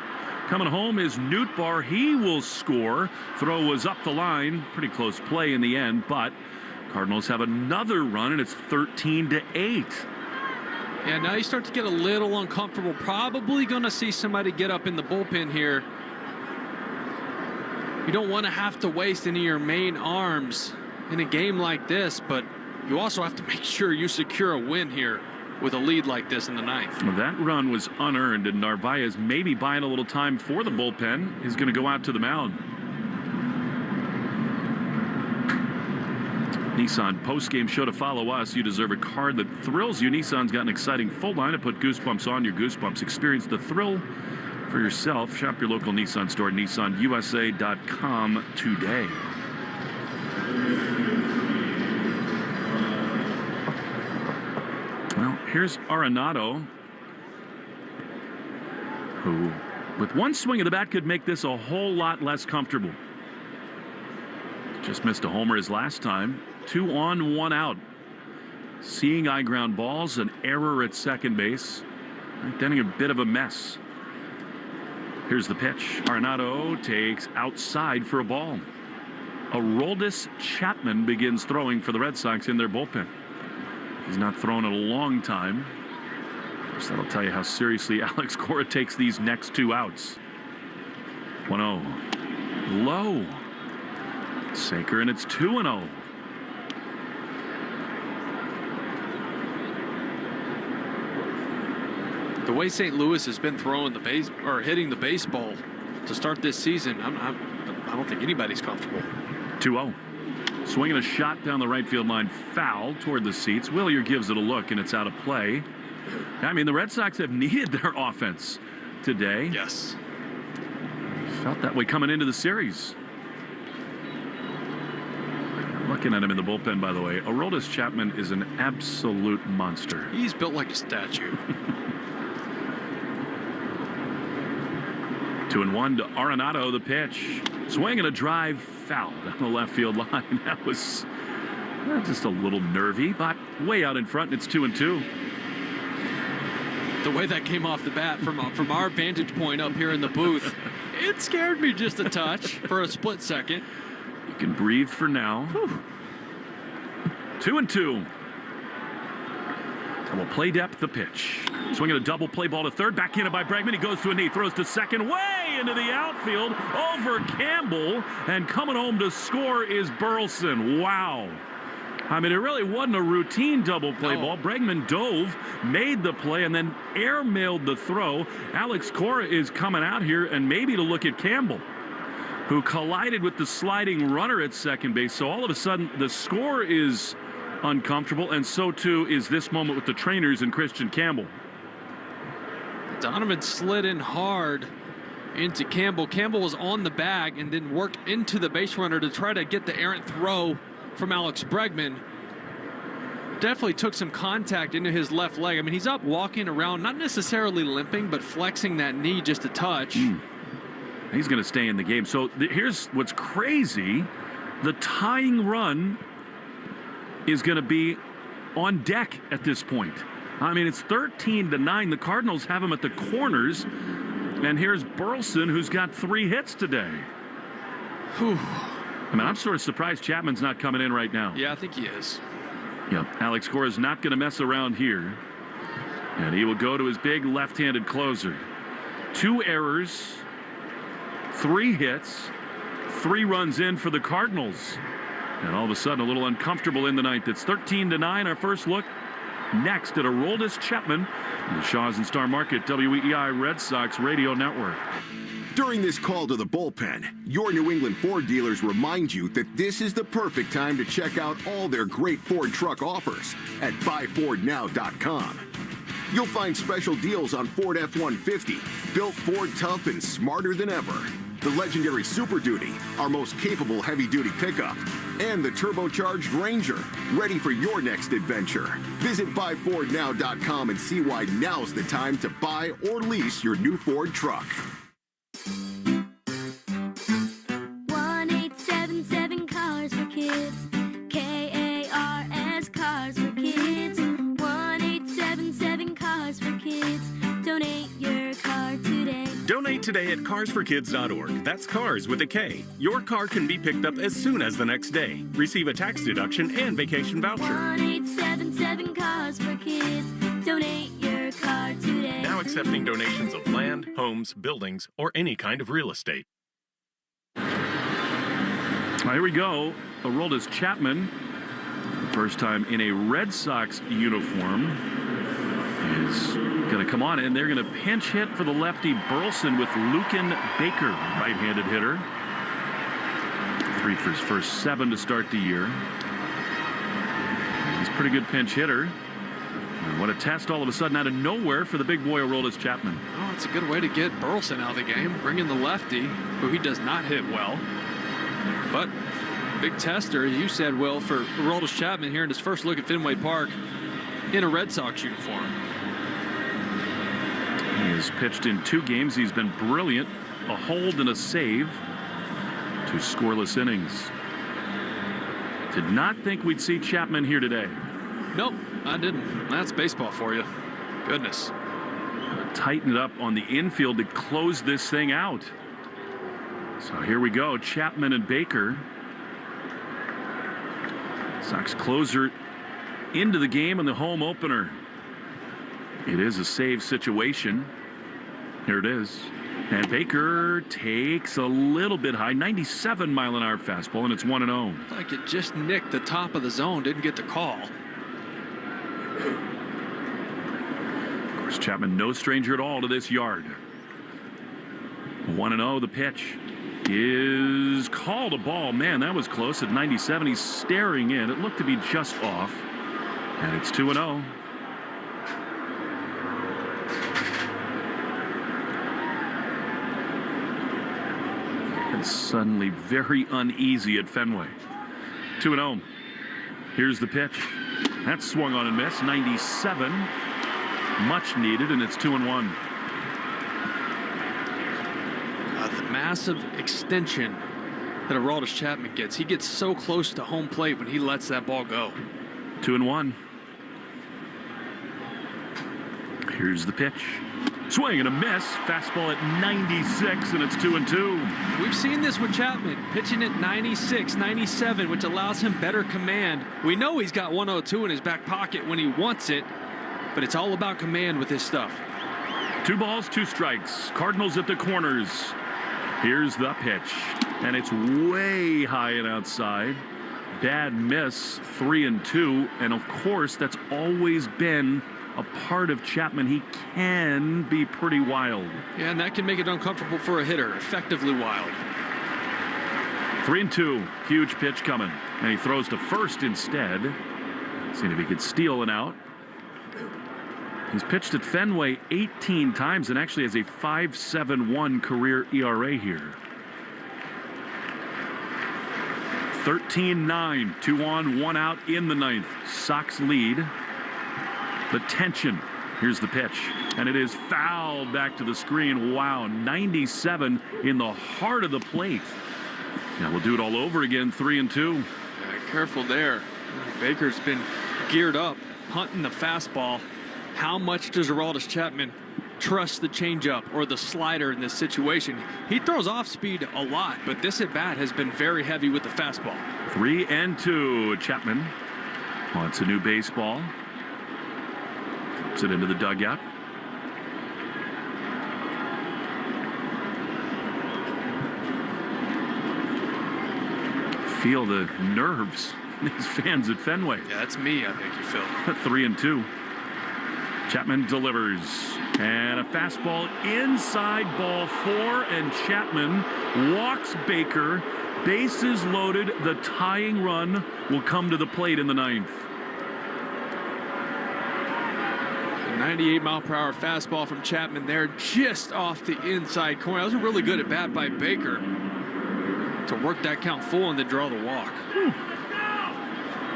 Coming home is Nootbaar. He will score. Throw was up the line. Pretty close play in the end, but Cardinals have another run, and it's 13-8. Yeah, now you start to get a little uncomfortable. Probably going to see somebody get up in the bullpen here. You don't want to have to waste any of your main arms in a game like this, but you also have to make sure you secure a win here with a lead like this in the ninth. Well, that run was unearned, and Narvaez maybe buying a little time for the bullpen. Is going to go out to the mound. Nissan post-game show to follow us. You deserve a card that thrills you. Nissan's got an exciting full line to put goosebumps on your goosebumps. Experience the thrill for yourself. Shop your local Nissan store at nissanusa.com today. Well, here's Arenado, who, with one swing of the bat, could make this a whole lot less comfortable. Just missed a homer his last time. 2 on, 1 out. Seeing eye ground balls, an error at second base. Then a bit of a mess. Here's the pitch. Arenado takes outside for a ball. Aroldis Chapman begins throwing for the Red Sox in their bullpen. He's not thrown in a long time. So that'll tell you how seriously Alex Cora takes these next 2 outs. 1-0. Low. Sinker, and it's 2-0. The way St. Louis has been throwing the base or hitting the baseball to start this season, I don't think anybody's comfortable. 2-0. Swinging a shot down the right field line, foul toward the seats. Willier gives it a look, and it's out of play. I mean, the Red Sox have needed their offense today. Yes. Felt that way coming into the series. Looking at him in the bullpen, by the way, Aroldis Chapman is an absolute monster. He's built like a statue. 2-1 to Arenado, the pitch. Swing and a drive, foul down the left field line. That was Just a little nervy, but way out in front, and it's 2-2. The way that came off the bat from our vantage point up here in the booth, it scared me just a touch for a split second. You can breathe for now. 2-2. Double play depth, the pitch. Swinging a double play ball to third. Back in it by Bregman. He goes to a knee, throws to second, way into the outfield, over Campbell, and coming home to score is Burleson. Wow. I mean, it really wasn't a routine double play ball. Bregman dove, made the play, and then air-mailed the throw. Alex Cora is coming out here, and maybe to look at Campbell, who collided with the sliding runner at second base. So all of a sudden, the score is uncomfortable, and so too is this moment with the trainers and Christian Campbell. Donovan slid in hard into Campbell. Campbell was on the bag and then worked into the base runner to try to get the errant throw from Alex Bregman. Definitely took some contact into his left leg. I mean, he's up walking around, not necessarily limping, but flexing that knee just a touch. He's going to stay in the game. So here's what's crazy. The tying run is going to be on deck at this point. I mean, it's 13-9. The Cardinals have him at the corners. And here's Burleson, who's got 3 hits today. Whew. I mean, I'm sort of surprised Chapman's not coming in right now. Yeah, I think he is. Yep. Alex Cora is not going to mess around here. And he will go to his big left-handed closer. 2 errors, 3 hits, 3 runs in for the Cardinals. And all of a sudden, a little uncomfortable in the ninth. It's 13-9. Our first look next at Aroldis Chapman, the Shaws and Star Market WEEI Red Sox Radio Network. During this call to the bullpen, your New England Ford dealers remind you that this is the perfect time to check out all their great Ford truck offers at buyfordnow.com. You'll find special deals on Ford F-150, built Ford tough and smarter than ever. The legendary Super Duty, our most capable heavy-duty pickup, and the turbocharged Granger, ready for your next adventure. Visit buyfordnow.com and see why now's the time to buy or lease your new Ford truck. 1-877 Cars for Kids. KARS Cars for Kids. 1-877 Cars for Kids. Donate your car today. Donate today at carsforkids.org. That's cars with a K. Your car can be picked up as soon as the next day. Receive a tax deduction and vacation voucher. 1-877 Cars for Kids. Donate your car today. Now accepting donations of land, homes, buildings, or any kind of real estate. Here we go. Aroldis Chapman, first time in a Red Sox uniform, is going to come on, and they're going to pinch hit for the lefty Burleson with Lucan Baker, right-handed hitter. 3 for his first 7 to start the year. He's a pretty good pinch hitter. And what a test all of a sudden out of nowhere for the big boy Aroldis Chapman. Oh, it's a good way to get Burleson out of the game. Bring in the lefty, who he does not hit well. But big tester, as you said, Will, for Aroldis Chapman here in his first look at Fenway Park in a Red Sox uniform. He has pitched in 2 games. He's been brilliant. A hold and a save. 2 scoreless innings. Did not think we'd see Chapman here today. Nope, I didn't. That's baseball for you. Goodness. Tighten it up on the infield to close this thing out. So here we go. Chapman and Baker. Sox closer into the game in the home opener. It is a save situation. Here it is. And Baker takes a little bit high, 97-mile-an-hour fastball, and it's 1-0. Like it just nicked the top of the zone, didn't get the call. Of course, Chapman, no stranger at all to this yard. 1-0, the pitch is called a ball. Man, that was close at 97. He's staring in. It looked to be just off. And it's 2-0. And suddenly very uneasy at Fenway. 2-0. Here's the pitch. That's swung on and missed. 97. Much needed, and it's 2-1. The massive extension that Aroldis Chapman gets. He gets so close to home plate when he lets that ball go. 2-1. Here's the pitch. Swing and a miss. Fastball at 96, and it's 2-2. We've seen this with Chapman, pitching at 96, 97, which allows him better command. We know he's got 102 in his back pocket when he wants it, but it's all about command with his stuff. 2 balls, 2 strikes. Cardinals at the corners. Here's the pitch, and it's way high and outside. Bad miss, 3-2, and of course, that's always been a part of Chapman. He can be pretty wild. Yeah, and that can make it uncomfortable for a hitter. Effectively wild. 3-2, huge pitch coming, and he throws to first instead. Seeing if he could steal an out. He's pitched at Fenway 18 times and actually has a 5.71 career ERA here. 13-9, 2 on, 1 out in the 9th. Sox lead. The tension. Here's the pitch, and it is fouled back to the screen. Wow, 97 in the heart of the plate. Now we'll do it all over again, 3-2. Yeah, careful there. Baker's been geared up, hunting the fastball. How much does Aroldis Chapman trust the changeup or the slider in this situation? He throws off speed a lot, but this at bat has been very heavy with the fastball. 3-2. Chapman wants a new baseball. Flips it into the dugout. Feel the nerves, these fans at Fenway. Yeah, that's me, I think you feel. 3-2. Chapman delivers, and a fastball inside ball 4, and Chapman walks Baker. Bases loaded. The tying run will come to the plate in the 9th. A 98-mile-per-hour fastball from Chapman there, just off the inside corner. That was a really good at bat by Baker to work that count full and then draw the walk.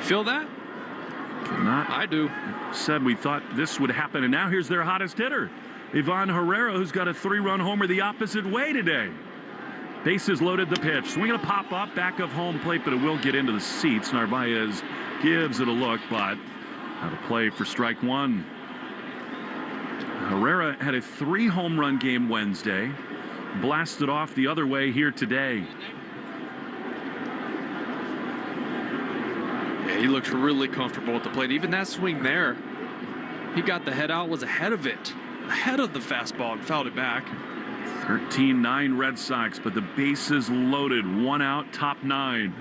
Feel that? Not. I do. Said we thought this would happen, and now here's their hottest hitter, Ivan Herrera, who's got a 3-run homer the opposite way today. Bases loaded, the pitch. Swinging a pop-up, back of home plate, but it will get into the seats. Narvaez gives it a look, but out of play for strike 1. Herrera had a 3-home-run game Wednesday. Blasted off the other way here today. Yeah, he looks really comfortable at the plate. Even that swing there, he got the head out, was ahead of it. Ahead of the fastball and fouled it back. 13-9 Red Sox, but the bases loaded. 1 out, top 9.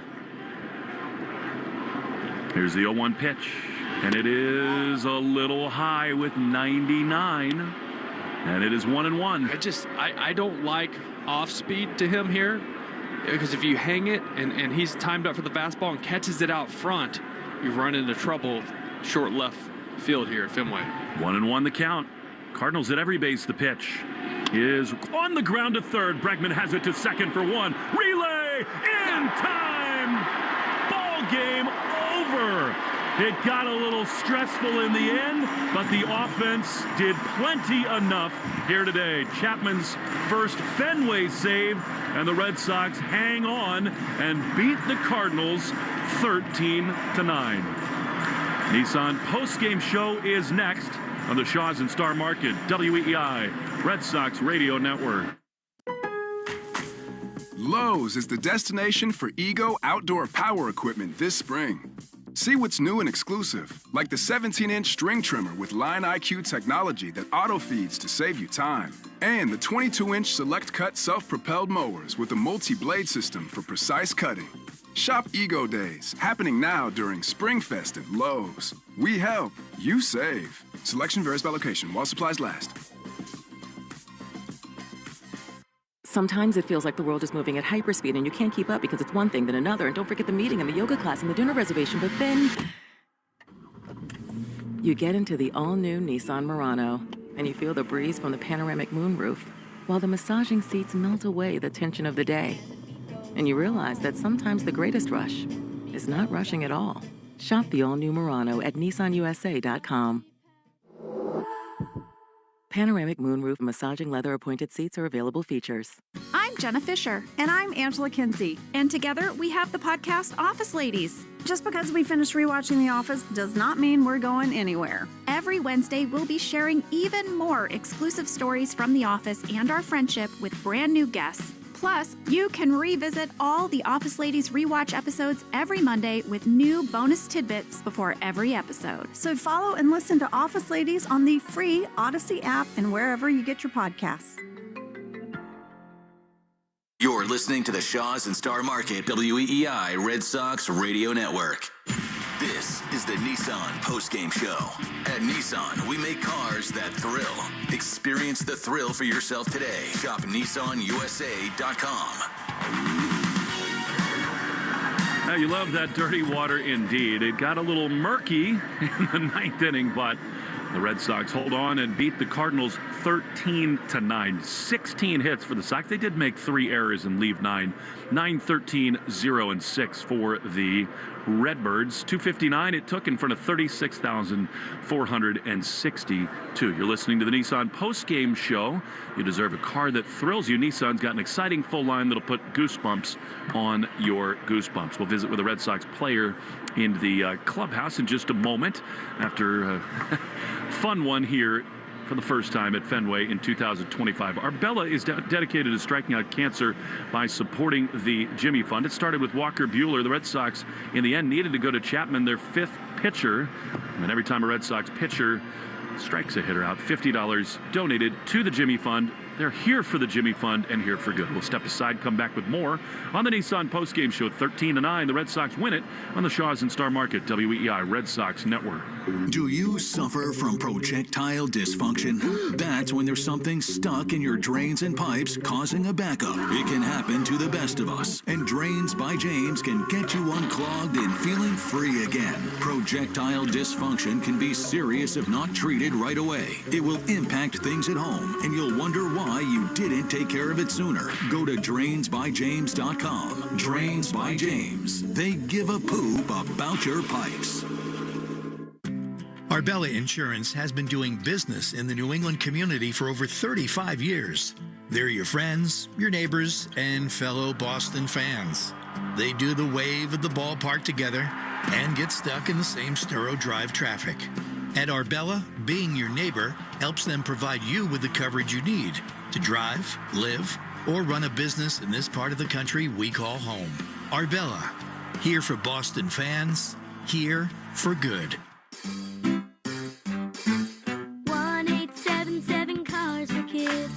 Here's the 0-1 pitch, and it is a little high with 99, and it is 1-1. I don't like off speed to him here, because if you hang it and he's timed up for the fastball and catches it out front, you run into trouble short left field here at Fenway. 1-1 the count. Cardinals at every base. The pitch is on the ground to third. Bregman has it to second for 1. Relay in time. Ball game over. It got a little stressful in the end, but the offense did plenty enough here today. Chapman's first Fenway save, and the Red Sox hang on and beat the Cardinals 13-9. Nissan postgame show is next on the Shaw's and Star Market WEEI Red Sox Radio Network. Lowe's is the destination for Ego outdoor power equipment this spring. See what's new and exclusive, like the 17-inch string trimmer with Line IQ technology that auto-feeds to save you time, and the 22-inch Select Cut self-propelled mowers with a multi-blade system for precise cutting. Shop Ego Days, happening now during Springfest at Lowe's. We help, you save. Selection varies by location while supplies last. Sometimes it feels like the world is moving at hyperspeed and you can't keep up because it's one thing then another. And don't forget the meeting and the yoga class and the dinner reservation. But then you get into the all-new Nissan Murano and you feel the breeze from the panoramic moonroof while the massaging seats melt away the tension of the day. And you realize that sometimes the greatest rush is not rushing at all. Shop the all-new Murano at nissanusa.com. Panoramic moonroof massaging leather appointed seats are available features. I'm Jenna Fisher. And I'm Angela Kinsey. And together we have the podcast Office Ladies. Just because we finished rewatching The Office does not mean we're going anywhere. Every Wednesday, we'll be sharing even more exclusive stories from The Office and our friendship with brand new guests. Plus, you can revisit all the Office Ladies rewatch episodes every Monday with new bonus tidbits before every episode. So follow and listen to Office Ladies on the free Odyssey app and wherever you get your podcasts. You're listening to the Shaws and Star Market WEEI Red Sox Radio Network. This is the Nissan Postgame Show. At Nissan, we make cars that thrill. Experience the thrill for yourself today. Shop NissanUSA.com. Now, you love that dirty water indeed. It got a little murky in the ninth inning, but the Red Sox hold on and beat the Cardinals 13-9. 16 hits for the Sox. They did make 3 errors and leave 9. 9-13-0-6 for the Redbirds. 259 it took in front of 36,462. You're listening to the Nissan Postgame Show. You deserve a car that thrills you. Nissan's got an exciting full line that'll put goosebumps on your goosebumps. We'll visit with a Red Sox player in the clubhouse in just a moment after a fun one here for the first time at Fenway in 2025. Arbella is dedicated to striking out cancer by supporting the Jimmy Fund. It started with Walker Buehler. The Red Sox, in the end, needed to go to Chapman, their 5th pitcher. And every time a Red Sox pitcher strikes a hitter out, $50 donated to the Jimmy Fund. They're here for the Jimmy Fund and here for good. We'll step aside, come back with more on the Nissan Postgame Show. 13-9, the Red Sox win it on the Shaws and Star Market WEEI Red Sox Network. Do you suffer from projectile dysfunction? That's when there's something stuck in your drains and pipes causing a backup. It can happen to the best of us, and Drains by James can get you unclogged and feeling free again. Projectile dysfunction can be serious if not treated right away. It will impact things at home, and you'll wonder why you didn't take care of it sooner. Go to DrainsByJames.com. Drains by James. They give a poop about your pipes. Arbella Insurance has been doing business in the New England community for over 35 years. They're your friends, your neighbors, and fellow Boston fans. They do the wave at the ballpark together and get stuck in the same Sturo Drive traffic. At Arbella, being your neighbor helps them provide you with the coverage you need to drive, live, or run a business in this part of the country we call home. Arbella, here for Boston fans, here for good. 1877 Cars for Kids.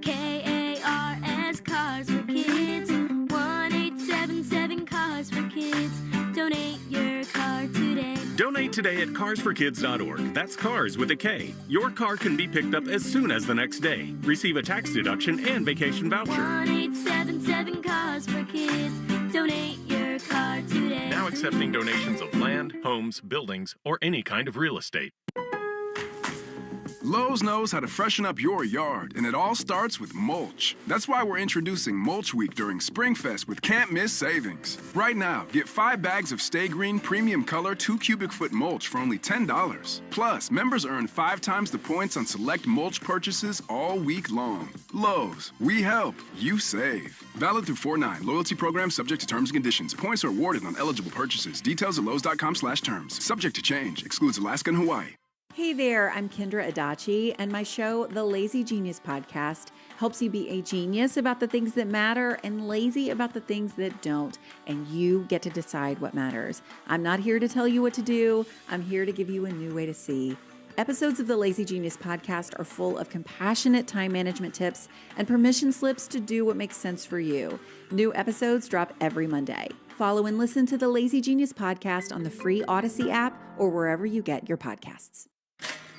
KARS Cars for Kids. 1877 Cars for Kids. Donate your car today. Donate today at carsforkids.org. That's cars with a K. Your car can be picked up as soon as the next day. Receive a tax deduction and vacation voucher. 1877 Cars for Kids. Donate your car today. Now accepting donations of land, homes, buildings, or any kind of real estate. Lowe's knows how to freshen up your yard, and it all starts with mulch. That's why we're introducing Mulch Week during SpringFest with can't-miss savings. Right now, get 5 bags of Stay Green Premium Color 2 cubic foot mulch for only $10. Plus, members earn 5 times the points on select mulch purchases all week long. Lowe's, we help, you save. Valid through 4/9. Loyalty program subject to terms and conditions. Points are awarded on eligible purchases. Details at lowes.com/terms. Subject to change. Excludes Alaska and Hawaii. Hey there, I'm Kendra Adachi, and my show, The Lazy Genius Podcast, helps you be a genius about the things that matter and lazy about the things that don't, and you get to decide what matters. I'm not here to tell you what to do. I'm here to give you a new way to see. Episodes of the Lazy Genius Podcast are full of compassionate time management tips and permission slips to do what makes sense for you. New episodes drop every Monday. Follow and listen to the Lazy Genius Podcast on the free Odyssey app or wherever you get your podcasts.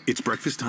It's breakfast time